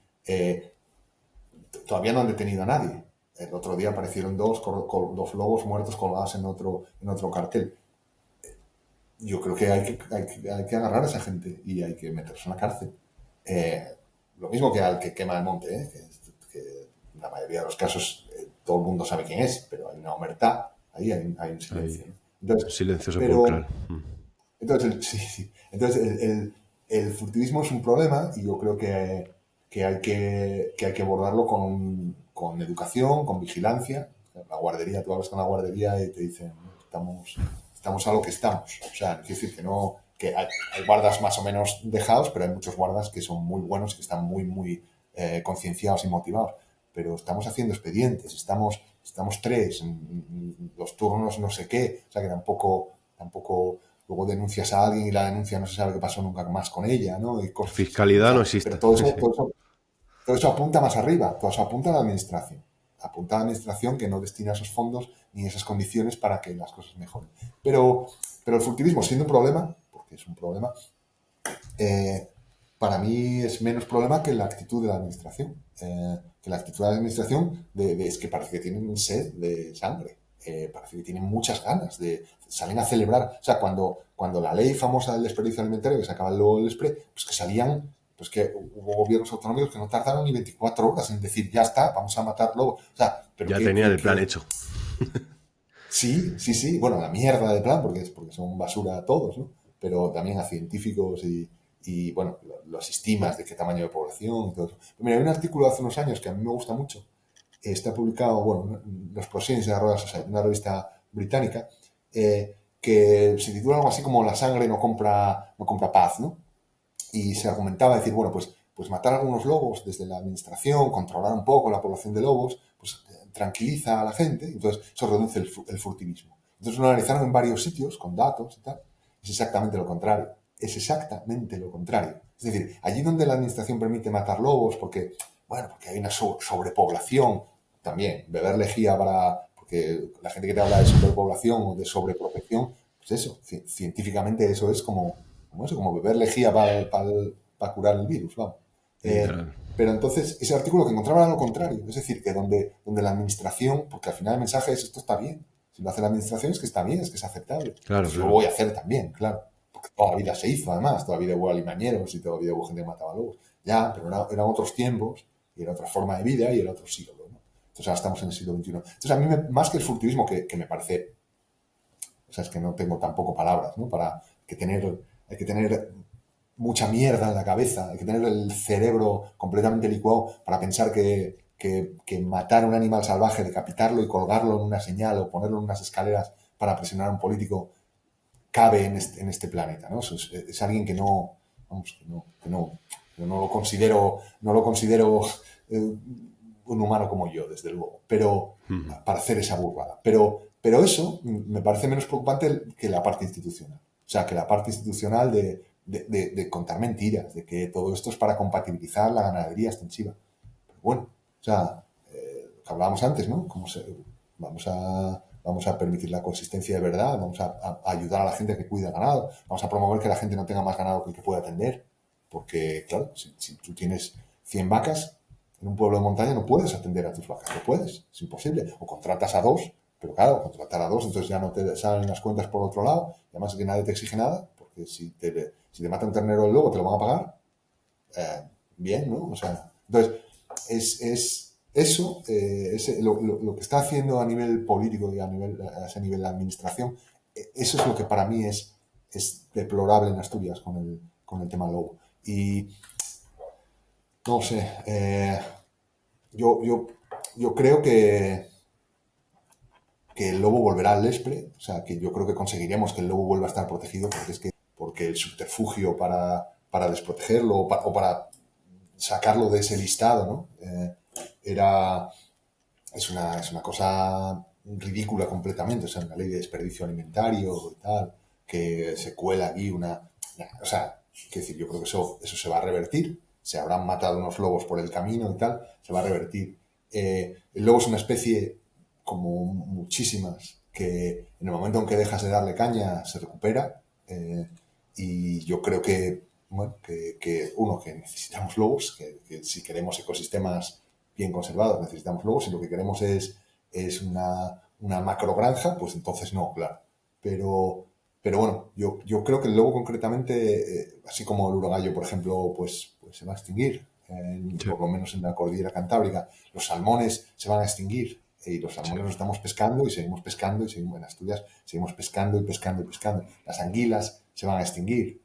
todavía no han detenido a nadie. El otro día aparecieron dos lobos muertos colgados en otro cartel. Yo creo que hay que agarrar a esa gente y hay que meterse en la cárcel. Eh, lo mismo que al que quema el monte, ¿eh? Que en la mayoría de los casos todo el mundo sabe quién es, pero hay una omertá, ahí hay un silencio, Ahí, ¿no? Entonces, silencio sepulcral. pero, sí, sí. Entonces el furtivismo es un problema y yo creo que hay que abordarlo con educación, con vigilancia. La guardería, tú hablas con la guardería y te dicen, "No, estamos a lo que estamos". O sea, quiero decir que no, que hay guardas más o menos dejados, pero hay muchos guardas que son muy buenos y que están muy, muy concienciados y motivados. Pero estamos haciendo expedientes, estamos tres, los turnos no sé qué, o sea que tampoco luego denuncias a alguien y la denuncia no se sabe qué pasó nunca más con ella, ¿no? Y cosas así, ¿no? O Fiscalidad no sea, pero existe. todo Sí, eso, sí. todo eso apunta más arriba, todo eso apunta a la administración. Apunta a la administración que no destina esos fondos ni esas condiciones para que las cosas mejoren. Pero el furtivismo, siendo un problema, porque es un problema, eh, para mí es menos problema que la actitud de la administración. que la actitud de la administración es que parece que tienen sed de sangre. Parece que tienen muchas ganas salen a celebrar. O sea, cuando la ley famosa del desperdicio alimentario, que se acaba luego el Despre, pues que salían, pues que hubo gobiernos autonómicos que no tardaron ni 24 horas en decir, ya está, vamos a matar lobos. O sea, pero Ya tenían el plan hecho. Sí, sí, sí. Bueno, la mierda de plan, porque son basura todos, ¿no? Pero también a científicos bueno, los estimas de qué tamaño de población y todo eso. Pero mira, hay un artículo de hace unos años que a mí me gusta mucho. Está publicado, bueno, Los Proceedings de la Royal Society, una revista británica, que se titula algo así como La sangre no compra paz, ¿no? Y se argumentaba decir, bueno, pues matar a algunos lobos desde la administración, controlar un poco la población de lobos, pues tranquiliza a la gente, entonces eso reduce el furtivismo. Entonces lo analizaron en varios sitios con datos y tal. Es exactamente lo contrario. Es exactamente lo contrario. Es decir, allí donde la administración permite matar lobos porque hay una sobrepoblación, también beber lejía porque la gente que te habla de sobrepoblación o de sobreprotección, pues eso, científicamente eso es como beber lejía para curar el virus, vamos. Literal. Pero entonces, ese artículo que encontraba era lo contrario. Es decir, que donde la administración, porque al final el mensaje es esto está bien. Si lo hace la administración es que está bien, es que es aceptable. Claro, Pues yo claro. lo voy a hacer también, claro. Porque toda la vida se hizo, además. Toda la vida hubo alimañeros y toda la vida hubo gente que mataba lobos. Ya, pero eran otros tiempos y era otra forma de vida y era otro siglo, ¿no? Entonces ahora estamos en el siglo XXI. Entonces a mí, más que el furtivismo, que me parece... O sea, es que no tengo tampoco palabras, ¿no? Hay que tener mucha mierda en la cabeza, hay que tener el cerebro completamente licuado para pensar que matar a un animal salvaje, decapitarlo y colgarlo en una señal o ponerlo en unas escaleras para presionar a un político cabe en este planeta, ¿no? Es alguien que no, vamos, yo no lo considero un humano como yo, desde luego, pero para hacer esa burrada. Pero eso me parece menos preocupante que la parte institucional. O sea, que la parte institucional de contar mentiras, de que todo esto es para compatibilizar la ganadería extensiva. Pero bueno, o sea, lo que hablábamos antes, ¿no? Vamos a permitir la coexistencia de verdad, vamos a ayudar a la gente que cuida ganado, vamos a promover que la gente no tenga más ganado que el que pueda atender. Porque, claro, si tú tienes 100 vacas en un pueblo de montaña, no puedes atender a tus vacas, no puedes, es imposible. O contratas a 2, pero claro, contratar a 2, entonces ya no te salen las cuentas por otro lado, y además que nadie te exige nada, porque si te mata un ternero del lobo, te lo van a pagar. Bien, ¿no? O sea, entonces, es eso, lo que está haciendo a nivel político y a ese nivel de administración, eso es lo que para mí es deplorable en Asturias con el tema lobo. Y no sé, yo creo que el lobo volverá al Lespre, o sea, que yo creo que conseguiremos que el lobo vuelva a estar protegido, porque el subterfugio para desprotegerlo o para sacarlo de ese listado, ¿no? Es una cosa ridícula completamente, o sea, una ley de desperdicio alimentario y tal, que se cuela aquí o sea, quiero decir, yo creo que eso se va a revertir, se habrán matado unos lobos por el camino y tal, se va a revertir. El lobo es una especie, como muchísimas, que en el momento en que dejas de darle caña se recupera, y yo creo que, bueno, que necesitamos lobos, que si queremos ecosistemas bien conservados necesitamos lobos, si lo que queremos es una macrogranja, pues entonces no, claro. Pero bueno, yo creo que el lobo concretamente, así como el urogallo, por ejemplo, pues se va a extinguir, Sí. por lo menos en la cordillera cantábrica. Los salmones se van a extinguir, y los salmones los estamos pescando y seguimos pescando y seguimos en Asturias, seguimos pescando y pescando y pescando. Las anguilas se van a extinguir.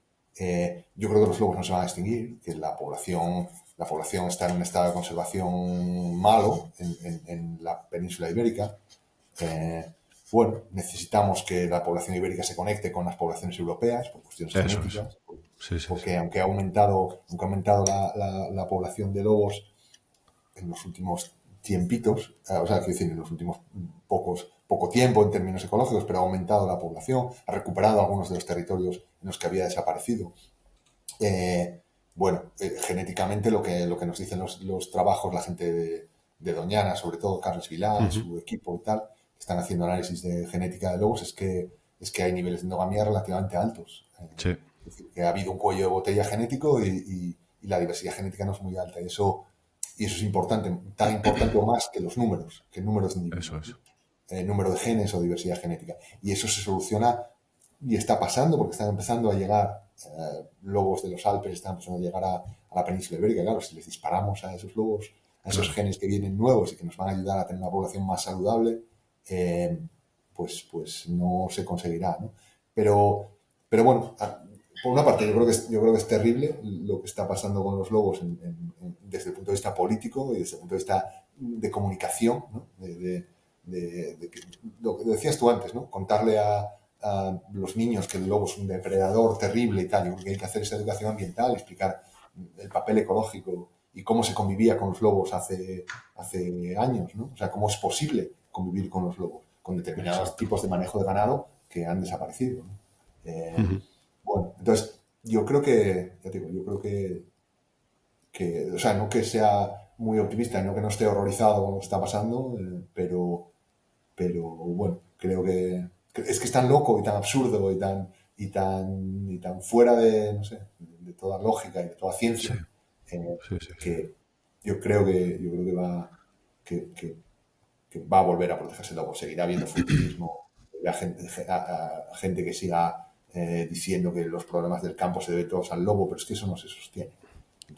Yo creo que los lobos no se van a extinguir, que la población está en un estado de conservación malo en la península ibérica. Bueno, necesitamos que la población ibérica se conecte con las poblaciones europeas por cuestiones genéticas, porque aunque ha aumentado la población de lobos en los últimos tiempitos, o sea, quiero decir, en los últimos poco tiempo en términos ecológicos, pero ha aumentado la población, ha recuperado algunos de los territorios en los que había desaparecido. Genéticamente lo que nos dicen los trabajos, la gente de Doñana, sobre todo Carles Vilá, su equipo y tal, que están haciendo análisis de genética de lobos, es que hay niveles de endogamia relativamente altos. Sí. Es decir, que ha habido un cuello de botella genético y la diversidad genética no es muy alta. Y eso Y eso es importante, tan importante o más que los números, que números individuos, Eso es. ¿no? Número de genes o diversidad genética. Y eso se soluciona y está pasando porque están empezando a llegar lobos de los Alpes, están empezando a llegar a la península ibérica. Claro, si les disparamos a esos lobos, a esos Claro. genes que vienen nuevos y que nos van a ayudar a tener una población más saludable, pues no se conseguirá, ¿no? Pero bueno, por una parte yo creo que es terrible lo que está pasando con los lobos desde el punto de vista político y desde el punto de vista de comunicación, ¿no? Lo que decías tú antes, ¿no? Contarle a los niños que el lobo es un depredador terrible y tal. Yo creo que hay que hacer esa educación ambiental, explicar el papel ecológico y cómo se convivía con los lobos hace años, ¿no? O sea, cómo es posible convivir con los lobos, con determinados Exacto. tipos de manejo de ganado que han desaparecido, ¿no? Ujú. Bueno, entonces yo creo que, ya te digo, yo creo o sea, no que sea muy optimista, no que no esté horrorizado con lo que está pasando, pero bueno, creo que es que es tan loco y tan absurdo y tan fuera de, no sé, de toda lógica y de toda Sí, ciencia, sí, sí, sí. que yo creo que que, que- que va a volver a protegerse el lobo. Seguirá habiendo furtivismo, habrá gente que siga diciendo que los problemas del campo se deben todos al lobo, pero es que eso no se sostiene.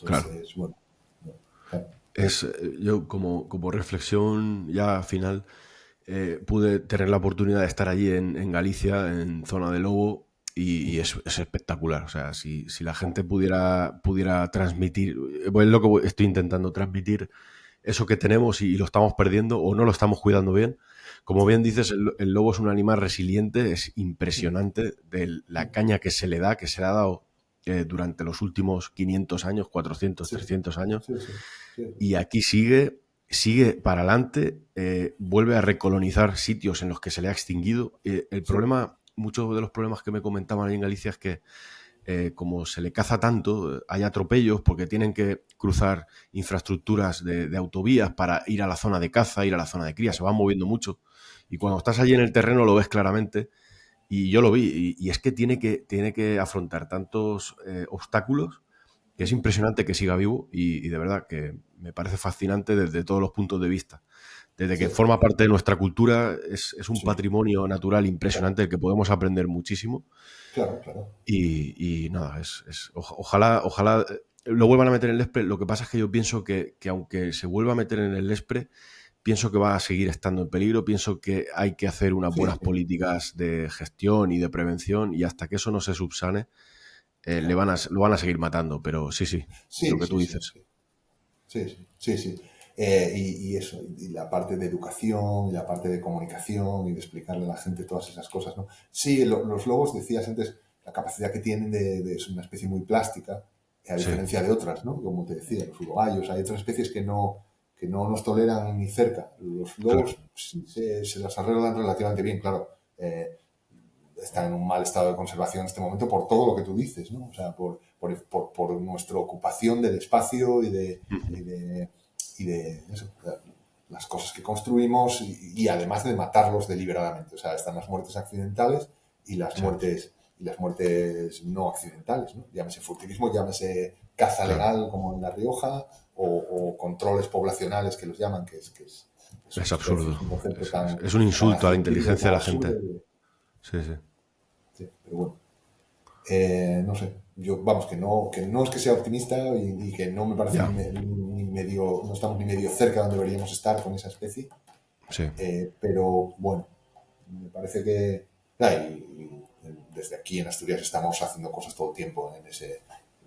Claro. Entonces, bueno, claro. Yo como reflexión ya final, pude tener la oportunidad de estar allí en Galicia, en zona de Lobo, y es espectacular. O sea, si la gente pudiera transmitir, pues es lo que estoy intentando transmitir, eso que tenemos y lo estamos perdiendo o no lo estamos cuidando bien. Como bien dices, el lobo es un animal resiliente, es impresionante de la caña que se le da, que se le ha dado durante los últimos 500 años, 400, Sí, 300 años, sí, sí, sí, y aquí sigue para adelante, vuelve a recolonizar sitios en los que se le ha extinguido. El sí, problema, muchos de los problemas que me comentaban ahí en Galicia es que como se le caza tanto, hay atropellos porque tienen que cruzar infraestructuras de autovías para ir a la zona de caza, ir a la zona de cría, se van moviendo mucho. Y sí, cuando estás allí en el terreno lo ves claramente. Y yo lo vi, y es que tiene que afrontar tantos obstáculos que es impresionante que siga vivo y de verdad que me parece fascinante desde todos los puntos de vista. Desde sí, que forma parte de nuestra cultura, es un sí, patrimonio natural claro, impresionante del que podemos aprender muchísimo. claro, claro. Y nada, ojalá lo vuelvan a meter en el Lespre. Lo que pasa es que yo pienso que aunque se vuelva a meter en el Lespre, pienso que va a seguir estando en peligro. Pienso que hay que hacer unas Sí, buenas sí, políticas de gestión y de prevención, y hasta que eso no se subsane, claro. lo van a seguir matando. Pero sí, lo Sí, que tú sí, sí, dices. sí. Sí, sí, sí, sí. Y eso, y la parte de educación, y la parte de comunicación, y de explicarle a la gente todas esas cosas, ¿no? Sí, los lobos, decías antes, la capacidad que tienen es una especie muy plástica, a Sí, diferencia de otras, ¿no? Como te decía, los urogallos, hay otras especies que no nos toleran ni cerca. Los claro. lobos sí, se las arreglan relativamente bien, claro. Están en un mal estado de conservación en este momento por todo lo que tú dices, ¿no? O sea, por nuestra ocupación del espacio y de, y de eso, las cosas que construimos y además de matarlos deliberadamente. O sea, están las muertes accidentales y Sí, las muertes no accidentales, ¿no? Llámese furtivismo, llámese caza claro. legal como en La Rioja o controles poblacionales que los llaman, Es es absurdo. un concepto tan, Es un tan insulto a la accesible, inteligencia tan de la gente. absurdo. Sí, sí. Sí, pero bueno. No sé, yo, vamos, que no es que sea optimista y que no me parece Ya, ni medio, no estamos ni medio cerca donde deberíamos estar con esa especie, sí. pero bueno, me parece que, desde aquí en Asturias estamos haciendo cosas todo el tiempo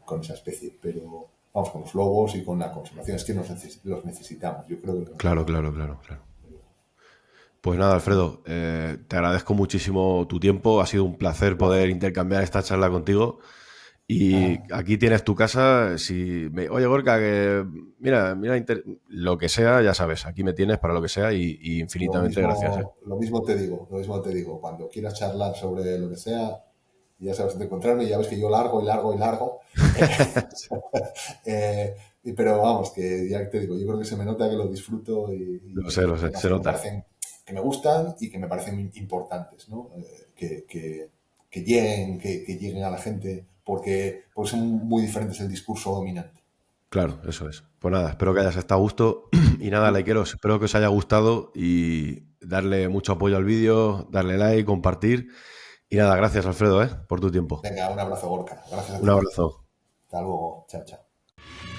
con esa especie, pero vamos, con los lobos y con la conservación, es que los necesitamos, yo creo que los Claro, necesitamos. claro, claro, claro. Pues nada, Alfredo, te agradezco muchísimo tu tiempo. Ha sido un placer poder Gracias. intercambiar esta charla contigo. Y Ah, aquí tienes tu casa. Oye, Gorka, que mira, lo que sea, ya sabes, aquí me tienes para lo que sea y infinitamente gracias, ¿eh? lo mismo te digo, lo mismo te digo. Cuando quieras charlar sobre lo que sea, ya sabes dónde encontrarme, ya ves que yo largo y largo y largo. Pero vamos, que ya te digo, yo creo que se me nota que lo disfruto y Lo hay sé, temas se que me nota. parecen, que me gustan y que me parecen importantes, ¿no? Que lleguen, que lleguen a la gente, porque son muy diferentes el discurso dominante. Claro, eso es. Pues nada, espero que hayas estado a gusto. Y nada, likeros, espero que os haya gustado y darle mucho apoyo al vídeo, darle like, compartir. Y nada, gracias Alfredo, por tu tiempo. Venga, un abrazo, Gorka. Gracias a Un ti. abrazo. Hasta luego. Chao, chao.